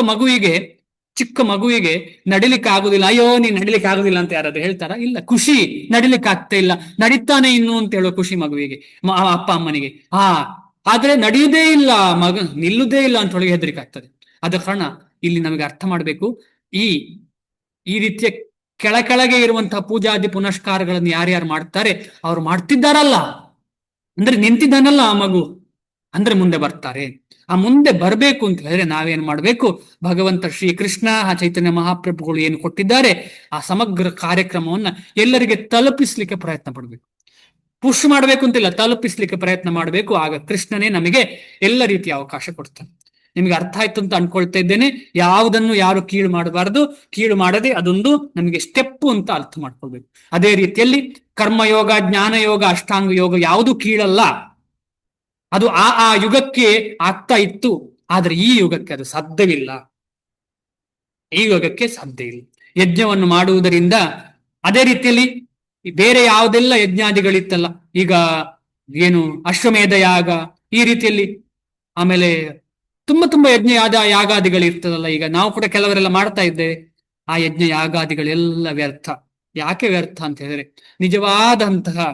ಮಗುವಿಗೆ ನಡಿಲಿಕ್ಕೆ ಆಗುದಿಲ್ಲ, ಅಯ್ಯೋ ನೀನ್ ನಡಿಲಿಕ್ಕೆ ಆಗುದಿಲ್ಲ ಅಂತ ಯಾರಾದ್ರೂ ಹೇಳ್ತಾರ? ಇಲ್ಲ. ಖುಷಿ, ನಡಿಲಿಕ್ಕೆ ಆಗ್ತಾ ಇಲ್ಲ, ನಡೀತಾನೆ ಇನ್ನು ಅಂತ ಹೇಳೋ ಖುಷಿ ಮಗುವಿಗೆ, ಅಪ್ಪ ಅಮ್ಮನಿಗೆ. ಆದ್ರೆ ನಡೆಯುವುದೇ ಇಲ್ಲ, ನಿಲ್ಲುವುದೇ ಇಲ್ಲ ಅಂತ ಒಳಗೆ ಹೆದರಿಕೆ ಆಗ್ತದೆ. ಆದ ಕಾರಣ ಇಲ್ಲಿ ನಮಗೆ ಅರ್ಥ ಮಾಡ್ಬೇಕು, ಈ ರೀತಿಯ ಕೆಳಗೆ ಇರುವಂತಹ ಪೂಜಾದಿ ಪುನಸ್ಕಾರಗಳನ್ನು ಯಾರ್ಯಾರು ಮಾಡ್ತಾರೆ ಅವ್ರು ಮಾಡ್ತಿದ್ದಾರಲ್ಲ ಅಂದ್ರೆ ನಿಂತಿದ್ದಾನಲ್ಲ ಆ ಮಗು, ಅಂದ್ರೆ ಮುಂದೆ ಬರ್ತಾರೆ. ಆ ಮುಂದೆ ಬರಬೇಕು ಅಂತ ಹೇಳಿದ್ರೆ ನಾವೇನ್ ಮಾಡ್ಬೇಕು? ಭಗವಂತ ಶ್ರೀಕೃಷ್ಣ, ಆ ಚೈತನ್ಯ ಮಹಾಪ್ರಭುಗಳು ಏನು ಕೊಟ್ಟಿದ್ದಾರೆ ಆ ಸಮಗ್ರ ಕಾರ್ಯಕ್ರಮವನ್ನ ಎಲ್ಲರಿಗೆ ತಲುಪಿಸ್ಲಿಕ್ಕೆ ಪ್ರಯತ್ನ ಪಡ್ಬೇಕು. ಪುಷ್ ಮಾಡ್ಬೇಕು ಅಂತಿಲ್ಲ, ತಲುಪಿಸ್ಲಿಕ್ಕೆ ಪ್ರಯತ್ನ ಮಾಡಬೇಕು. ಆಗ ಕೃಷ್ಣನೇ ನಮಗೆ ಎಲ್ಲ ರೀತಿಯ ಅವಕಾಶ ಕೊಡ್ತಾನೆ. ನಿಮಗೆ ಅರ್ಥ ಆಯ್ತು ಅಂತ ಅನ್ಕೊಳ್ತಾ ಇದ್ದೇನೆ. ಯಾವುದನ್ನು ಯಾರು ಕೀಳು ಮಾಡಬಾರದು, ಕೀಳು ಮಾಡದೆ ಅದೊಂದು ನಮಗೆ ಸ್ಟೆಪ್ ಅಂತ ಅರ್ಥ ಮಾಡ್ಕೊಳ್ಬೇಕು. ಅದೇ ರೀತಿಯಲ್ಲಿ ಕರ್ಮಯೋಗ, ಜ್ಞಾನಯೋಗ, ಅಷ್ಟಾಂಗ ಯೋಗ ಯಾವುದು ಕೀಳಲ್ಲ. ಅದು ಆ ಯುಗಕ್ಕೆ ಆಗ್ತಾ ಇತ್ತು, ಆದ್ರೆ ಈ ಯುಗಕ್ಕೆ ಅದು ಸಾಧ್ಯವಿಲ್ಲ. ಈ ಯುಗಕ್ಕೆ ಸಾಧ್ಯ ಇಲ್ಲ. ಯಜ್ಞವನ್ನು ಮಾಡುವುದರಿಂದ, ಅದೇ ರೀತಿಯಲ್ಲಿ ಬೇರೆ ಯಾವುದೆಲ್ಲ ಯಜ್ಞಾದಿಗಳಿತ್ತಲ್ಲ, ಈಗ ಏನು ಅಶ್ವಮೇಧ ಯಾಗ, ಈ ರೀತಿಯಲ್ಲಿ ಆಮೇಲೆ ತುಂಬಾ ಯಜ್ಞ ಯಾಗಾದಿಗಳಿರ್ತದಲ್ಲ. ಈಗ ನಾವು ಕೂಡ ಕೆಲವರೆಲ್ಲ ಮಾಡ್ತಾ ಇದ್ದೇವೆ. ಆ ಯಜ್ಞ ಯಾಗಾದಿಗಳೆಲ್ಲ ವ್ಯರ್ಥ. ಯಾಕೆ ವ್ಯರ್ಥ ಅಂತ ಹೇಳಿದ್ರೆ ನಿಜವಾದಂತಹ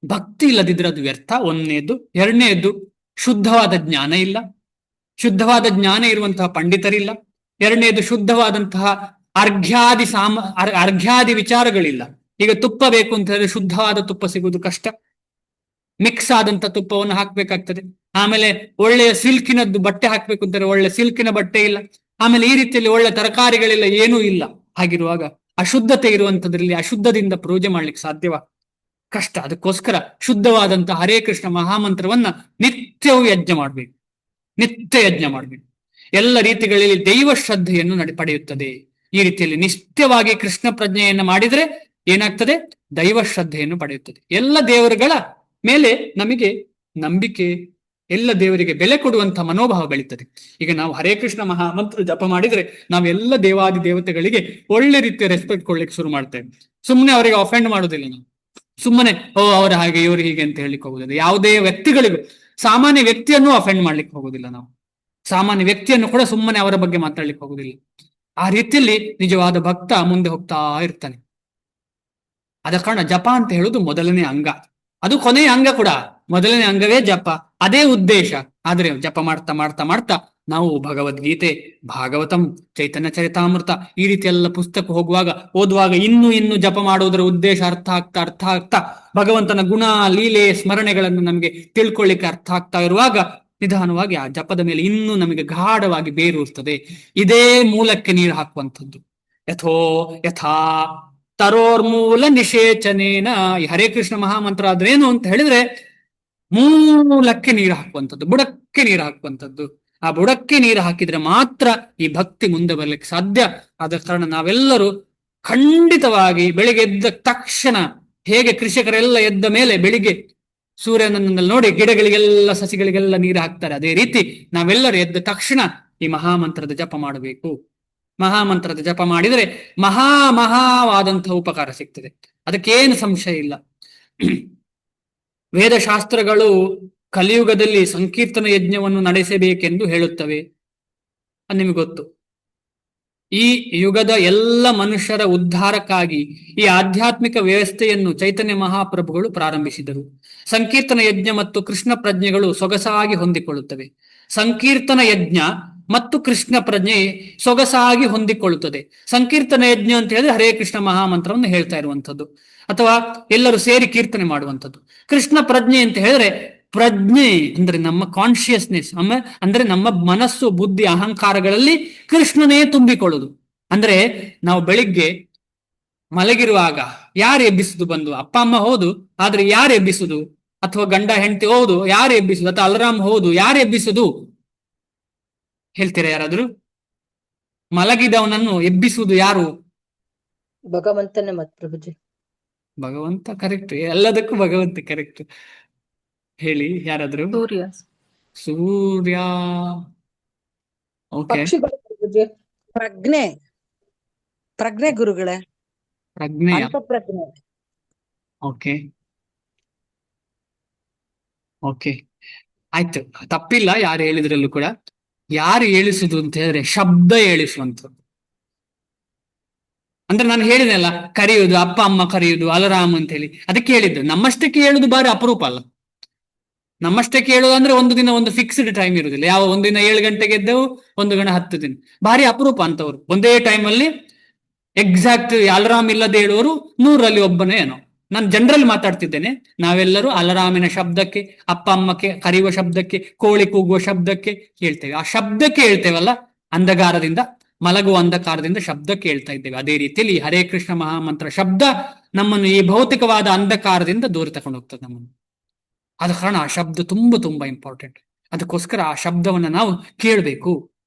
ಭಕ್ತಿ ಇಲ್ಲದಿದ್ರೆ ಅದು ವ್ಯರ್ಥ, ಒಂದನೇದ್ದು. ಎರಡನೇದ್ದು, ಶುದ್ಧವಾದ ಜ್ಞಾನ ಇಲ್ಲ, ಶುದ್ಧವಾದ ಜ್ಞಾನ ಇರುವಂತಹ ಪಂಡಿತರಿಲ್ಲ. ಎರಡನೇದು, ಶುದ್ಧವಾದಂತಹ ಅರ್ಘ್ಯಾದಿ ವಿಚಾರಗಳಿಲ್ಲ. ಈಗ ತುಪ್ಪ ಬೇಕು ಅಂತ ಹೇಳಿದ್ರೆ ಶುದ್ಧವಾದ ತುಪ್ಪ ಸಿಗುವುದು ಕಷ್ಟ, ಮಿಕ್ಸ್ ಆದಂತ ತುಪ್ಪವನ್ನು ಹಾಕ್ಬೇಕಾಗ್ತದೆ. ಆಮೇಲೆ ಒಳ್ಳೆಯ ಸಿಲ್ಕಿನದ್ದು ಬಟ್ಟೆ ಹಾಕ್ಬೇಕು ಅಂತಾರೆ, ಒಳ್ಳೆ ಸಿಲ್ಕಿನ ಬಟ್ಟೆ ಇಲ್ಲ. ಆಮೇಲೆ ಈ ರೀತಿಯಲ್ಲಿ ಒಳ್ಳೆ ತರಕಾರಿಗಳಿಲ್ಲ, ಏನೂ ಇಲ್ಲ. ಹಾಗಿರುವಾಗ ಅಶುದ್ಧತೆ ಇರುವಂತದ್ರಲ್ಲಿ ಅಶುದ್ಧದಿಂದ ಪೂಜೆ ಮಾಡ್ಲಿಕ್ಕೆ ಸಾಧ್ಯವ? ಕಷ್ಟ. ಅದಕ್ಕೋಸ್ಕರ ಶುದ್ಧವಾದಂತಹ ಹರೇ ಕೃಷ್ಣ ಮಹಾಮಂತ್ರವನ್ನ ನಿತ್ಯವೂ ಯಜ್ಞ ಮಾಡ್ಬೇಕು, ನಿತ್ಯ ಯಜ್ಞ ಮಾಡ್ಬೇಕು. ಎಲ್ಲ ರೀತಿಗಳಲ್ಲಿ ದೈವ ಶ್ರದ್ಧೆಯನ್ನು ಪಡೆಯುತ್ತದೆ. ಈ ರೀತಿಯಲ್ಲಿ ನಿತ್ಯವಾಗಿ ಕೃಷ್ಣ ಪ್ರಜ್ಞೆಯನ್ನು ಮಾಡಿದ್ರೆ ಏನಾಗ್ತದೆ? ದೈವ ಶ್ರದ್ಧೆಯನ್ನು ಪಡೆಯುತ್ತದೆ. ಎಲ್ಲ ದೇವರುಗಳ ಮೇಲೆ ನಮಗೆ ನಂಬಿಕೆ ಎಲ್ಲ ದೇವರಿಗೆ ಬೆಲೆ ಕೊಡುವಂತ ಮನೋಭಾವ ಬೆಳೀತದೆ. ಈಗ ನಾವು ಹರೇ ಕೃಷ್ಣ ಮಹಾಮಂತ್ರ ಜಪ ಮಾಡಿದ್ರೆ ನಾವೆಲ್ಲ ದೇವಾದಿ ದೇವತೆಗಳಿಗೆ ಒಳ್ಳೆ ರೀತಿಯ ರೆಸ್ಪೆಕ್ಟ್ ಕೊಡ್ಲಿಕ್ಕೆ ಶುರು ಮಾಡ್ತೇವೆ. ಸುಮ್ಮನೆ ಅವರಿಗೆ ಅಫೆಂಡ್ ಮಾಡೋದಿಲ್ಲ ನಾವು. ಸುಮ್ಮನೆ ಅವರ ಹಾಗೆ ಇವರು ಹೀಗೆ ಅಂತ ಹೇಳಲಿಕ್ಕೆ ಹೋಗುದಿಲ್ಲ. ಯಾವುದೇ ವ್ಯಕ್ತಿಗಳಿಗೂ, ಸಾಮಾನ್ಯ ವ್ಯಕ್ತಿಯನ್ನು ಅಫೆಂಡ್ ಮಾಡ್ಲಿಕ್ಕೆ ಹೋಗುದಿಲ್ಲ ನಾವು. ಸಾಮಾನ್ಯ ವ್ಯಕ್ತಿಯನ್ನು ಕೂಡ ಸುಮ್ಮನೆ ಅವರ ಬಗ್ಗೆ ಮಾತಾಡ್ಲಿಕ್ಕೆ ಹೋಗುದಿಲ್ಲ. ಆ ರೀತಿಯಲ್ಲಿ ನಿಜವಾದ ಭಕ್ತ ಮುಂದೆ ಹೋಗ್ತಾ ಇರ್ತಾನೆ. ಆದ ಕಾರಣ ಜಪ ಅಂತ ಹೇಳುದು ಮೊದಲನೇ ಅಂಗ, ಅದು ಕೊನೆಯ ಅಂಗ ಕೂಡ. ಮೊದಲನೇ ಅಂಗವೇ ಜಪ, ಅದೇ ಉದ್ದೇಶ. ಆದ್ರೆ ಜಪ ಮಾಡ್ತಾ ಮಾಡ್ತಾ ಮಾಡ್ತಾ ನಾವು ಭಗವದ್ಗೀತೆ, ಭಾಗವತಂ, ಚೈತನ್ಯ ಚರಿತಾಮೃತ ಈ ರೀತಿ ಎಲ್ಲ ಪುಸ್ತಕ ಓದುವಾಗ ಇನ್ನು ಜಪ ಮಾಡುವುದರ ಉದ್ದೇಶ ಅರ್ಥ ಆಗ್ತಾ ಭಗವಂತನ ಗುಣ, ಲೀಲೆ, ಸ್ಮರಣೆಗಳನ್ನು ನಮಗೆ ತಿಳ್ಕೊಳ್ಳಿಕ್ಕೆ ಅರ್ಥ ಆಗ್ತಾ ಇರುವಾಗ ನಿಧಾನವಾಗಿ ಆ ಜಪದ ಮೇಲೆ ಇನ್ನೂ ನಮಗೆ ಗಾಢವಾಗಿ ಬೇರೂರ್ತದೆ. ಇದೇ ಮೂಲಕ್ಕೆ ನೀರು ಹಾಕುವಂಥದ್ದು. ಯಥಾ ತರೋರ್ಮೂಲ ನಿಷೇಚನೇನ. ಈ ಹರೇ ಕೃಷ್ಣ ಮಹಾಮಂತ್ರ ಆದ್ರೇನು ಅಂತ ಹೇಳಿದ್ರೆ ಮೂಲಕ್ಕೆ ನೀರು ಹಾಕುವಂಥದ್ದು, ಬುಡಕ್ಕೆ ನೀರು ಹಾಕುವಂಥದ್ದು. ಆ ಬುಡಕ್ಕೆ ನೀರು ಹಾಕಿದ್ರೆ ಮಾತ್ರ ಈ ಭಕ್ತಿ ಮುಂದೆ ಬರ್ಲಿಕ್ಕೆ ಸಾಧ್ಯ. ಆದ ಕಾರಣ ನಾವೆಲ್ಲರೂ ಖಂಡಿತವಾಗಿ ಬೆಳಿಗ್ಗೆ ಎದ್ದ ತಕ್ಷಣ, ಹೇಗೆ ಕೃಷಿಕರೆಲ್ಲ ಎದ್ದ ಮೇಲೆ ಬೆಳಿಗ್ಗೆ ಸೂರ್ಯನನ್ನು ನೋಡಿ ಗಿಡಗಳಿಗೆಲ್ಲ, ಸಸಿಗಳಿಗೆಲ್ಲ ನೀರು ಹಾಕ್ತಾರೆ, ಅದೇ ರೀತಿ ನಾವೆಲ್ಲರೂ ಎದ್ದ ತಕ್ಷಣ ಈ ಮಹಾಮಂತ್ರದ ಜಪ ಮಾಡಬೇಕು. ಮಹಾಮಂತ್ರದ ಜಪ ಮಾಡಿದರೆ ಮಹಾವಾದಂತಹ ಉಪಕಾರ ಸಿಗ್ತದೆ, ಅದಕ್ಕೇನು ಸಂಶಯ ಇಲ್ಲ. ವೇದಶಾಸ್ತ್ರಗಳು ಕಲಿಯುಗದಲ್ಲಿ ಸಂಕೀರ್ತನ ಯಜ್ಞವನ್ನು ನಡೆಸಬೇಕೆಂದು ಹೇಳುತ್ತವೆ. ಅದು ನಿಮಗೆ ಗೊತ್ತು. ಈ ಯುಗದ ಎಲ್ಲ ಮನುಷ್ಯರ ಉದ್ಧಾರಕ್ಕಾಗಿ ಈ ಆಧ್ಯಾತ್ಮಿಕ ವ್ಯವಸ್ಥೆಯನ್ನು ಚೈತನ್ಯ ಮಹಾಪ್ರಭುಗಳು ಪ್ರಾರಂಭಿಸಿದರು. ಸಂಕೀರ್ತನ ಯಜ್ಞ ಮತ್ತು ಕೃಷ್ಣ ಪ್ರಜ್ಞೆಗಳು ಸೊಗಸಾಗಿ ಹೊಂದಿಕೊಳ್ಳುತ್ತವೆ. ಸಂಕೀರ್ತನ ಯಜ್ಞ ಮತ್ತು ಕೃಷ್ಣ ಪ್ರಜ್ಞೆ ಸೊಗಸಾಗಿ ಹೊಂದಿಕೊಳ್ಳುತ್ತದೆ. ಸಂಕೀರ್ತನ ಯಜ್ಞ ಅಂತ ಹೇಳಿದ್ರೆ ಹರೇ ಕೃಷ್ಣ ಮಹಾಮಂತ್ರವನ್ನು ಹೇಳ್ತಾ ಇರುವಂಥದ್ದು, ಅಥವಾ ಎಲ್ಲರೂ ಸೇರಿ ಕೀರ್ತನೆ ಮಾಡುವಂಥದ್ದು. ಕೃಷ್ಣ ಪ್ರಜ್ಞೆ ಅಂತ ಹೇಳಿದ್ರೆ, ಪ್ರಜ್ಞೆ ಅಂದ್ರೆ ನಮ್ಮ ಕಾನ್ಶಿಯಸ್ನೆಸ್, ಅಂದ್ರೆ ನಮ್ಮ ಮನಸ್ಸು, ಬುದ್ಧಿ, ಅಹಂಕಾರಗಳಲ್ಲಿ ಕೃಷ್ಣನೇ ತುಂಬಿಕೊಳ್ಳುದು. ಅಂದ್ರೆ ನಾವು ಬೆಳಿಗ್ಗೆ ಮಲಗಿರುವಾಗ ಯಾರು ಎಬ್ಬಿಸುದು? ಬಂದು ಅಪ್ಪ ಅಮ್ಮ ಹೌದು, ಆದ್ರೆ ಯಾರು ಎಬ್ಬಿಸುದು? ಅಥವಾ ಗಂಡ ಹೆಂಡತಿ ಹೌದು, ಯಾರು ಎಬ್ಬಿಸುದು? ಅಥವಾ ಅಲಾರಾಮ್ ಹೌದು, ಯಾರು ಎಬ್ಬಿಸುದು? ಹೇಳ್ತೀರಾ ಯಾರಾದ್ರೂ? ಮಲಗಿದವನನ್ನು ಎಬ್ಬಿಸುವುದು ಯಾರು? ಭಗವಂತನೇ ಮತ್ ಪ್ರಭುಜಿ. ಭಗವಂತ ಕರೆಕ್ಟ್, ಎಲ್ಲದಕ್ಕೂ ಭಗವಂತ ಕರೆಕ್ಟ್. ಹೇಳಿ ಯಾರಾದ್ರೂ? ಸೂರ್ಯ. ಓಕೆ, ಪಕ್ಷಿಗಳು ಪ್ರಭುಜಿ. ಪ್ರಜ್ಞೆ ಗುರುಗಳೇ. ಪ್ರಜ್ಞೆ. ಅಂತಃಪ್ರಜ್ಞೆ. ಓಕೆ ಓಕೆ ಆಯ್ತು, ತಪ್ಪಿಲ್ಲ ಯಾರು ಹೇಳಿದ್ರಲ್ಲೂ ಕೂಡ. ಯಾರು ಹೇಳಿಸುದು ಅಂತ ಹೇಳಿದ್ರೆ ಶಬ್ದ ಹೇಳಿಸುವಂಥದ್ದು. ಅಂದ್ರೆ ನಾನು ಹೇಳಿದೆಲ್ಲ, ಕರೆಯುವುದು, ಅಪ್ಪ ಅಮ್ಮ ಕರೆಯುವುದು, ಅಲಾರಾಮ್ ಅಂತ ಹೇಳಿ, ಅದಕ್ಕೆ ಹೇಳಿದ್ದು. ನಮ್ಮಷ್ಟಕ್ಕೆ ಹೇಳುದು ಬಾರಿ ಅಪರೂಪ ಅಲ್ಲ. ನಮ್ಮಷ್ಟಕ್ಕೆ ಹೇಳುದು ಅಂದ್ರೆ ಒಂದು ದಿನ ಒಂದು ಫಿಕ್ಸ್ಡ್ ಟೈಮ್ ಇರುವುದಿಲ್ಲ. ಯಾವ ಒಂದಿನ 7 ಗಂಟೆಗೆ ಎದ್ದೆವು, ಒಂದು ಗಂಟೆ 10 ದಿನ, ಭಾರಿ ಅಪರೂಪ ಅಂತವ್ರು. ಒಂದೇ ಟೈಮಲ್ಲಿ ಎಕ್ಸಾಕ್ಟ್ ಅಲಾರಾಮ್ ಇಲ್ಲದೆ ಹೇಳುವವರು 100ರಲ್ಲಿ ಒಬ್ಬನೇ ಏನೋ. ನಾನು ಜನರಲ್ ಮಾತಾಡ್ತಿದ್ದೇನೆ. ನಾವೆಲ್ಲರೂ ಅಲಾರಾಮಿನ ಶಬ್ದಕ್ಕೆ, ಅಪ್ಪ ಅಮ್ಮಕ್ಕೆ ಕರೆಯುವ ಶಬ್ದಕ್ಕೆ, ಕೋಳಿ ಕೂಗುವ ಶಬ್ದಕ್ಕೆ ಹೇಳ್ತೇವೆ. ಆ ಶಬ್ದಕ್ಕೆ ಹೇಳ್ತೇವಲ್ಲ, ಅಂಧಕಾರದಿಂದ, ಮಲಗುವ ಅಂಧಕಾರದಿಂದ ಶಬ್ದಕ್ಕೆ ಹೇಳ್ತಾ ಇದ್ದೇವೆ. ಅದೇ ರೀತಿಯಲ್ಲಿ ಹರೇ ಕೃಷ್ಣ ಮಹಾಮಂತ್ರ ಶಬ್ದ ನಮ್ಮನ್ನು ಈ ಭೌತಿಕವಾದ ಅಂಧಕಾರದಿಂದ ದೂರ ತಕೊಂಡು ಹೋಗ್ತದೆ ನಮ್ಮನ್ನು. ಆದ ಕಾರಣ ಆ ಶಬ್ದ ತುಂಬಾ ಇಂಪಾರ್ಟೆಂಟ್. ಅದಕ್ಕೋಸ್ಕರ ಆ ಶಬ್ದವನ್ನು ನಾವು ಕೇಳಬೇಕು.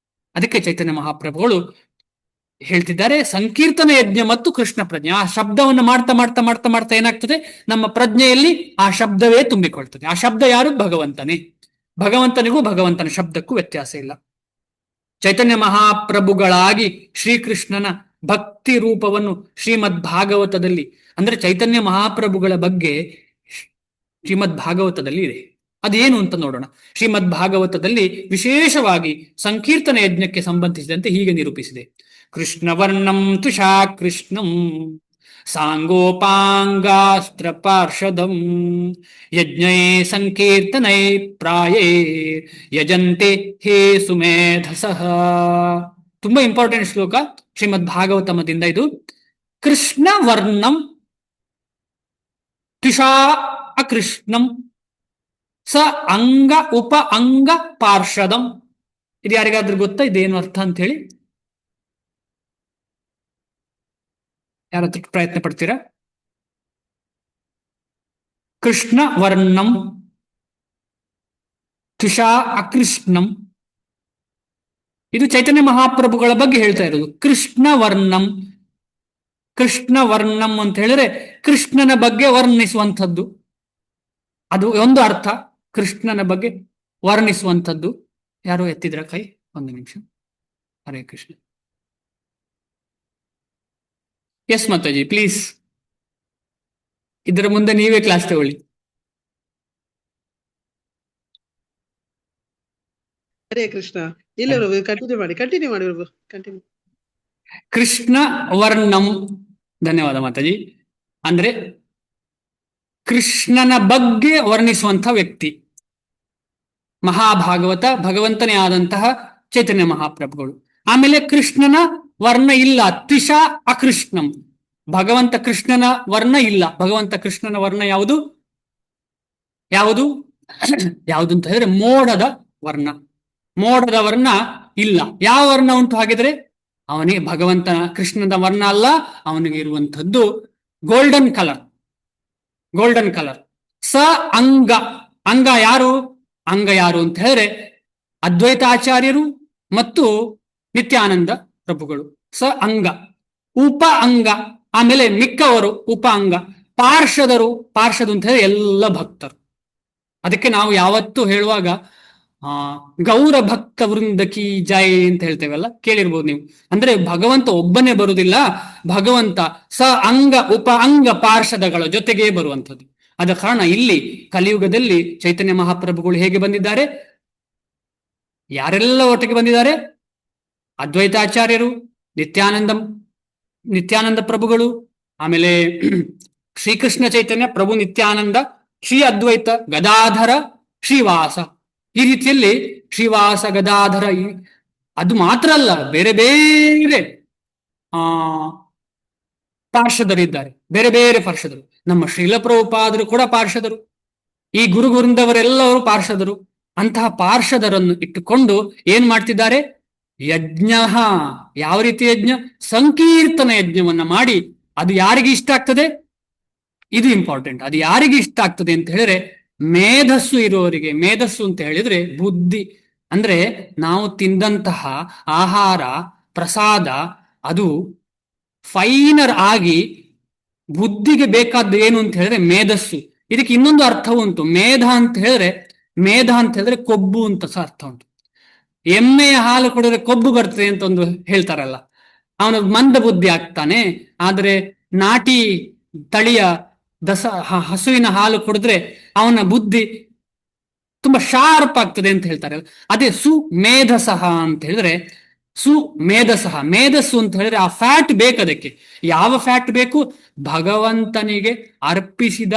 ಅದಕ್ಕೆ ಚೈತನ್ಯ ಮಹಾಪ್ರಭುಗಳು ಹೇಳ್ತಿದ್ದಾರೆ, ಸಂಕೀರ್ತನ ಯಜ್ಞ ಮತ್ತು ಕೃಷ್ಣ ಪ್ರಜ್ಞೆ. ಆ ಶಬ್ದವನ್ನು ಮಾಡ್ತಾ ಮಾಡ್ತಾ ಮಾಡ್ತಾ ಮಾಡ್ತಾ ಏನಾಗ್ತದೆ, ನಮ್ಮ ಪ್ರಜ್ಞೆಯಲ್ಲಿ ಆ ಶಬ್ದವೇ ತುಂಬಿಕೊಳ್ತದೆ. ಆ ಶಬ್ದ ಯಾರು? ಭಗವಂತನೇ. ಭಗವಂತನಿಗೂ ಭಗವಂತನ ಶಬ್ದಕ್ಕೂ ವ್ಯತ್ಯಾಸ ಇಲ್ಲ. ಚೈತನ್ಯ ಮಹಾಪ್ರಭುಗಳಾಗಿ ಶ್ರೀಕೃಷ್ಣನ ಭಕ್ತಿ ರೂಪವನ್ನು ಶ್ರೀಮದ್ ಭಾಗವತದಲ್ಲಿ, ಅಂದ್ರೆ ಚೈತನ್ಯ ಮಹಾಪ್ರಭುಗಳ ಬಗ್ಗೆ ಶ್ರೀಮದ್ ಭಾಗವತದಲ್ಲಿ ಇದೆ. ಅದೇನು ಅಂತ ನೋಡೋಣ. ಶ್ರೀಮದ್ ಭಾಗವತದಲ್ಲಿ ವಿಶೇಷವಾಗಿ ಸಂಕೀರ್ತನ ಯಜ್ಞಕ್ಕೆ ಸಂಬಂಧಿಸಿದಂತೆ ಹೀಗೆ ನಿರೂಪಿಸಿದೆ. ಕೃಷ್ಣವರ್ಣಂ ತುಷಾ ಕೃಷ್ಣಂ ಸಾಂಗೋಪಾಂಗಾಸ್ತ್ರ ಪಾರ್ಷದಂ ಯಜ್ಞೈ ಸಂಕೀರ್ತನೈ ಪ್ರಾಯೇ ಯಜಂತೆ ಹೇ ಸುಮೇಧಸಃ. ತುಂಬಾ ಇಂಪಾರ್ಟೆಂಟ್ ಶ್ಲೋಕ ಶ್ರೀಮದ್ ಭಾಗವತಮದಿಂದ ಇದು. ಕೃಷ್ಣವರ್ಣಂ ತುಷಾ ಅಕೃಷ್ಣಂ ಸ ಅಂಗ ಉಪ ಅಂಗ ಪಾರ್ಷದಂ. ಇದು ಯಾರಿಗಾದ್ರೂ ಗೊತ್ತಾ ಇದೇನು ಅರ್ಥ ಅಂತ ಹೇಳಿ? ಯಾರತ್ರ ಪ್ರಯತ್ನ ಪಡ್ತೀರಾ? ಕೃಷ್ಣ ವರ್ಣಂ ತುಷಾ ಅಕೃಷ್ಣಂ, ಇದು ಚೈತನ್ಯ ಮಹಾಪ್ರಭುಗಳ ಬಗ್ಗೆ ಹೇಳ್ತಾ ಇರೋದು. ಕೃಷ್ಣ ವರ್ಣಂ, ಕೃಷ್ಣ ವರ್ಣಂ ಅಂತ ಹೇಳಿದ್ರೆ ಕೃಷ್ಣನ ಬಗ್ಗೆ ವರ್ಣಿಸುವಂಥದ್ದು. ಅದು ಒಂದು ಅರ್ಥ, ಕೃಷ್ಣನ ಬಗ್ಗೆ ವರ್ಣಿಸುವಂಥದ್ದು ಯಾರು ಎತ್ತಿದ್ರ ಕೈ? ಒಂದು ನಿಮಿಷ. ಹರೇ ಕೃಷ್ಣ. Yes Mataji, please. ಇದರ ಮುಂದೆ ನೀವೇ ಕ್ಲಾಸ್ ತಗೊಳ್ಳಿ. ಹರೇ ಕೃಷ್ಣ. ಇಲ್ಲ ಪ್ರಭು, ಕಂಟಿನ್ಯೂ ಮಾಡಿ ಪ್ರಭು, ಕಂಟಿನ್ಯೂ. ಕೃಷ್ಣ ವರ್ಣಂ. ಧನ್ಯವಾದ ಮಾತಾಜಿ. ಅಂದ್ರೆ ಕೃಷ್ಣನ ಬಗ್ಗೆ ವರ್ಣಿಸುವಂತಹ ವ್ಯಕ್ತಿ ಮಹಾಭಾಗವತ, ಭಗವಂತನೇ ಆದಂತಹ ಚೈತನ್ಯ ಮಹಾಪ್ರಭುಗಳು. ಆಮೇಲೆ ಕೃಷ್ಣನ ವರ್ಣ ಇಲ್ಲ, ತ್ರಿಷಾ ಅಕೃಷ್ಣಂ. ಭಗವಂತ ಕೃಷ್ಣನ ವರ್ಣ ಇಲ್ಲ. ಭಗವಂತ ಕೃಷ್ಣನ ವರ್ಣ ಯಾವುದು ಯಾವುದು ಯಾವುದು ಅಂತ ಹೇಳಿದ್ರೆ ಮೋಡದ ವರ್ಣ. ಮೋಡದ ವರ್ಣ ಇಲ್ಲ. ಯಾವ ವರ್ಣ ಉಂಟು ಹಾಗಿದ್ರೆ? ಅವನಿಗೆ ಭಗವಂತನ ಕೃಷ್ಣನ ವರ್ಣ ಅಲ್ಲ, ಅವನಿಗೆ ಇರುವಂಥದ್ದು ಗೋಲ್ಡನ್ ಕಲರ್. Golden colour. ಸ ಅಂಗ. ಅಂಗ ಯಾರು? ಅಂಗ ಯಾರು ಅಂತ ಹೇಳಿದ್ರೆ ಅದ್ವೈತಾಚಾರ್ಯರು ಮತ್ತು ನಿತ್ಯಾನಂದ ಪ್ರಭುಗಳು. ಸ ಅಂಗ. ಉಪ ಅಂಗ. ಆಮೇಲೆ ಮಿಕ್ಕವರು ಉಪ ಅಂಗ. ಪಾರ್ಷದರು. ಪಾರ್ಷದ ಅಂತ ಹೇಳಿದ್ರೆ ಎಲ್ಲ ಭಕ್ತರು. ಅದಕ್ಕೆ ನಾವು ಯಾವತ್ತೂ ಹೇಳುವಾಗ ಗೌರ ಭಕ್ತ ವೃಂದಕಿ ಜೈ ಅಂತ ಹೇಳ್ತೇವಲ್ಲ, ಕೇಳಿರ್ಬೋದು ನೀವು. ಅಂದ್ರೆ ಭಗವಂತ ಒಬ್ಬನೇ ಬರುವುದಿಲ್ಲ, ಭಗವಂತ ಸ ಅಂಗ ಉಪ ಅಂಗ ಪಾರ್ಷದಗಳ ಜೊತೆಗೇ ಬರುವಂಥದ್ದು. ಆದ ಕಾರಣ ಇಲ್ಲಿ ಕಲಿಯುಗದಲ್ಲಿ ಚೈತನ್ಯ ಮಹಾಪ್ರಭುಗಳು ಹೇಗೆ ಬಂದಿದ್ದಾರೆ? ಯಾರೆಲ್ಲ ಒಟ್ಟಿಗೆ ಬಂದಿದ್ದಾರೆ? ಅದ್ವೈತಾಚಾರ್ಯರು, ನಿತ್ಯಾನಂದ ಪ್ರಭುಗಳು, ಆಮೇಲೆ ಶ್ರೀಕೃಷ್ಣ ಚೈತನ್ಯ ಪ್ರಭು ನಿತ್ಯಾನಂದ, ಶ್ರೀ ಅದ್ವೈತ, ಗದಾಧರ, ಶ್ರೀವಾಸ. ಈ ರೀತಿಯಲ್ಲಿ ಶ್ರೀವಾಸ, ಗದಾಧರ. ಅದು ಮಾತ್ರ ಅಲ್ಲ, ಬೇರೆ ಬೇರೆ ಪಾರ್ಷದರಿದ್ದಾರೆ, ಬೇರೆ ಬೇರೆ ಪಾರ್ಷದರು. ನಮ್ಮ ಶ್ರೀಲ ಪ್ರಭುಪಾದರು ಕೂಡ ಪಾರ್ಷದರು. ಈ ಗುರುಗುರುಂದವರೆಲ್ಲರೂ ಪಾರ್ಷದರು. ಅಂತಹ ಪಾರ್ಷದರನ್ನು ಇಟ್ಟುಕೊಂಡು ಏನ್ ಮಾಡ್ತಿದ್ದಾರೆ? ಯಜ್ಞ. ಯಾವ ರೀತಿ ಯಜ್ಞ? ಸಂಕೀರ್ತನ ಯಜ್ಞವನ್ನ ಮಾಡಿ. ಅದು ಯಾರಿಗೆ ಇಷ್ಟ ಆಗ್ತದೆ? ಇದು ಇಂಪಾರ್ಟೆಂಟ್. ಅದು ಯಾರಿಗೆ ಇಷ್ಟ ಆಗ್ತದೆ ಅಂತ ಹೇಳಿದ್ರೆ ಮೇಧಸ್ಸು ಇರುವವರಿಗೆ. ಮೇಧಸ್ಸು ಅಂತ ಹೇಳಿದ್ರೆ ಬುದ್ಧಿ. ಅಂದ್ರೆ ನಾವು ತಿಂದಂತಹ ಆಹಾರ ಪ್ರಸಾದ ಅದು ಫೈನರ್ ಆಗಿ ಬುದ್ಧಿಗೆ ಬೇಕಾದ್ದು ಏನು ಅಂತ ಹೇಳಿದ್ರೆ ಮೇಧಸ್ಸು. ಇದಕ್ಕೆ ಇನ್ನೊಂದು ಅರ್ಥ ಉಂಟು. ಮೇಧ ಅಂತ ಹೇಳಿದ್ರೆ ಕೊಬ್ಬು ಅಂತ ಸಹ ಅರ್ಥ ಉಂಟು. ಎಮ್ಮೆಯ ಹಾಲು ಕುಡಿದ್ರೆ ಕೊಬ್ಬು ಬರ್ತದೆ ಅಂತ ಒಂದು ಹೇಳ್ತಾರಲ್ಲ, ಅವನು ಮಂದ ಬುದ್ಧಿ ಆಗ್ತಾನೆ. ಆದ್ರೆ ನಾಟಿ ತಳಿಯ ಹಸುವಿನ ಹಾಲು ಕುಡಿದ್ರೆ ಅವನ ಬುದ್ಧಿ ತುಂಬಾ ಶಾರ್ಪ್ ಆಗ್ತದೆ ಅಂತ ಹೇಳ್ತಾರೆ. ಅದೇ ಸುಮೇಧಸಹ ಅಂತ ಹೇಳಿದ್ರೆ ಸುಮೇಧಸಹ. ಮೇಧಸ್ಸು ಅಂತ ಹೇಳಿದ್ರೆ ಆ ಫ್ಯಾಟ್ ಬೇಕು. ಅದಕ್ಕೆ ಯಾವ ಫ್ಯಾಟ್ ಬೇಕು? ಭಗವಂತನಿಗೆ ಅರ್ಪಿಸಿದ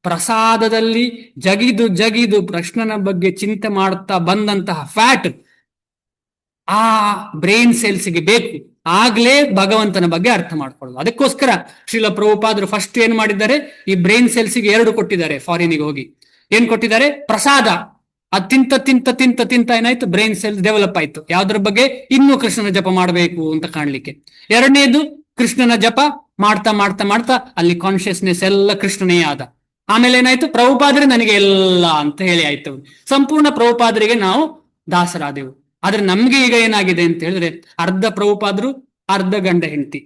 ಪ್ರಸಾದದಲ್ಲಿ ಜಗಿದು ಜಗಿದು ಕೃಷ್ಣನ ಬಗ್ಗೆ ಚಿಂತೆ ಮಾಡುತ್ತಾ ಬಂದಂತಹ ಫ್ಯಾಟ್ ಆ ಬ್ರೈನ್ ಸೆಲ್ಸ್ಗೆ ಬೇಕು. ಆಗ್ಲೇ ಭಗವಂತನ ಬಗ್ಗೆ ಅರ್ಥ ಮಾಡ್ಕೊಳ್ಳೋದು. ಅದಕ್ಕೋಸ್ಕರ ಶ್ರೀಲ ಪ್ರಭುಪಾದರು ಫಸ್ಟ್ ಏನ್ ಮಾಡಿದ್ದಾರೆ? ಈ ಬ್ರೈನ್ ಸೆಲ್ಸ್ಗೆ 2 ಕೊಟ್ಟಿದ್ದಾರೆ. ಫಾರಿನಿಗೆ ಹೋಗಿ ಏನ್ ಕೊಟ್ಟಿದ್ದಾರೆ? ಪ್ರಸಾದ. ಅದು ತಿಂತ ತಿಂತ ತಿಂತ ತಿಂತ ಏನಾಯ್ತು? ಬ್ರೈನ್ ಸೆಲ್ಸ್ ಡೆವಲಪ್ ಆಯ್ತು. ಯಾವ್ದ್ರ ಬಗ್ಗೆ? ಇನ್ನೂ ಕೃಷ್ಣನ ಜಪ ಮಾಡಬೇಕು ಅಂತ ಕಾಣ್ಲಿಕ್ಕೆ. ಎರಡನೇದು ಕೃಷ್ಣನ ಜಪ ಮಾಡ್ತಾ ಮಾಡ್ತಾ ಮಾಡ್ತಾ ಅಲ್ಲಿ ಕಾನ್ಶಿಯಸ್ನೆಸ್ ಎಲ್ಲ ಕೃಷ್ಣನೇ ಆದ. ಆಮೇಲೆ ಏನಾಯ್ತು? ಪ್ರಭುಪಾದರೆ ನನಗೆ ಎಲ್ಲ ಅಂತ ಹೇಳಿ ಆಯ್ತು. ಸಂಪೂರ್ಣ ಪ್ರಭುಪಾದರಿಗೆ ನಾವು ದಾಸರಾದೆವು. ಆದ್ರೆ ನಮ್ಗೆ ಈಗ ಏನಾಗಿದೆ ಅಂತ ಹೇಳಿದ್ರೆ ಅರ್ಧ ಪ್ರಭುಪಾದರು, ಅರ್ಧ ಗಂಡ ಹೆಂಡತಿ.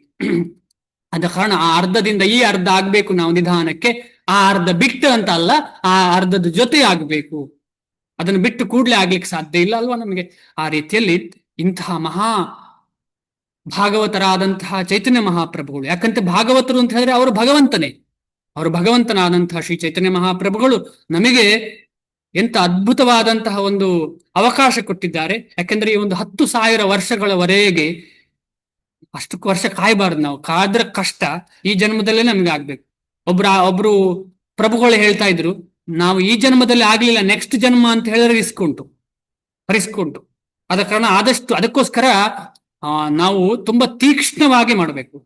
ಆದ ಕಾರಣ ಆ ಅರ್ಧದಿಂದ ಈ ಅರ್ಧ ಆಗ್ಬೇಕು ನಾವು ನಿಧಾನಕ್ಕೆ. ಆ ಅರ್ಧ ಬಿಟ್ಟು ಅಂತ ಅಲ್ಲ, ಆ ಅರ್ಧದ ಜೊತೆ ಆಗ್ಬೇಕು. ಅದನ್ನು ಬಿಟ್ಟು ಕೂಡ್ಲೆ ಆಗ್ಲಿಕ್ಕೆ ಸಾಧ್ಯ ಇಲ್ಲ ಅಲ್ವಾ ನಮಗೆ. ಆ ರೀತಿಯಲ್ಲಿ ಇಂತಹ ಮಹಾ ಭಾಗವತರಾದಂತಹ ಚೈತನ್ಯ ಮಹಾಪ್ರಭುಗಳು. ಯಾಕಂತೆ ಭಾಗವತರು ಅಂತ ಹೇಳಿದ್ರೆ ಅವರು ಭಗವಂತನೇ. ಅವರು ಭಗವಂತನಾದಂತಹ ಶ್ರೀ ಚೈತನ್ಯ ಮಹಾಪ್ರಭುಗಳು ನಮಗೆ ಎಂತ ಅದ್ಭುತವಾದಂತಹ ಒಂದು ಅವಕಾಶ ಕೊಟ್ಟಿದ್ದಾರೆ. ಯಾಕೆಂದ್ರೆ ಈ ಒಂದು 10,000 ವರ್ಷಗಳವರೆಗೆ ಅಷ್ಟು ವರ್ಷ ಕಾಯಬಾರ್ದು ನಾವು. ಕಾದ್ರೆ ಕಷ್ಟ. ಈ ಜನ್ಮದಲ್ಲೇ ನಮ್ಗೆ ಆಗ್ಬೇಕು. ಒಬ್ರು ಪ್ರಭುಗಳು ಹೇಳ್ತಾ ಇದ್ರು, ನಾವು ಈ ಜನ್ಮದಲ್ಲಿ ಆಗ್ಲಿಲ್ಲ, ನೆಕ್ಸ್ಟ್ ಜನ್ಮ ಅಂತ ಹೇಳಿದ್ರೆ ರಿಸ್ಕ್ ಉಂಟು. ಆದ ಕಾರಣ ಆದಷ್ಟು ಅದಕ್ಕೋಸ್ಕರ ನಾವು ತುಂಬಾ ತೀಕ್ಷ್ಣವಾಗಿ ಮಾಡಬೇಕು.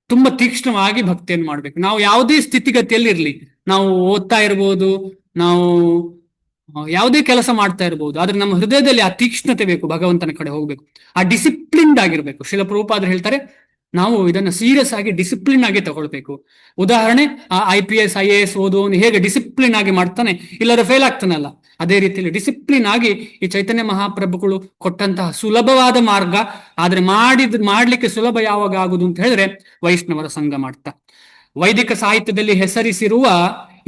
ತುಂಬಾ ತೀಕ್ಷ್ಣವಾಗಿ ಭಕ್ತಿಯನ್ನು ಮಾಡ್ಬೇಕು. ನಾವು ಯಾವುದೇ ಸ್ಥಿತಿಗತಿಯಲ್ಲಿ ಇರ್ಲಿ, ನಾವು ಓದ್ತಾ ಇರ್ಬೋದು, ನಾವು ಯಾವುದೇ ಕೆಲಸ ಮಾಡ್ತಾ ಇರ್ಬೋದು, ಆದ್ರೆ ನಮ್ಮ ಹೃದಯದಲ್ಲಿ ಆ ತೀಕ್ಷ್ಣತೆ ಬೇಕು. ಭಗವಂತನ ಕಡೆ ಹೋಗ್ಬೇಕು. ಆ ಡಿಸಿಪ್ಲಿನ್ಡ್ ಆಗಿರ್ಬೇಕು. ಶ್ರೀಲ ಪ್ರಭುಪಾದರು ಹೇಳ್ತಾರೆ, ನಾವು ಇದನ್ನ ಸೀರಿಯಸ್ ಆಗಿ ಡಿಸಿಪ್ಲಿನ್ ಆಗಿ ತಗೊಳ್ಬೇಕು. ಉದಾಹರಣೆ, ಆ IPS IAS ಓದುವವನು ಹೇಗೆ ಡಿಸಿಪ್ಲಿನ್ ಆಗಿ ಮಾಡ್ತಾನೆ, ಇಲ್ಲದ್ರೆ ಫೇಲ್ ಆಗ್ತಾನಲ್ಲ, ಅದೇ ರೀತಿಯಲ್ಲಿ ಡಿಸಿಪ್ಲಿನ್ ಆಗಿ ಈ ಚೈತನ್ಯ ಮಹಾಪ್ರಭುಗಳು ಕೊಟ್ಟಂತಹ ಸುಲಭವಾದ ಮಾರ್ಗ. ಆದ್ರೆ ಮಾಡ್ಲಿಕ್ಕೆ ಸುಲಭ ಯಾವಾಗ ಆಗುದು ಅಂತ ಹೇಳಿದ್ರೆ ವೈಷ್ಣವರ ಸಂಘ ಮಾಡ್ತಾ. ವೈದಿಕ ಸಾಹಿತ್ಯದಲ್ಲಿ ಹೆಸರಿಸಿರುವ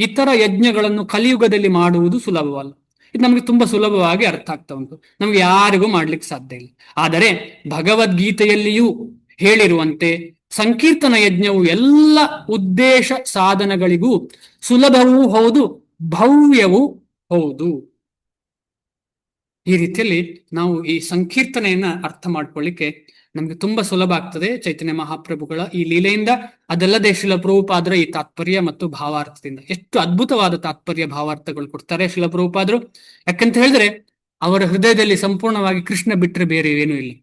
ಇತರ ಯಜ್ಞಗಳನ್ನು ಕಲಿಯುಗದಲ್ಲಿ ಮಾಡುವುದು ಸುಲಭವಲ್ಲ. ಇದು ನಮಗೆ ತುಂಬಾ ಸುಲಭವಾಗಿ ಅರ್ಥ ಆಗ್ತಾ ಉಂಟು, ನಮ್ಗೆ ಯಾರಿಗೂ ಮಾಡ್ಲಿಕ್ಕೆ ಸಾಧ್ಯ ಇಲ್ಲ. ಆದರೆ ಭಗವದ್ಗೀತೆಯಲ್ಲಿಯೂ ಹೇಳಿರುವಂತೆ ಸಂಕೀರ್ತನ ಯಜ್ಞವು ಎಲ್ಲ ಉದ್ದೇಶ ಸಾಧನಗಳಿಗೂ ಸುಲಭವೂ ಹೌದು, ಭವ್ಯವೂ ಹೌದು. ಈ ರೀತಿಯಲ್ಲಿ ನಾವು ಈ ಸಂಕೀರ್ತನೆಯನ್ನ ಅರ್ಥ ಮಾಡ್ಕೊಳ್ಳಿಕ್ಕೆ ನಮ್ಗೆ ತುಂಬಾ ಸುಲಭ ಆಗ್ತದೆ ಚೈತನ್ಯ ಮಹಾಪ್ರಭುಗಳ ಈ ಲೀಲೆಯಿಂದ. ಅದಲ್ಲದೆ ಶ್ರೀಲ ಪ್ರಭುಪಾದರ ಈ ತಾತ್ಪರ್ಯ ಮತ್ತು ಭಾವಾರ್ಥದಿಂದ ಎಷ್ಟು ಅದ್ಭುತವಾದ ತಾತ್ಪರ್ಯ ಭಾವಾರ್ಥಗಳು ಕೊಡ್ತಾರೆ ಶ್ರೀಲ ಪ್ರಭುಪಾದರು. ಯಾಕಂತ ಹೇಳಿದ್ರೆ ಅವರ ಹೃದಯದಲ್ಲಿ ಸಂಪೂರ್ಣವಾಗಿ ಕೃಷ್ಣ ಬಿಟ್ಟರೆ ಬೇರೆ ಏನೂ ಇಲ್ಲ.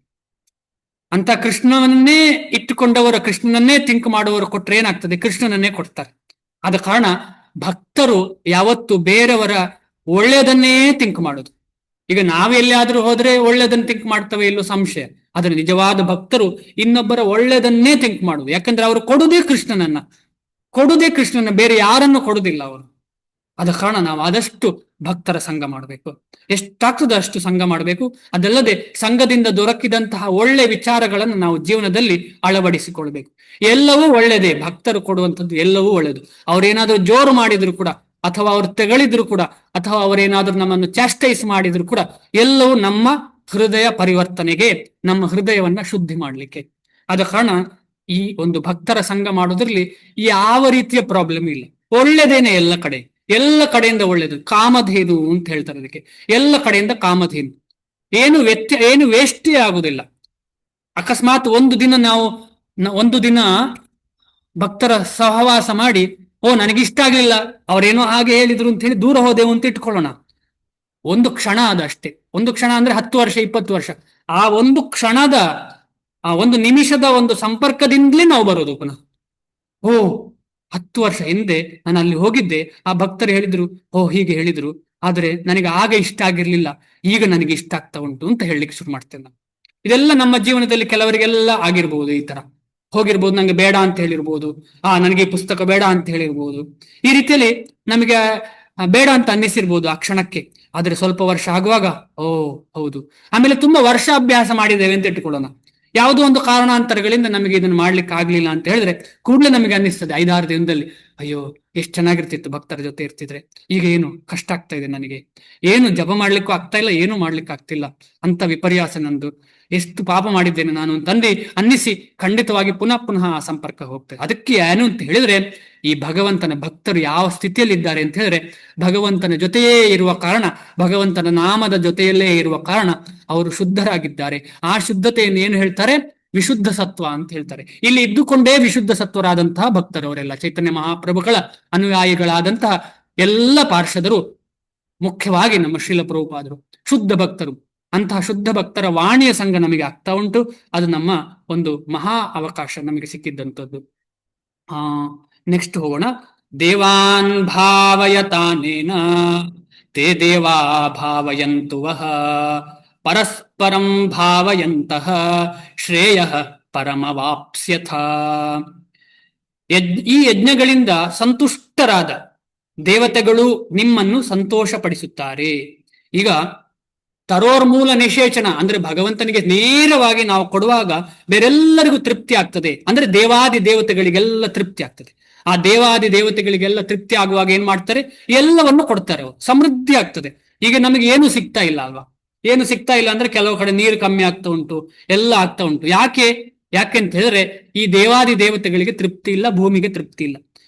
ಅಂತ ಕೃಷ್ಣನನ್ನೇ ಇಟ್ಟುಕೊಂಡವರ, ಕೃಷ್ಣನನ್ನೇ ಥಿಂಕ್ ಮಾಡುವವರು ಕೊಟ್ರೆ ಏನಾಗ್ತದೆ, ಕೃಷ್ಣನನ್ನೇ ಕೊಡ್ತಾರೆ. ಆದ ಕಾರಣ ಭಕ್ತರು ಯಾವತ್ತು ಬೇರೆಯವರ ಒಳ್ಳೆಯದನ್ನೇ ಥಿಂಕ್ ಮಾಡೋದು. ಈಗ ನಾವೆಲ್ಲಿಯಾದ್ರೂ ಹೋದ್ರೆ ಒಳ್ಳೆದನ್ನ ಥಿಂಕ್ ಮಾಡ್ತವೆ, ಇಲ್ಲೋ ಸಂಶಯ. ಆದ್ರೆ ನಿಜವಾದ ಭಕ್ತರು ಇನ್ನೊಬ್ಬರ ಒಳ್ಳೆದನ್ನೇ ಥಿಂಕ್ ಮಾಡುದು. ಯಾಕಂದ್ರೆ ಅವರು ಕೊಡುದೇ ಕೃಷ್ಣನ, ಬೇರೆ ಯಾರನ್ನು ಕೊಡುದಿಲ್ಲ ಅವರು. ಆದ ಕಾರಣ ನಾವು ಆದಷ್ಟು ಭಕ್ತರ ಸಂಘ ಮಾಡಬೇಕು, ಎಷ್ಟಾಗ್ತದೆ ಅಷ್ಟು ಸಂಘ ಮಾಡಬೇಕು. ಅದಲ್ಲದೆ ಸಂಘದಿಂದ ದೊರಕಿದಂತಹ ಒಳ್ಳೆ ವಿಚಾರಗಳನ್ನು ನಾವು ಜೀವನದಲ್ಲಿ ಅಳವಡಿಸಿಕೊಳ್ಬೇಕು. ಎಲ್ಲವೂ ಒಳ್ಳೆಯದೇ, ಭಕ್ತರು ಕೊಡುವಂಥದ್ದು ಎಲ್ಲವೂ ಒಳ್ಳೆಯದು. ಅವ್ರೇನಾದ್ರೂ ಜೋರು ಮಾಡಿದ್ರು ಕೂಡ, ಅಥವಾ ಅವ್ರು ತೆಗಳಿದ್ರು ಕೂಡ, ಅಥವಾ ಅವರೇನಾದ್ರೂ ನಮ್ಮನ್ನು ಚಾಸ್ಟೈಸ್ ಮಾಡಿದ್ರು ಕೂಡ, ಎಲ್ಲವೂ ನಮ್ಮ ಹೃದಯ ಪರಿವರ್ತನೆಗೆ, ನಮ್ಮ ಹೃದಯವನ್ನ ಶುದ್ಧಿ ಮಾಡ್ಲಿಕ್ಕೆ. ಆದ ಕಾರಣ ಈ ಒಂದು ಭಕ್ತರ ಸಂಘ ಮಾಡೋದ್ರಲ್ಲಿ ಯಾವ ರೀತಿಯ ಪ್ರಾಬ್ಲಮ್ ಇಲ್ಲ, ಒಳ್ಳೆದೇನೆ ಎಲ್ಲ ಕಡೆಯಿಂದ ಒಳ್ಳೇದು. ಕಾಮಧೇನು ಅಂತ ಹೇಳ್ತಾರೆ ಅದಕ್ಕೆ, ಎಲ್ಲ ಕಡೆಯಿಂದ ಕಾಮಧೇನು. ಏನು ವೇಸ್ಟೇ ಆಗುದಿಲ್ಲ. ಅಕಸ್ಮಾತ್ ಒಂದು ದಿನ ಭಕ್ತರ ಸಹವಾಸ ಮಾಡಿ, ನನಗಿಷ್ಟ ಆಗ್ಲಿಲ್ಲ, ಅವರೇನೋ ಹಾಗೆ ಹೇಳಿದ್ರು ಅಂತ ಹೇಳಿ ದೂರ ಹೋದೆವು ಅಂತ ಇಟ್ಕೊಳ್ಳೋಣ. ಒಂದು ಕ್ಷಣ ಅದಷ್ಟೇ. ಒಂದು ಕ್ಷಣ ಅಂದ್ರೆ 10 ವರ್ಷ 20 ವರ್ಷ. ಆ ಒಂದು ಕ್ಷಣದ, ಆ ಒಂದು ನಿಮಿಷದ ಒಂದು ಸಂಪರ್ಕದಿಂದಲೇ ನಾವು ಬರೋದು ಪುನಃ. 10 ವರ್ಷ ಹಿಂದೆ ನಾನು ಅಲ್ಲಿ ಹೋಗಿದ್ದೆ, ಆ ಭಕ್ತರು ಹೇಳಿದ್ರು, ಹೀಗೆ ಹೇಳಿದ್ರು, ಆದ್ರೆ ನನಗೆ ಆಗ ಇಷ್ಟ ಆಗಿರ್ಲಿಲ್ಲ, ಈಗ ನನಗೆ ಇಷ್ಟ ಆಗ್ತಾ ಉಂಟು ಅಂತ ಹೇಳಲಿಕ್ಕೆ ಶುರು ಮಾಡ್ತೇನೆ ನಾನು. ಇದೆಲ್ಲ ನಮ್ಮ ಜೀವನದಲ್ಲಿ ಕೆಲವರಿಗೆಲ್ಲ ಆಗಿರ್ಬೋದು. ಈ ತರ ಹೋಗಿರ್ಬೋದು, ನಂಗೆ ಬೇಡ ಅಂತ ಹೇಳಿರ್ಬೋದು, ನನಗೆ ಈ ಪುಸ್ತಕ ಬೇಡ ಅಂತ ಹೇಳಿರ್ಬೋದು. ಈ ರೀತಿಯಲ್ಲಿ ನಮಗೆ ಬೇಡ ಅಂತ ಅನ್ನಿಸಿರ್ಬೋದು ಆ ಕ್ಷಣಕ್ಕೆ. ಆದ್ರೆ ಸ್ವಲ್ಪ ವರ್ಷ ಆಗುವಾಗ ಹೌದು, ಆಮೇಲೆ ತುಂಬಾ ವರ್ಷ ಅಭ್ಯಾಸ ಮಾಡಿದ್ದೇವೆ ಅಂತ ಇಟ್ಟುಕೊಳ್ಳೋಣ. ಯಾವುದೋ ಒಂದು ಕಾರಣಾಂತರಗಳಿಂದ ನಮಗೆ ಇದನ್ನು ಮಾಡ್ಲಿಕ್ಕೆ ಆಗ್ಲಿಲ್ಲ ಅಂತ ಹೇಳಿದ್ರೆ ಕೂಡಲೇ ನಮಗೆ ಅನ್ನಿಸ್ತದೆ 5-6 ದಿನದಲ್ಲಿ, ಅಯ್ಯೋ ಎಷ್ಟು ಚೆನ್ನಾಗಿರ್ತಿತ್ತು ಭಕ್ತರ ಜೊತೆ ಇರ್ತಿದ್ರೆ, ಈಗ ಏನು ಕಷ್ಟ ಆಗ್ತಾ ಇದೆ, ನನಗೆ ಏನು ಜಪ ಮಾಡ್ಲಿಕ್ಕೂ ಆಗ್ತಾ ಇಲ್ಲ, ಏನು ಮಾಡ್ಲಿಕ್ಕೆ ಆಗ್ತಿಲ್ಲ ಅಂತ ವಿಪರ್ಯಾಸ ನಂದು, ಎಷ್ಟು ಪಾಪ ಮಾಡಿದ್ದೇನೆ ನಾನು ಅಂತಂದು ಅನ್ನಿಸಿ ಖಂಡಿತವಾಗಿ ಪುನಃ ಆ ಸಂಪರ್ಕ ಹೋಗ್ತದೆ. ಅದಕ್ಕೆ ಏನು ಅಂತ ಹೇಳಿದ್ರೆ, ಈ ಭಗವಂತನ ಭಕ್ತರು ಯಾವ ಸ್ಥಿತಿಯಲ್ಲಿದ್ದಾರೆ ಅಂತ ಹೇಳಿದ್ರೆ, ಭಗವಂತನ ಜೊತೆಯೇ ಇರುವ ಕಾರಣ, ಭಗವಂತನ ನಾಮದ ಜೊತೆಯಲ್ಲೇ ಇರುವ ಕಾರಣ ಅವರು ಶುದ್ಧರಾಗಿದ್ದಾರೆ. ಆ ಶುದ್ಧತೆಯನ್ನು ಏನು ಹೇಳ್ತಾರೆ, ವಿಶುದ್ಧ ಸತ್ವ ಅಂತ ಹೇಳ್ತಾರೆ. ಇಲ್ಲಿ ಇದ್ದುಕೊಂಡೇ ವಿಶುದ್ಧ ಸತ್ವರಾದಂತಹ ಭಕ್ತರವರೆಲ್ಲ, ಚೈತನ್ಯ ಮಹಾಪ್ರಭುಗಳ ಅನುಯಾಯಿಗಳಾದಂತಹ ಎಲ್ಲ ಪಾರ್ಷದರು, ಮುಖ್ಯವಾಗಿ ನಮ್ಮ ಶ್ರೀಲ ಪ್ರಭುಪಾದರು ಶುದ್ಧ ಭಕ್ತರು. ಅಂತಹ ಶುದ್ಧ ಭಕ್ತರ ವಾಣಿಯ ಸಂಘ ನಮಗೆ ಆಗ್ತಾ ಉಂಟು. ಅದು ನಮ್ಮ ಒಂದು ಮಹಾ ಅವಕಾಶ ನಮಗೆ ಸಿಕ್ಕಿದ್ದಂಥದ್ದು. ನೆಕ್ಸ್ಟ್ ಹೋಗೋಣ. ದೇವಾನ್ ಭಾವಯತಾನೇನ ತೇ ದೇವಾ ಭಾವಯಂತು ವಃ ಪರಸ್ಪರಂ ಭಾವಯಂತಃ ಶ್ರೇಯ ಪರಮವಾಪ್ಸ್ಯಥ. ಈ ಯಜ್ಞಗಳಿಂದ ಸಂತುಷ್ಟರಾದ ದೇವತೆಗಳು ನಿಮ್ಮನ್ನು ಸಂತೋಷಪಡಿಸುತ್ತಾರೆ. ಈಗ ತರೋರ್ಮೂಲ ನಿಷೇಚನ ಅಂದ್ರೆ ಭಗವಂತನಿಗೆ ನೇರವಾಗಿ ನಾವು ಕೊಡುವಾಗ ಬೇರೆಲ್ಲರಿಗೂ ತೃಪ್ತಿ ಆಗ್ತದೆ. ಅಂದ್ರೆ ದೇವಾದಿ ದೇವತೆಗಳಿಗೆಲ್ಲ ತೃಪ್ತಿ ಆಗ್ತದೆ. ಆ ದೇವಾದಿ ದೇವತೆಗಳಿಗೆಲ್ಲ ತೃಪ್ತಿ ಆಗುವಾಗ ಏನ್ ಮಾಡ್ತಾರೆ, ಎಲ್ಲವನ್ನು ಕೊಡ್ತಾರೆ ಅವರು, ಸಮೃದ್ಧಿ ಆಗ್ತದೆ. ಈಗ ನಮಗೆ ಏನು ಸಿಗ್ತಾ ಇಲ್ಲ ಅಲ್ವಾ, ಏನು ಸಿಗ್ತಾ ಇಲ್ಲ ಅಂದ್ರೆ ಕೆಲವು ಕಡೆ ನೀರು ಕಮ್ಮಿ ಆಗ್ತಾ ಉಂಟು, ಎಲ್ಲ ಆಗ್ತಾ ಉಂಟು. ಯಾಕೆ ಅಂತ ಹೇಳಿದ್ರೆ ಈ ದೇವಾದಿ ದೇವತೆಗಳಿಗೆ ತೃಪ್ತಿ ಇಲ್ಲ, ಭೂಮಿಗೆ ತೃಪ್ತಿ ಇಲ್ಲ.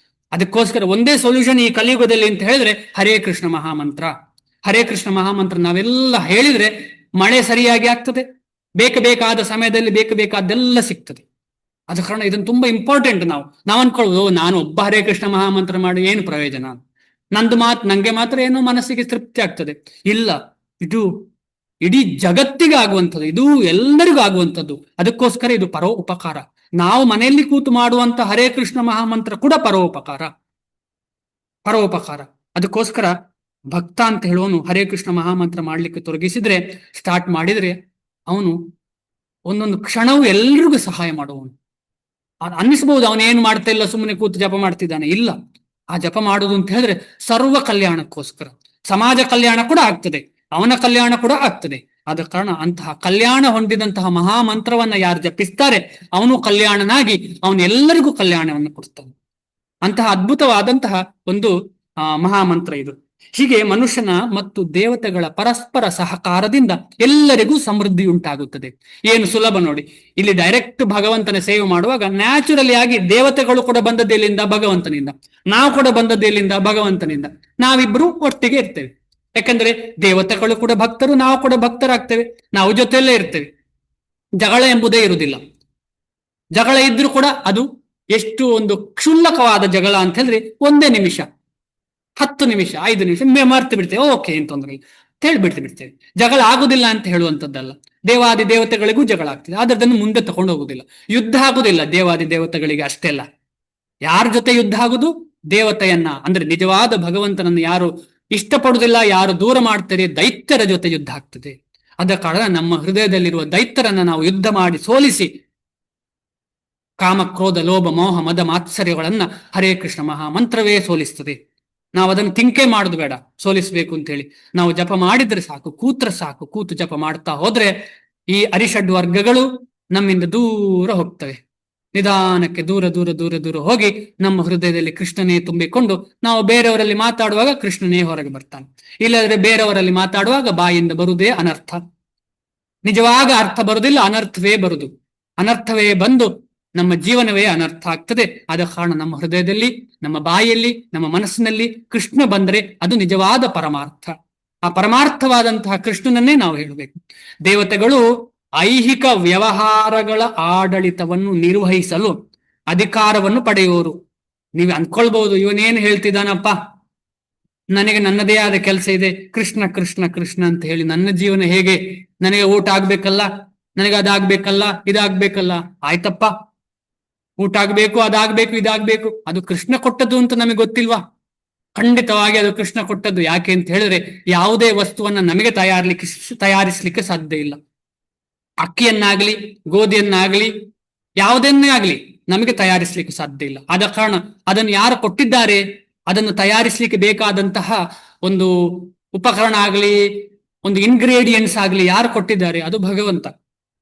ಅದಕ್ಕೋಸ್ಕರ ಒಂದೇ ಸೊಲ್ಯೂಷನ್ ಈ ಕಲಿಯುಗದಲ್ಲಿ ಅಂತ ಹೇಳಿದ್ರೆ ಹರೇ ಕೃಷ್ಣ ಮಹಾಮಂತ್ರ. ಹರೇ ಕೃಷ್ಣ ಮಹಾಮಂತ್ರ ನಾವೆಲ್ಲ ಹೇಳಿದ್ರೆ ಮಳೆ ಸರಿಯಾಗಿ ಆಗ್ತದೆ, ಬೇಕಾದ ಸಮಯದಲ್ಲಿ ಬೇಕಾದ್ದೆಲ್ಲ ಸಿಗ್ತದೆ. ಆದ ಕಾರಣ ಇದನ್ನು ತುಂಬಾ ಇಂಪಾರ್ಟೆಂಟ್. ನಾವು ಅನ್ಕೊಳ್ಳೋದು, ನಾನು ಒಬ್ಬ ಹರೇ ಕೃಷ್ಣ ಮಹಾಮಂತ್ರ ಮಾಡಿ ಏನು ಪ್ರಯೋಜನ, ನಂಗೆ ಮಾತ್ರ ಏನೋ ಮನಸ್ಸಿಗೆ ತೃಪ್ತಿ ಆಗ್ತದೆ. ಇಲ್ಲ, ಇದು ಇಡೀ ಜಗತ್ತಿಗೆ ಆಗುವಂಥದ್ದು, ಇದು ಎಲ್ಲರಿಗೂ ಆಗುವಂಥದ್ದು. ಅದಕ್ಕೋಸ್ಕರ ಇದು ಪರೋಪಕಾರ. ನಾವು ಮನೆಯಲ್ಲಿ ಕೂತು ಮಾಡುವಂತ ಹರೇ ಕೃಷ್ಣ ಮಹಾಮಂತ್ರ ಕೂಡ ಪರೋಪಕಾರ. ಅದಕ್ಕೋಸ್ಕರ ಭಕ್ತ ಅಂತ ಹೇಳುವನು ಹರೇ ಕೃಷ್ಣ ಮಹಾಮಂತ್ರ ಮಾಡ್ಲಿಕ್ಕೆ ತೊಡಗಿಸಿದ್ರೆ, ಸ್ಟಾರ್ಟ್ ಮಾಡಿದ್ರೆ ಅವನು ಒಂದೊಂದು ಕ್ಷಣವೂ ಎಲ್ರಿಗೂ ಸಹಾಯ ಮಾಡುವವನು. ಅನ್ನಿಸ್ಬಹುದು ಅವನೇನು ಮಾಡ್ತಾ ಇಲ್ಲ, ಸುಮ್ಮನೆ ಕೂತು ಜಪ ಮಾಡ್ತಿದ್ದಾನೆ. ಇಲ್ಲ, ಆ ಜಪ ಮಾಡುವುದು ಅಂತ ಹೇಳಿದ್ರೆ ಸರ್ವ ಕಲ್ಯಾಣಕ್ಕೋಸ್ಕರ, ಸಮಾಜ ಕಲ್ಯಾಣ ಕೂಡ ಆಗ್ತದೆ, ಅವನ ಕಲ್ಯಾಣ ಕೂಡ ಆಗ್ತದೆ. ಆದ ಕಾರಣ ಅಂತಹ ಕಲ್ಯಾಣ ಹೊಂದಿದಂತಹ ಮಹಾಮಂತ್ರವನ್ನ ಯಾರು ಜಪಿಸ್ತಾರೆ ಅವನು ಕಲ್ಯಾಣನಾಗಿ ಅವನೆಲ್ಲರಿಗೂ ಕಲ್ಯಾಣವನ್ನು ಕೊಡ್ತಾನೆ. ಅಂತಹ ಅದ್ಭುತವಾದಂತಹ ಒಂದು ಮಹಾಮಂತ್ರ ಇದು. ಹೀಗೆ ಮನುಷ್ಯನ ಮತ್ತು ದೇವತೆಗಳ ಪರಸ್ಪರ ಸಹಕಾರದಿಂದ ಎಲ್ಲರಿಗೂ ಸಮೃದ್ಧಿ ಉಂಟಾಗುತ್ತದೆ. ಏನು ಸುಲಭ ನೋಡಿ, ಇಲ್ಲಿ ಡೈರೆಕ್ಟ್ ಭಗವಂತನ ಸೇವೆ ಮಾಡುವಾಗ ನ್ಯಾಚುರಲಿ ಆಗಿ ದೇವತೆಗಳು ಕೂಡ ಬಂದದ್ದೆಲ್ಲಿಂದ? ಭಗವಂತನಿಂದ. ನಾವು ಕೂಡ ಬಂದದ್ದೆಲ್ಲಿಂದ? ಭಗವಂತನಿಂದ. ನಾವಿಬ್ರು ಒಟ್ಟಿಗೆ ಇರ್ತೇವೆ. ಯಾಕಂದ್ರೆ ದೇವತೆಗಳು ಕೂಡ ಭಕ್ತರು, ನಾವು ಕೂಡ ಭಕ್ತರಾಗ್ತೇವೆ, ನಾವು ಜೊತೆಯಲ್ಲೇ ಇರ್ತೇವೆ. ಜಗಳ ಎಂಬುದೇ ಇರುವುದಿಲ್ಲ. ಜಗಳ ಇದ್ರೂ ಕೂಡ ಅದು ಎಷ್ಟು ಒಂದು ಕ್ಷುಲ್ಲಕವಾದ ಜಗಳ ಅಂತ ಹೇಳಿದ್ರೆ 1 ನಿಮಿಷ, 10 ನಿಮಿಷ, 5 ನಿಮಿಷ ಮರ್ತು ಬಿಡ್ತೇವೆ, ಓಕೆ ಏನ್ ತೊಂದ್ರೆ ಇಲ್ಲ ಅಂತ ಹೇಳಿ ಬಿಡ್ತೇವೆ. ಜಗಳ ಆಗುದಿಲ್ಲ ಅಂತ ಹೇಳುವಂಥದ್ದಲ್ಲ. ದೇವಾದಿ ದೇವತೆಗಳಿಗೂ ಜಗಳ ಆಗ್ತದೆ, ಆದ್ರೆ ಅದನ್ನು ಮುಂದೆ ತಗೊಂಡು ಹೋಗುದಿಲ್ಲ. ಯುದ್ಧ ಆಗುದಿಲ್ಲ ದೇವಾದಿ ದೇವತೆಗಳಿಗೆ ಅಷ್ಟೆಲ್ಲ. ಯಾರ ಜೊತೆ ಯುದ್ಧ ಆಗುದು? ದೇವತೆಯನ್ನ ಅಂದ್ರೆ ನಿಜವಾದ ಭಗವಂತನನ್ನು ಯಾರು ಇಷ್ಟಪಡುವುದಿಲ್ಲ, ಯಾರು ದೂರ ಮಾಡ್ತಾರೆ, ದೈತ್ಯರ ಜೊತೆ ಯುದ್ಧ ಆಗ್ತದೆ. ಆದ ಕಾರಣ ನಮ್ಮ ಹೃದಯದಲ್ಲಿರುವ ದೈತ್ಯರನ್ನ ನಾವು ಯುದ್ಧ ಮಾಡಿ ಸೋಲಿಸಿ ಕಾಮ, ಕ್ರೋಧ, ಲೋಭ, ಮೋಹ, ಮದ, ಮಾತ್ಸರ್ಯಗಳನ್ನ ಹರೇ ಕೃಷ್ಣ ಮಹಾಮಂತ್ರವೇ ಸೋಲಿಸ್ತದೆ. ನಾವು ಅದನ್ನು ತಿಂಕೆ ಮಾಡುದು ಬೇಡ ಸೋಲಿಸ್ಬೇಕು ಅಂತ ಹೇಳಿ. ನಾವು ಜಪ ಮಾಡಿದ್ರೆ ಸಾಕು, ಕೂತ್ರೆ ಸಾಕು. ಕೂತು ಜಪ ಮಾಡ್ತಾ ಹೋದ್ರೆ ಈ ಅರಿಷಡ್ ವರ್ಗಗಳು ನಮ್ಮಿಂದ ದೂರ ಹೋಗ್ತವೆ. ನಿಧಾನಕ್ಕೆ ದೂರ ದೂರ ದೂರ ದೂರ ಹೋಗಿ ನಮ್ಮ ಹೃದಯದಲ್ಲಿ ಕೃಷ್ಣನೇ ತುಂಬಿಕೊಂಡು ನಾವು ಬೇರೆಯವರಲ್ಲಿ ಮಾತಾಡುವಾಗ ಕೃಷ್ಣನೇ ಹೊರಗೆ ಬರ್ತಾನೆ. ಇಲ್ಲದ್ರೆ ಬೇರೆಯವರಲ್ಲಿ ಮಾತಾಡುವಾಗ ಬಾಯಿಂದ ಬರುವುದೇ ಅನರ್ಥ. ನಿಜವಾಗ ಅರ್ಥ ಬರುವುದಿಲ್ಲ, ಅನರ್ಥವೇ ಬರುದು. ಅನರ್ಥವೇ ಬಂದು ನಮ್ಮ ಜೀವನವೇ ಅನರ್ಥ ಆಗ್ತದೆ. ಆದ ಕಾರಣ ನಮ್ಮ ಹೃದಯದಲ್ಲಿ, ನಮ್ಮ ಬಾಯಲ್ಲಿ, ನಮ್ಮ ಮನಸ್ಸಿನಲ್ಲಿ ಕೃಷ್ಣ ಬಂದರೆ ಅದು ನಿಜವಾದ ಪರಮಾರ್ಥ. ಆ ಪರಮಾರ್ಥವಾದಂತಹ ಕೃಷ್ಣನನ್ನೇ ನಾವು ಹೇಳಬೇಕು. ದೇವತೆಗಳು ಐಹಿಕ ವ್ಯವಹಾರಗಳ ಆಡಳಿತವನ್ನು ನಿರ್ವಹಿಸಲು ಅಧಿಕಾರವನ್ನು ಪಡೆಯುವರು. ನೀವು ಅಂದ್ಕೊಳ್ಬಹುದು, ಇವನೇನು ಹೇಳ್ತಿದ್ದಾನಪ್ಪ, ನನಗೆ ನನ್ನದೇ ಆದ ಕೆಲಸ ಇದೆ, ಕೃಷ್ಣ ಕೃಷ್ಣ ಕೃಷ್ಣ ಅಂತ ಹೇಳಿ ನನ್ನ ಜೀವನ ಹೇಗೆ? ನನಗೆ ಊಟ ಆಗ್ಬೇಕಲ್ಲ, ನನಗೆ ಅದಾಗ್ಬೇಕಲ್ಲ, ಇದಾಗ್ಬೇಕಲ್ಲ. ಆಯ್ತಪ್ಪ, ಊಟ ಆಗ್ಬೇಕು, ಅದಾಗ್ಬೇಕು, ಇದಾಗ್ಬೇಕು, ಅದು ಕೃಷ್ಣ ಕೊಟ್ಟದ್ದು ಅಂತ ನಮಗೆ ಗೊತ್ತಿಲ್ವಾ? ಖಂಡಿತವಾಗಿ ಅದು ಕೃಷ್ಣ ಕೊಟ್ಟದ್ದು. ಯಾಕೆ ಅಂತ ಹೇಳಿದ್ರೆ ಯಾವುದೇ ವಸ್ತುವನ್ನ ನಮಗೆ ತಯಾರಿಸ್ಲಿಕ್ಕೆ ಸಾಧ್ಯ ಇಲ್ಲ. ಅಕ್ಕಿಯನ್ನಾಗ್ಲಿ, ಗೋಧಿಯನ್ನಾಗ್ಲಿ, ಯಾವುದನ್ನೇ ಆಗ್ಲಿ ನಮಗೆ ತಯಾರಿಸ್ಲಿಕ್ಕೆ ಸಾಧ್ಯ ಇಲ್ಲ. ಆದ ಕಾರಣ ಅದನ್ನು ಯಾರು ಕೊಟ್ಟಿದ್ದಾರೆ, ಅದನ್ನು ತಯಾರಿಸ್ಲಿಕ್ಕೆ ಬೇಕಾದಂತಹ ಒಂದು ಉಪಕರಣ ಆಗ್ಲಿ, ಒಂದು ಇಂಗ್ರೀಡಿಯೆಂಟ್ಸ್ ಆಗ್ಲಿ ಯಾರು ಕೊಟ್ಟಿದ್ದಾರೆ? ಅದು ಭಗವಂತ.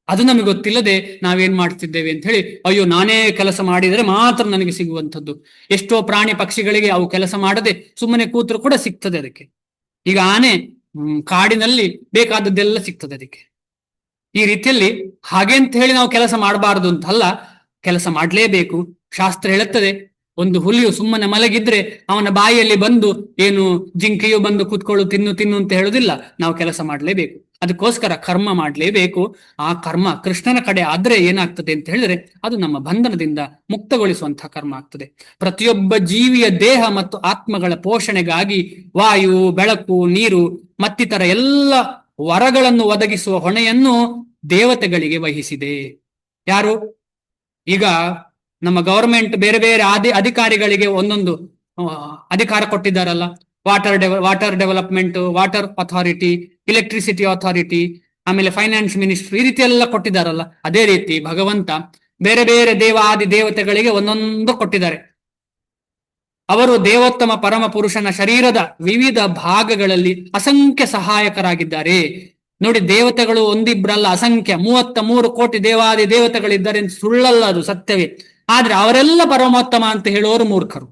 ಅದು ನಮಗೆ ಗೊತ್ತಿಲ್ಲದೆ ನಾವೇನ್ ಮಾಡ್ತಿದ್ದೇವೆ ಅಂತ ಹೇಳಿ, ಅಯ್ಯೋ ನಾನೇ ಕೆಲಸ ಮಾಡಿದರೆ ಮಾತ್ರ ನನಗೆ ಸಿಗುವಂಥದ್ದು. ಎಷ್ಟೋ ಪ್ರಾಣಿ ಪಕ್ಷಿಗಳಿಗೆ ಅವು ಕೆಲಸ ಮಾಡದೆ ಸುಮ್ಮನೆ ಕೂತ್ರು ಕೂಡ ಸಿಗ್ತದೆ ಅದಕ್ಕೆ. ಈಗ ಆನೆ ಕಾಡಿನಲ್ಲಿ ಬೇಕಾದದ್ದೆಲ್ಲ ಸಿಗ್ತದೆ ಅದಕ್ಕೆ. ಈ ರೀತಿಯಲ್ಲಿ ಹಾಗೆ ಅಂತ ಹೇಳಿ ನಾವು ಕೆಲಸ ಮಾಡಬಾರದು ಅಂತ ಅಲ್ಲ, ಕೆಲಸ ಮಾಡ್ಲೇಬೇಕು. ಶಾಸ್ತ್ರ ಹೇಳುತ್ತದೆ, ಒಂದು ಹುಲಿಯು ಸುಮ್ಮನೆ ಮಲಗಿದ್ರೆ ಅವನ ಬಾಯಿಯಲ್ಲಿ ಬಂದು ಏನು ಜಿಂಕೆಯು ಬಂದು ಕೂತ್ಕೊಳ್ಳು, ತಿನ್ನು ತಿನ್ನು ಅಂತ ಹೇಳುದಿಲ್ಲ. ನಾವು ಕೆಲಸ ಮಾಡ್ಲೇಬೇಕು. ಅದಕ್ಕೋಸ್ಕರ ಕರ್ಮ ಮಾಡ್ಲೇಬೇಕು. ಆ ಕರ್ಮ ಕೃಷ್ಣನ ಕಡೆ ಆದ್ರೆ ಏನಾಗ್ತದೆ ಅಂತ ಹೇಳಿದ್ರೆ ಅದು ನಮ್ಮ ಬಂಧನದಿಂದ ಮುಕ್ತಗೊಳಿಸುವಂತಹ ಕರ್ಮ ಆಗ್ತದೆ. ಪ್ರತಿಯೊಬ್ಬ ಜೀವಿಯ ದೇಹ ಮತ್ತು ಆತ್ಮಗಳ ಪೋಷಣೆಗಾಗಿ ವಾಯು, ಬೆಳಕು, ನೀರು ಮತ್ತಿತರ ಎಲ್ಲ ವರಗಳನ್ನು ಒದಗಿಸುವ ಹೊಣೆಯನ್ನು ದೇವತೆಗಳಿಗೆ ವಹಿಸಿದೆ. ಯಾರು? ಈಗ ನಮ್ಮ ಗವರ್ಮೆಂಟ್ ಬೇರೆ ಬೇರೆ ಅಧಿಕಾರಿಗಳಿಗೆ ಒಂದೊಂದು ಅಧಿಕಾರ ಕೊಟ್ಟಿದ್ದಾರಲ್ಲ. Water development, water authority, electricity authority, ಆಮೇಲೆ ಫೈನಾನ್ಸ್ ಮಿನಿಸ್ಟ್ರಿ, ಈ ರೀತಿ ಎಲ್ಲ ಕೊಟ್ಟಿದ್ದಾರಲ್ಲ. ಅದೇ ರೀತಿ ಭಗವಂತ ಬೇರೆ ಬೇರೆ ದೇವಾದಿ ದೇವತೆಗಳಿಗೆ ಒಂದೊಂದು ಕೊಟ್ಟಿದ್ದಾರೆ. ಅವರು ದೇವೋತ್ತಮ ಪರಮ ಪುರುಷನ ಶರೀರದ ವಿವಿಧ ಭಾಗಗಳಲ್ಲಿ ಅಸಂಖ್ಯ ಸಹಾಯಕರಾಗಿದ್ದಾರೆ. ನೋಡಿ, ದೇವತೆಗಳು ಒಂದಿಬ್ರಲ್ಲ, ಅಸಂಖ್ಯ 33 ಕೋಟಿ ದೇವಾದಿ ದೇವತೆಗಳಿದ್ದಾರೆ ಅಂತ ಸುಳ್ಳಲ್ಲ, ಅದು ಸತ್ಯವೇ. ಆದ್ರೆ ಅವರೆಲ್ಲ ಪರಮೋತ್ತಮ ಅಂತ ಹೇಳುವವರು ಮೂರ್ಖರು.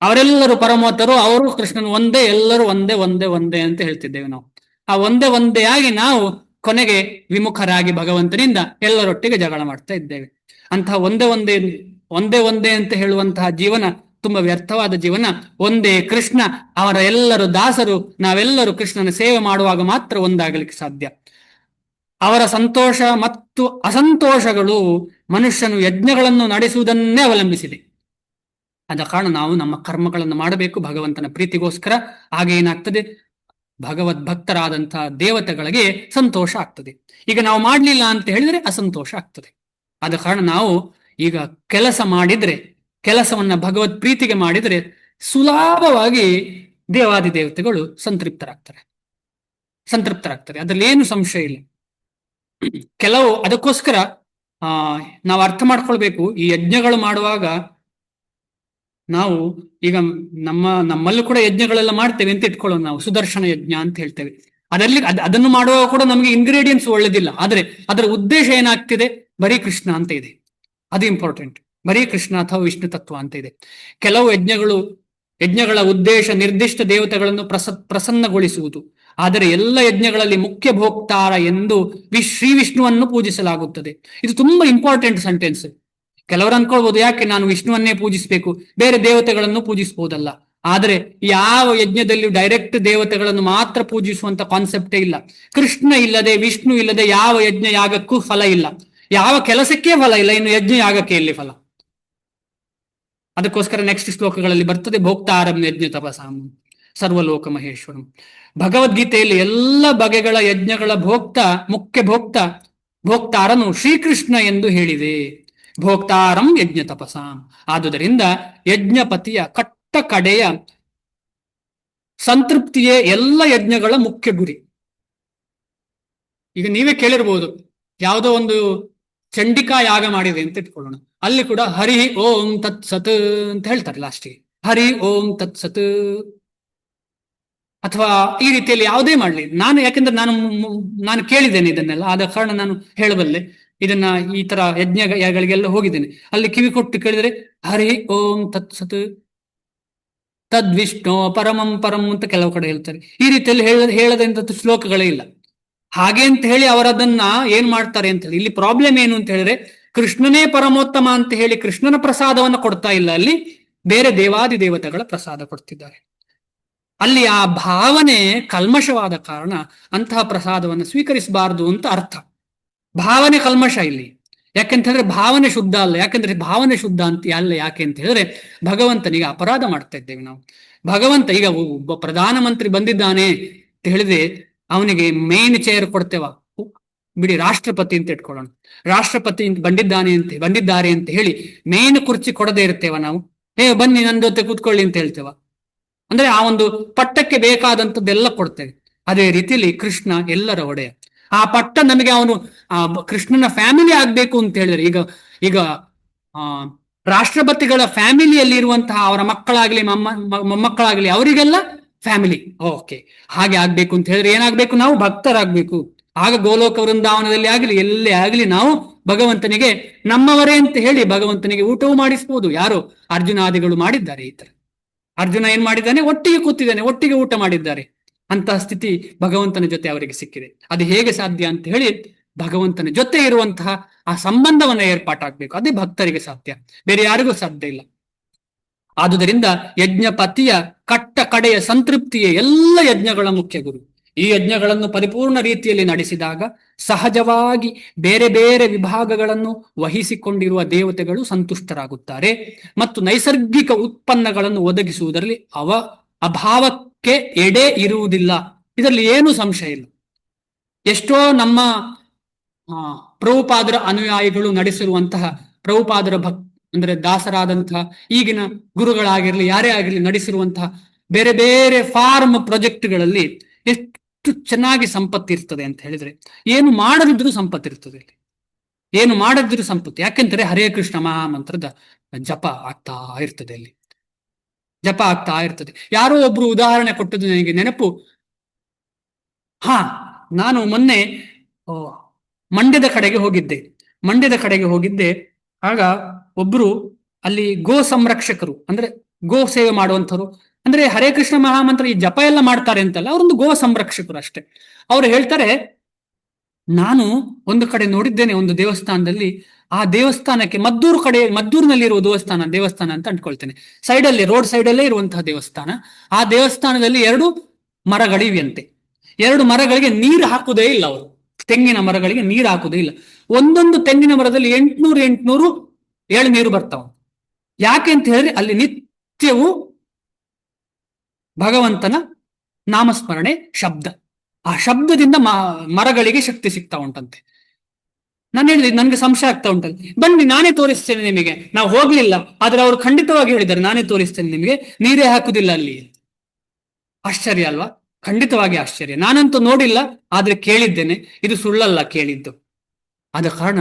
ಅವರೆಲ್ಲರೂ ಪರಮೋತ್ತರು, ಅವರು ಕೃಷ್ಣನ್ ಒಂದೇ, ಎಲ್ಲರೂ ಒಂದೇ ಒಂದೇ ಒಂದೇ ಅಂತ ಹೇಳ್ತಿದ್ದೇವೆ ನಾವು. ಆ ಒಂದೇ ಒಂದೇ ಆಗಿ ನಾವು ಕೊನೆಗೆ ವಿಮುಖರಾಗಿ ಭಗವಂತನಿಂದ ಎಲ್ಲರೊಟ್ಟಿಗೆ ಜಗಳ ಮಾಡ್ತಾ ಇದ್ದೇವೆ. ಅಂತಹ ಒಂದೇ ಒಂದೇ ಒಂದೇ ಒಂದೇ ಅಂತ ಹೇಳುವಂತಹ ಜೀವನ ತುಂಬಾ ವ್ಯರ್ಥವಾದ ಜೀವನ. ಒಂದೇ ಕೃಷ್ಣ, ಅವರ ಎಲ್ಲರೂ ದಾಸರು, ನಾವೆಲ್ಲರೂ ಕೃಷ್ಣನ ಸೇವೆ ಮಾಡುವಾಗ ಮಾತ್ರ ಒಂದಾಗಲಿಕ್ಕೆ ಸಾಧ್ಯ. ಅವರ ಸಂತೋಷ ಮತ್ತು ಅಸಂತೋಷಗಳು ಮನುಷ್ಯನು ಯಜ್ಞಗಳನ್ನು ನಡೆಸುವುದನ್ನೇ ಅವಲಂಬಿಸಿದೆ. ಆದ ಕಾರಣ ನಾವು ನಮ್ಮ ಕರ್ಮಗಳನ್ನು ಮಾಡಬೇಕು ಭಗವಂತನ ಪ್ರೀತಿಗೋಸ್ಕರ. ಹಾಗೆ ಏನಾಗ್ತದೆ, ಭಗವದ್ಭಕ್ತರಾದಂತಹ ದೇವತೆಗಳಿಗೆ ಸಂತೋಷ ಆಗ್ತದೆ. ಈಗ ನಾವು ಮಾಡ್ಲಿಲ್ಲ ಅಂತ ಹೇಳಿದ್ರೆ ಅಸಂತೋಷ ಆಗ್ತದೆ. ಆದ ಕಾರಣ ನಾವು ಈಗ ಕೆಲಸ ಮಾಡಿದ್ರೆ, ಕೆಲಸವನ್ನ ಭಗವದ್ ಪ್ರೀತಿಗೆ ಮಾಡಿದ್ರೆ ಸುಲಭವಾಗಿ ದೇವಾದಿ ದೇವತೆಗಳು ಸಂತೃಪ್ತರಾಗ್ತಾರೆ. ಅದ್ರಲ್ಲಿ ಏನು ಸಂಶಯ ಇಲ್ಲ. ಕೆಲವು ಅದಕ್ಕೋಸ್ಕರ ನಾವು ಅರ್ಥ ಮಾಡ್ಕೊಳ್ಬೇಕು. ಈ ಯಜ್ಞಗಳು ಮಾಡುವಾಗ ನಾವು ಈಗ ನಮ್ಮಲ್ಲೂ ಕೂಡ ಯಜ್ಞಗಳೆಲ್ಲ ಮಾಡ್ತೇವೆ ಅಂತ ಇಟ್ಕೊಳ್ಳೋಣ. ನಾವು ಸುದರ್ಶನ ಯಜ್ಞ ಅಂತ ಹೇಳ್ತೇವೆ. ಅದನ್ನು ಮಾಡುವಾಗ ಕೂಡ ನಮಗೆ ಇಂಗ್ರೀಡಿಯೆಂಟ್ಸ್ ಒಳ್ಳೇದಿಲ್ಲ. ಆದ್ರೆ ಅದರ ಉದ್ದೇಶ ಏನಾಗ್ತಿದೆ? ಬರೀ ಕೃಷ್ಣ ಅಂತ ಇದೆ. ಅದು ಇಂಪಾರ್ಟೆಂಟ್. ಬರೀ ಕೃಷ್ಣ ಅಥವಾ ವಿಷ್ಣು ತತ್ವ ಅಂತ ಇದೆ. ಕೆಲವು ಯಜ್ಞಗಳು ಯಜ್ಞಗಳ ಉದ್ದೇಶ ನಿರ್ದಿಷ್ಟ ದೇವತೆಗಳನ್ನು ಪ್ರಸನ್ನಗೊಳಿಸುವುದು. ಆದರೆ ಎಲ್ಲ ಯಜ್ಞಗಳಲ್ಲಿ ಮುಖ್ಯ ಭೋಕ್ತಾರ ಎಂದು ಶ್ರೀ ವಿಷ್ಣುವನ್ನು ಪೂಜಿಸಲಾಗುತ್ತದೆ. ಇದು ತುಂಬಾ ಇಂಪಾರ್ಟೆಂಟ್ ಸೆಂಟೆನ್ಸ್. ಕೆಲವರು ಅನ್ಕೊಳ್ಬಹುದು, ಯಾಕೆ ನಾನು ವಿಷ್ಣುವನ್ನೇ ಪೂಜಿಸಬೇಕು, ಬೇರೆ ದೇವತೆಗಳನ್ನು ಪೂಜಿಸಬಹುದಲ್ಲ. ಆದರೆ ಯಾವ ಯಜ್ಞದಲ್ಲಿ ಡೈರೆಕ್ಟ್ ದೇವತೆಗಳನ್ನು ಮಾತ್ರ ಪೂಜಿಸುವಂತ ಕಾನ್ಸೆಪ್ಟೇ ಇಲ್ಲ. ಕೃಷ್ಣ ಇಲ್ಲದೆ, ವಿಷ್ಣು ಇಲ್ಲದೆ ಯಾವ ಯಜ್ಞ ಯಾಗಕ್ಕೂ ಫಲ ಇಲ್ಲ, ಯಾವ ಕೆಲಸಕ್ಕೆ ಫಲ ಇಲ್ಲ, ಇನ್ನು ಯಜ್ಞ ಯಾಗಕ್ಕೆ ಎಲ್ಲಿ ಫಲ? ಅದಕ್ಕೋಸ್ಕರ ನೆಕ್ಸ್ಟ್ ಶ್ಲೋಕಗಳಲ್ಲಿ ಬರ್ತದೆ, ಭೋಕ್ತಾರಂ ಯಜ್ಞ ತಪಸಾಂ ಸರ್ವಲೋಕ ಮಹೇಶ್ವರಂ. ಭಗವದ್ಗೀತೆಯಲ್ಲಿ ಎಲ್ಲ ಬಗೆಗಳ ಯಜ್ಞಗಳ ಮುಖ್ಯ ಭೋಕ್ತಾರನು ಶ್ರೀಕೃಷ್ಣ ಎಂದು ಹೇಳಿದೆ. ಭೋಕ್ತಾರಂ ಯಜ್ಞ ತಪಸಾಂ. ಆದುದರಿಂದ ಯಜ್ಞಪತಿಯ ಕಟ್ಟ ಕಡೆಯ ಸಂತೃಪ್ತಿಯೇ ಎಲ್ಲ ಯಜ್ಞಗಳ ಮುಖ್ಯ ಗುರಿ. ಈಗ ನೀವೇ ಕೇಳಿರ್ಬೋದು, ಯಾವುದೋ ಒಂದು ಚಂಡಿಕಾ ಯಾಗ ಮಾಡಿದೆ ಅಂತ ಇಟ್ಕೊಳ್ಳೋಣ, ಅಲ್ಲಿ ಕೂಡ ಹರಿ ಓಂ ತತ್ ಸತ್ ಅಂತ ಹೇಳ್ತಾರೆ ಲಾಸ್ಟಿಗೆ, ಹರಿ ಓಂ ತತ್ ಸತ್. ಅಥವಾ ಈ ರೀತಿಯಲ್ಲಿ ಯಾವುದೇ ಮಾಡ್ಲಿ, ಯಾಕೆಂದ್ರೆ ನಾನು ಕೇಳಿದ್ದೇನೆ ಇದನ್ನೆಲ್ಲ, ಆದ ಕಾರಣ ನಾನು ಹೇಳಬಲ್ಲೆ. ಇದನ್ನ ಈ ತರ ಯಜ್ಞಗಳಿಗೆಲ್ಲ ಹೋಗಿದ್ದೇನೆ, ಅಲ್ಲಿ ಕಿವಿ ಕೊಟ್ಟು ಕೇಳಿದ್ರೆ ಹರಿ ಓಂ ತತ್ ಸತ್ ತದ್ವಿಷ್ಣು ಪರಮಂ ಪರಂ ಅಂತ ಕೆಲವು ಕಡೆ ಹೇಳ್ತಾರೆ. ಈ ರೀತಿಯಲ್ಲಿ ಹೇಳದಂತ ಶ್ಲೋಕಗಳೇ ಇಲ್ಲ. ಹಾಗೆ ಅಂತ ಹೇಳಿ ಅವರದನ್ನ ಏನ್ ಮಾಡ್ತಾರೆ ಅಂತ ಹೇಳಿ, ಇಲ್ಲಿ ಪ್ರಾಬ್ಲಮ್ ಏನು ಅಂತ ಹೇಳಿದ್ರೆ, ಕೃಷ್ಣನೇ ಪರಮೋತ್ತಮ ಅಂತ ಹೇಳಿ ಕೃಷ್ಣನ ಪ್ರಸಾದವನ್ನು ಕೊಡ್ತಾ ಇಲ್ಲ, ಅಲ್ಲಿ ಬೇರೆ ದೇವಾದಿ ದೇವತೆಗಳ ಪ್ರಸಾದ ಕೊಡ್ತಿದ್ದಾರೆ. ಅಲ್ಲಿ ಆ ಭಾವನೆ ಕಲ್ಮಶವಾದ ಕಾರಣ ಅಂತಹ ಪ್ರಸಾದವನ್ನು ಸ್ವೀಕರಿಸಬಾರದು ಅಂತ ಅರ್ಥ. ಭಾವನೆ ಕಲ್ಮಶ ಇಲ್ಲಿ. ಯಾಕೆಂತ ಹೇಳಿದ್ರೆ ಭಾವನೆ ಶುದ್ಧ ಅಲ್ಲ. ಯಾಕೆಂದ್ರೆ ಭಾವನೆ ಶುದ್ಧ ಅಂತ ಅಲ್ಲ. ಯಾಕೆ ಅಂತ ಹೇಳಿದ್ರೆ ಭಗವಂತನಿಗೆ ಅಪರಾಧ ಮಾಡ್ತಾ ಇದ್ದೇವೆ ನಾವು. ಭಗವಂತ ಈಗ ಒಬ್ಬ ಪ್ರಧಾನಮಂತ್ರಿ ಬಂದಿದ್ದಾನೆ ಅಂತ ಹೇಳಿದ್ರೆ ಅವನಿಗೆ ಮೇನ್ ಚೇರ್ ಕೊಡ್ತೇವ, ಬಿಡಿ ರಾಷ್ಟ್ರಪತಿ ಅಂತ ಇಟ್ಕೊಳ್ಳೋಣ, ರಾಷ್ಟ್ರಪತಿ ಬಂದಿದ್ದಾರೆ ಅಂತ ಹೇಳಿ ಮೇನ್ ಕುರ್ಚಿ ಕೊಡದೇ ಇರ್ತೇವ ನಾವು. ಬನ್ನಿ ನನ್ನ ಜೊತೆ ಕೂತ್ಕೊಳ್ಳಿ ಅಂತ ಹೇಳ್ತೇವ. ಅಂದ್ರೆ ಆ ಒಂದು ಪಟ್ಟಕ್ಕೆ ಬೇಕಾದಂಥದ್ದೆಲ್ಲ ಕೊಡ್ತೇವೆ. ಅದೇ ರೀತಿಯಲ್ಲಿ ಕೃಷ್ಣ ಎಲ್ಲರ ಒಡೆಯ. ಆ ಪಟ್ಟ ನಮಗೆ ಅವನು ಕೃಷ್ಣನ ಫ್ಯಾಮಿಲಿ ಆಗ್ಬೇಕು ಅಂತ ಹೇಳಿದ್ರೆ, ಈಗ ರಾಷ್ಟ್ರಪತಿಗಳ ಫ್ಯಾಮಿಲಿಯಲ್ಲಿ ಇರುವಂತಹ ಅವರ ಮಕ್ಕಳಾಗ್ಲಿ ಮೊಮ್ಮಕ್ಕಳಾಗ್ಲಿ ಅವರಿಗೆಲ್ಲ ಫ್ಯಾಮಿಲಿ. ಓಕೆ, ಹಾಗೆ ಆಗ್ಬೇಕು ಅಂತ ಹೇಳಿದ್ರೆ ಏನಾಗ್ಬೇಕು? ನಾವು ಭಕ್ತರಾಗ್ಬೇಕು. ಆಗ ಗೋಲೋಕ ವೃಂದಾವನದಲ್ಲಿ ಆಗಲಿ ಎಲ್ಲೇ ಆಗಲಿ ನಾವು ಭಗವಂತನಿಗೆ ನಮ್ಮವರೇ ಅಂತ ಹೇಳಿ ಭಗವಂತನಿಗೆ ಊಟವೂ ಮಾಡಿಸ್ಬೋದು. ಯಾರು? ಅರ್ಜುನಾದಿಗಳು ಮಾಡಿದ್ದಾರೆ. ಈ ತರ ಅರ್ಜುನ ಏನ್ ಮಾಡಿದ್ದಾನೆ? ಒಟ್ಟಿಗೆ ಕೂತಿದ್ದಾನೆ, ಒಟ್ಟಿಗೆ ಊಟ ಮಾಡಿದ್ದಾರೆ. ಅಂತಹ ಸ್ಥಿತಿ ಭಗವಂತನ ಜೊತೆ ಅವರಿಗೆ ಸಿಕ್ಕಿದೆ. ಅದು ಹೇಗೆ ಸಾಧ್ಯ ಅಂತ ಹೇಳಿ, ಭಗವಂತನ ಜೊತೆ ಇರುವಂತಹ ಆ ಸಂಬಂಧವನ್ನ ಏರ್ಪಾಟಾಗ್ಬೇಕು. ಅದೇ ಭಕ್ತರಿಗೆ ಸಾಧ್ಯ, ಬೇರೆ ಯಾರಿಗೂ ಸಾಧ್ಯ ಇಲ್ಲ. ಆದುದರಿಂದ ಯಜ್ಞಪತಿಯ ಕಟ್ಟ ಕಡೆಯ ಸಂತೃಪ್ತಿಯೇ ಎಲ್ಲ ಯಜ್ಞಗಳ ಮುಖ್ಯ ಗುರು. ಈ ಯಜ್ಞಗಳನ್ನು ಪರಿಪೂರ್ಣ ರೀತಿಯಲ್ಲಿ ನಡೆಸಿದಾಗ ಸಹಜವಾಗಿ ಬೇರೆ ಬೇರೆ ವಿಭಾಗಗಳನ್ನು ವಹಿಸಿಕೊಂಡಿರುವ ದೇವತೆಗಳು ಸಂತುಷ್ಟರಾಗುತ್ತಾರೆ ಮತ್ತು ನೈಸರ್ಗಿಕ ಉತ್ಪನ್ನಗಳನ್ನು ಒದಗಿಸುವುದರಲ್ಲಿ ಅಭಾವಕ್ಕೆ ಎಡೆ ಇರುವುದಿಲ್ಲ. ಇದರಲ್ಲಿ ಏನೂ ಸಂಶಯ ಇಲ್ಲ. ಎಷ್ಟೋ ನಮ್ಮ ಪ್ರಭುಪಾದರ ಅನುಯಾಯಿಗಳು ನಡೆಸಿರುವಂತಹ ಪ್ರಭುಪಾದರ ಅಂದ್ರೆ ದಾಸರಾದಂತಹ ಈಗಿನ ಗುರುಗಳಾಗಿರ್ಲಿ ಯಾರೇ ಆಗಿರ್ಲಿ ನಡೆಸಿರುವಂತಹ ಬೇರೆ ಬೇರೆ ಫಾರ್ಮ್ ಪ್ರಾಜೆಕ್ಟ್ಗಳಲ್ಲಿ ಎಷ್ಟು ಚೆನ್ನಾಗಿ ಸಂಪತ್ತಿರ್ತದೆ ಅಂತ ಹೇಳಿದ್ರೆ, ಏನು ಮಾಡದಿದ್ರು ಸಂಪತ್ತಿರ್ತದೆ ಇಲ್ಲಿ, ಏನು ಮಾಡದಿದ್ರು ಸಂಪತ್ತು. ಯಾಕೆಂದ್ರೆ ಹರೇ ಕೃಷ್ಣ ಮಹಾಮಂತ್ರದ ಜಪ ಆಗ್ತಾ ಇರ್ತದೆ, ಅಲ್ಲಿ ಜಪ ಆಗ್ತಾ ಇರ್ತದೆ. ಯಾರೋ ಒಬ್ರು ಉದಾಹರಣೆ ಕೊಟ್ಟದ್ದು ನನಗೆ ನೆನಪು. ನಾನು ಮೊನ್ನೆ ಮಂಡ್ಯದ ಕಡೆಗೆ ಹೋಗಿದ್ದೆ. ಆಗ ಒಬ್ರು ಅಲ್ಲಿ ಗೋ ಸಂರಕ್ಷಕರು, ಅಂದ್ರೆ ಗೋ ಸೇವೆ ಮಾಡುವಂಥವ್ರು, ಅಂದ್ರೆ ಹರೇ ಕೃಷ್ಣ ಮಹಾಮಂತ್ರ ಈ ಜಪ ಎಲ್ಲ ಮಾಡ್ತಾರೆ ಅಂತಲ್ಲ, ಅವರೊಂದು ಗೋ ಸಂರಕ್ಷಕರು ಅಷ್ಟೇ. ಅವ್ರು ಹೇಳ್ತಾರೆ, ನಾನು ಒಂದು ಕಡೆ ನೋಡಿದ್ದೇನೆ ಒಂದು ದೇವಸ್ಥಾನದಲ್ಲಿ, ಆ ದೇವಸ್ಥಾನಕ್ಕೆ ಮದ್ದೂರಿನಲ್ಲಿರುವ ದೇವಸ್ಥಾನ ಅಂತ ಅಂದ್ಕೊಳ್ತೇನೆ, ಸೈಡಲ್ಲಿ ರೋಡ್ ಸೈಡಲ್ಲೇ ಇರುವಂತಹ ದೇವಸ್ಥಾನ. ಆ ದೇವಸ್ಥಾನದಲ್ಲಿ 2 ಮರಗಳಿವೆಯಂತೆ. 2 ಮರಗಳಿಗೆ ನೀರು ಹಾಕುವುದೇ ಇಲ್ಲ ಅವರು. ತೆಂಗಿನ ಮರಗಳಿಗೆ ನೀರು ಹಾಕುವುದೇ ಇಲ್ಲ. ಒಂದೊಂದು ತೆಂಗಿನ ಮರದಲ್ಲಿ 800 ಎಳ್ನೀರು ಬರ್ತಾವ. ಯಾಕೆ ಅಂತ ಹೇಳಿದ್ರೆ ಅಲ್ಲಿ ನಿತ್ಯವೂ ಭಗವಂತನ ನಾಮಸ್ಮರಣೆ ಶಬ್ದ. ಆ ಶಬ್ದದಿಂದ ಮರಗಳಿಗೆ ಶಕ್ತಿ ಸಿಗ್ತಾ ಉಂಟಂತೆ. ನಾನು ಹೇಳಿದೆ, ನನ್ಗೆ ಸಂಶಯ ಆಗ್ತಾ ಉಂಟಂತೆ, ಬನ್ನಿ ನಾನೇ ತೋರಿಸ್ತೇನೆ ನಿಮಗೆ. ನಾವು ಹೋಗ್ಲಿಲ್ಲ, ಆದ್ರೆ ಅವರು ಖಂಡಿತವಾಗಿ ಹೇಳಿದ್ದಾರೆ, ನಾನೇ ತೋರಿಸ್ತೇನೆ ನಿಮಗೆ, ನೀರೇ ಹಾಕುದಿಲ್ಲ ಅಲ್ಲಿ. ಆಶ್ಚರ್ಯ ಅಲ್ವಾ? ಖಂಡಿತವಾಗಿ ಆಶ್ಚರ್ಯ. ನಾನಂತೂ ನೋಡಿಲ್ಲ, ಆದ್ರೆ ಕೇಳಿದ್ದೇನೆ. ಇದು ಸುಳ್ಳಲ್ಲ ಕೇಳಿದ್ದು. ಆದ ಕಾರಣ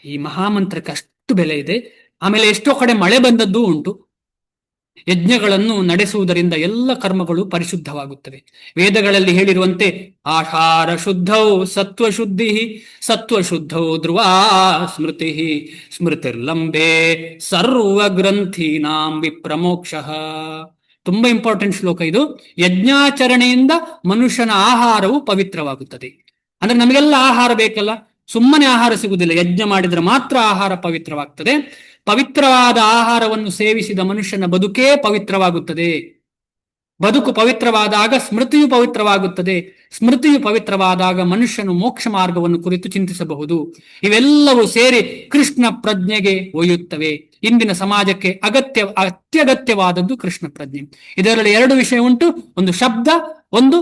ಈ ಮಹಾಮಂತ್ರಕ್ಕೆ ಅಷ್ಟು ಬೆಲೆ ಇದೆ. ಆಮೇಲೆ ಎಷ್ಟೋ ಕಡೆ ಮಳೆ ಬಂದದ್ದೂ ಉಂಟು. ಯಜ್ಞಗಳನ್ನು ನಡೆಸುವುದರಿಂದ ಎಲ್ಲ ಕರ್ಮಗಳು ಪರಿಶುದ್ಧವಾಗುತ್ತವೆ. ವೇದಗಳಲ್ಲಿ ಹೇಳಿರುವಂತೆ ಆಹಾರ ಶುದ್ಧೌ ಸತ್ವಶುದ್ಧಿ, ಸತ್ವಶುದ್ಧೌ ಧ್ರುವ ಸ್ಮೃತಿ, ಸ್ಮೃತಿರ್ಲಂಬೆ ಸರ್ವ ಗ್ರಂಥೀನಾಂ ವಿಪ್ರಮೋಕ್ಷ. ತುಂಬಾ ಇಂಪಾರ್ಟೆಂಟ್ ಶ್ಲೋಕ ಇದು. ಯಜ್ಞಾಚರಣೆಯಿಂದ ಮನುಷ್ಯನ ಆಹಾರವು ಪವಿತ್ರವಾಗುತ್ತದೆ. ಅಂದ್ರೆ ನಮಗೆಲ್ಲ ಆಹಾರ ಬೇಕಲ್ಲ, ಸುಮ್ಮನೆ ಆಹಾರ ಸಿಗುವುದಿಲ್ಲ, ಯಜ್ಞ ಮಾಡಿದ್ರೆ ಮಾತ್ರ ಆಹಾರ ಪವಿತ್ರವಾಗ್ತದೆ. ಪವಿತ್ರವಾದ ಆಹಾರವನ್ನು ಸೇವಿಸಿದ ಮನುಷ್ಯನ ಬದುಕೇ ಪವಿತ್ರವಾಗುತ್ತದೆ. ಬದುಕು ಪವಿತ್ರವಾದಾಗ ಸ್ಮೃತಿಯು ಪವಿತ್ರವಾಗುತ್ತದೆ. ಸ್ಮೃತಿಯು ಪವಿತ್ರವಾದಾಗ ಮನುಷ್ಯನು ಮೋಕ್ಷ ಮಾರ್ಗವನ್ನು ಕುರಿತು ಚಿಂತಿಸಬಹುದು. ಇವೆಲ್ಲವೂ ಸೇರಿ ಕೃಷ್ಣ ಪ್ರಜ್ಞೆಗೆ ಒಯ್ಯುತ್ತವೆ. ಇಂದಿನ ಸಮಾಜಕ್ಕೆ ಅತ್ಯಗತ್ಯವಾದದ್ದು ಕೃಷ್ಣ ಪ್ರಜ್ಞೆ. ಇದರಲ್ಲಿ ಎರಡು ವಿಷಯ ಉಂಟು, ಒಂದು ಶಬ್ದ, ಒಂದು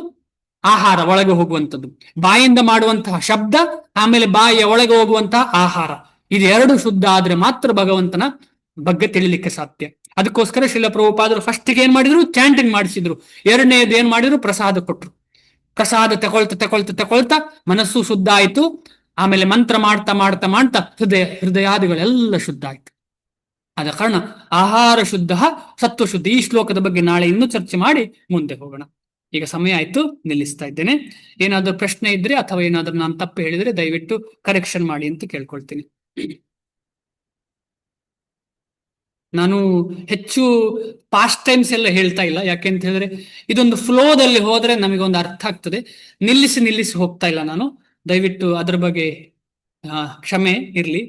ಆಹಾರ, ಒಳಗೆ ಹೋಗುವಂಥದ್ದು. ಬಾಯಿಂದ ಮಾಡುವಂತಹ ಶಬ್ದ, ಆಮೇಲೆ ಬಾಯಿಯ ಒಳಗೆ ಹೋಗುವಂತಹ ಆಹಾರ. ಇದು ಎರಡು ಶುದ್ಧ ಆದ್ರೆ ಮಾತ್ರ ಭಗವಂತನ ಬಗ್ಗೆ ತಿಳಿಲಿಕ್ಕೆ ಸಾಧ್ಯ. ಅದಕ್ಕೋಸ್ಕರ ಶ್ರೀಲ ಪ್ರಭುಪಾದರು ಫಸ್ಟಿಗೆ ಏನ್ ಮಾಡಿದ್ರು, ಚಾಂಟಿಂಗ್ ಮಾಡಿಸಿದ್ರು. ಎರಡನೇದು ಏನ್ ಮಾಡಿದ್ರು, ಪ್ರಸಾದ ಕೊಟ್ರು. ಪ್ರಸಾದ ತಕೊಳ್ತಾ ಮನಸ್ಸು ಶುದ್ಧ ಆಯ್ತು. ಆಮೇಲೆ ಮಂತ್ರ ಮಾಡ್ತಾ ಮಾಡ್ತಾ ಮಾಡ್ತಾ ಹೃದಯಾದಿಗಳೆಲ್ಲ ಶುದ್ಧ ಆಯ್ತು. ಆದ ಕಾರಣ ಆಹಾರ ಶುದ್ಧ, ಸತ್ವ ಶುದ್ಧ. ಈ ಶ್ಲೋಕದ ಬಗ್ಗೆ ನಾಳೆ ಇನ್ನೂ ಚರ್ಚೆ ಮಾಡಿ ಮುಂದೆ ಹೋಗೋಣ. ಈಗ ಸಮಯ ಆಯ್ತು, ನಿಲ್ಲಿಸ್ತಾ ಇದ್ದೇನೆ. ಏನಾದ್ರೂ ಪ್ರಶ್ನೆ ಇದ್ರೆ ಅಥವಾ ಏನಾದ್ರೂ ನಾನು ತಪ್ಪು ಹೇಳಿದ್ರೆ ದಯವಿಟ್ಟು ಕರೆಕ್ಷನ್ ಮಾಡಿ ಅಂತ ಕೇಳ್ಕೊಳ್ತೀನಿ. ನಾನು ಹೆಚ್ಚು ಪಾಸ್ಟ್ ಟೈಮ್ಸ್ ಎಲ್ಲ ಹೇಳ್ತಾ ಇಲ್ಲ, ಯಾಕೆಂತ ಹೇಳಿದ್ರೆ ಇದೊಂದು ಫ್ಲೋದಲ್ಲಿ ಹೋದ್ರೆ ನಮಗೊಂದು ಅರ್ಥ ಆಗ್ತದೆ. ನಿಲ್ಲಿಸಿ ಹೋಗ್ತಾ ಇಲ್ಲ ನಾನು. ದಯವಿಟ್ಟು ಅದ್ರ ಬಗ್ಗೆ ಕ್ಷಮೆ ಇರ್ಲಿ.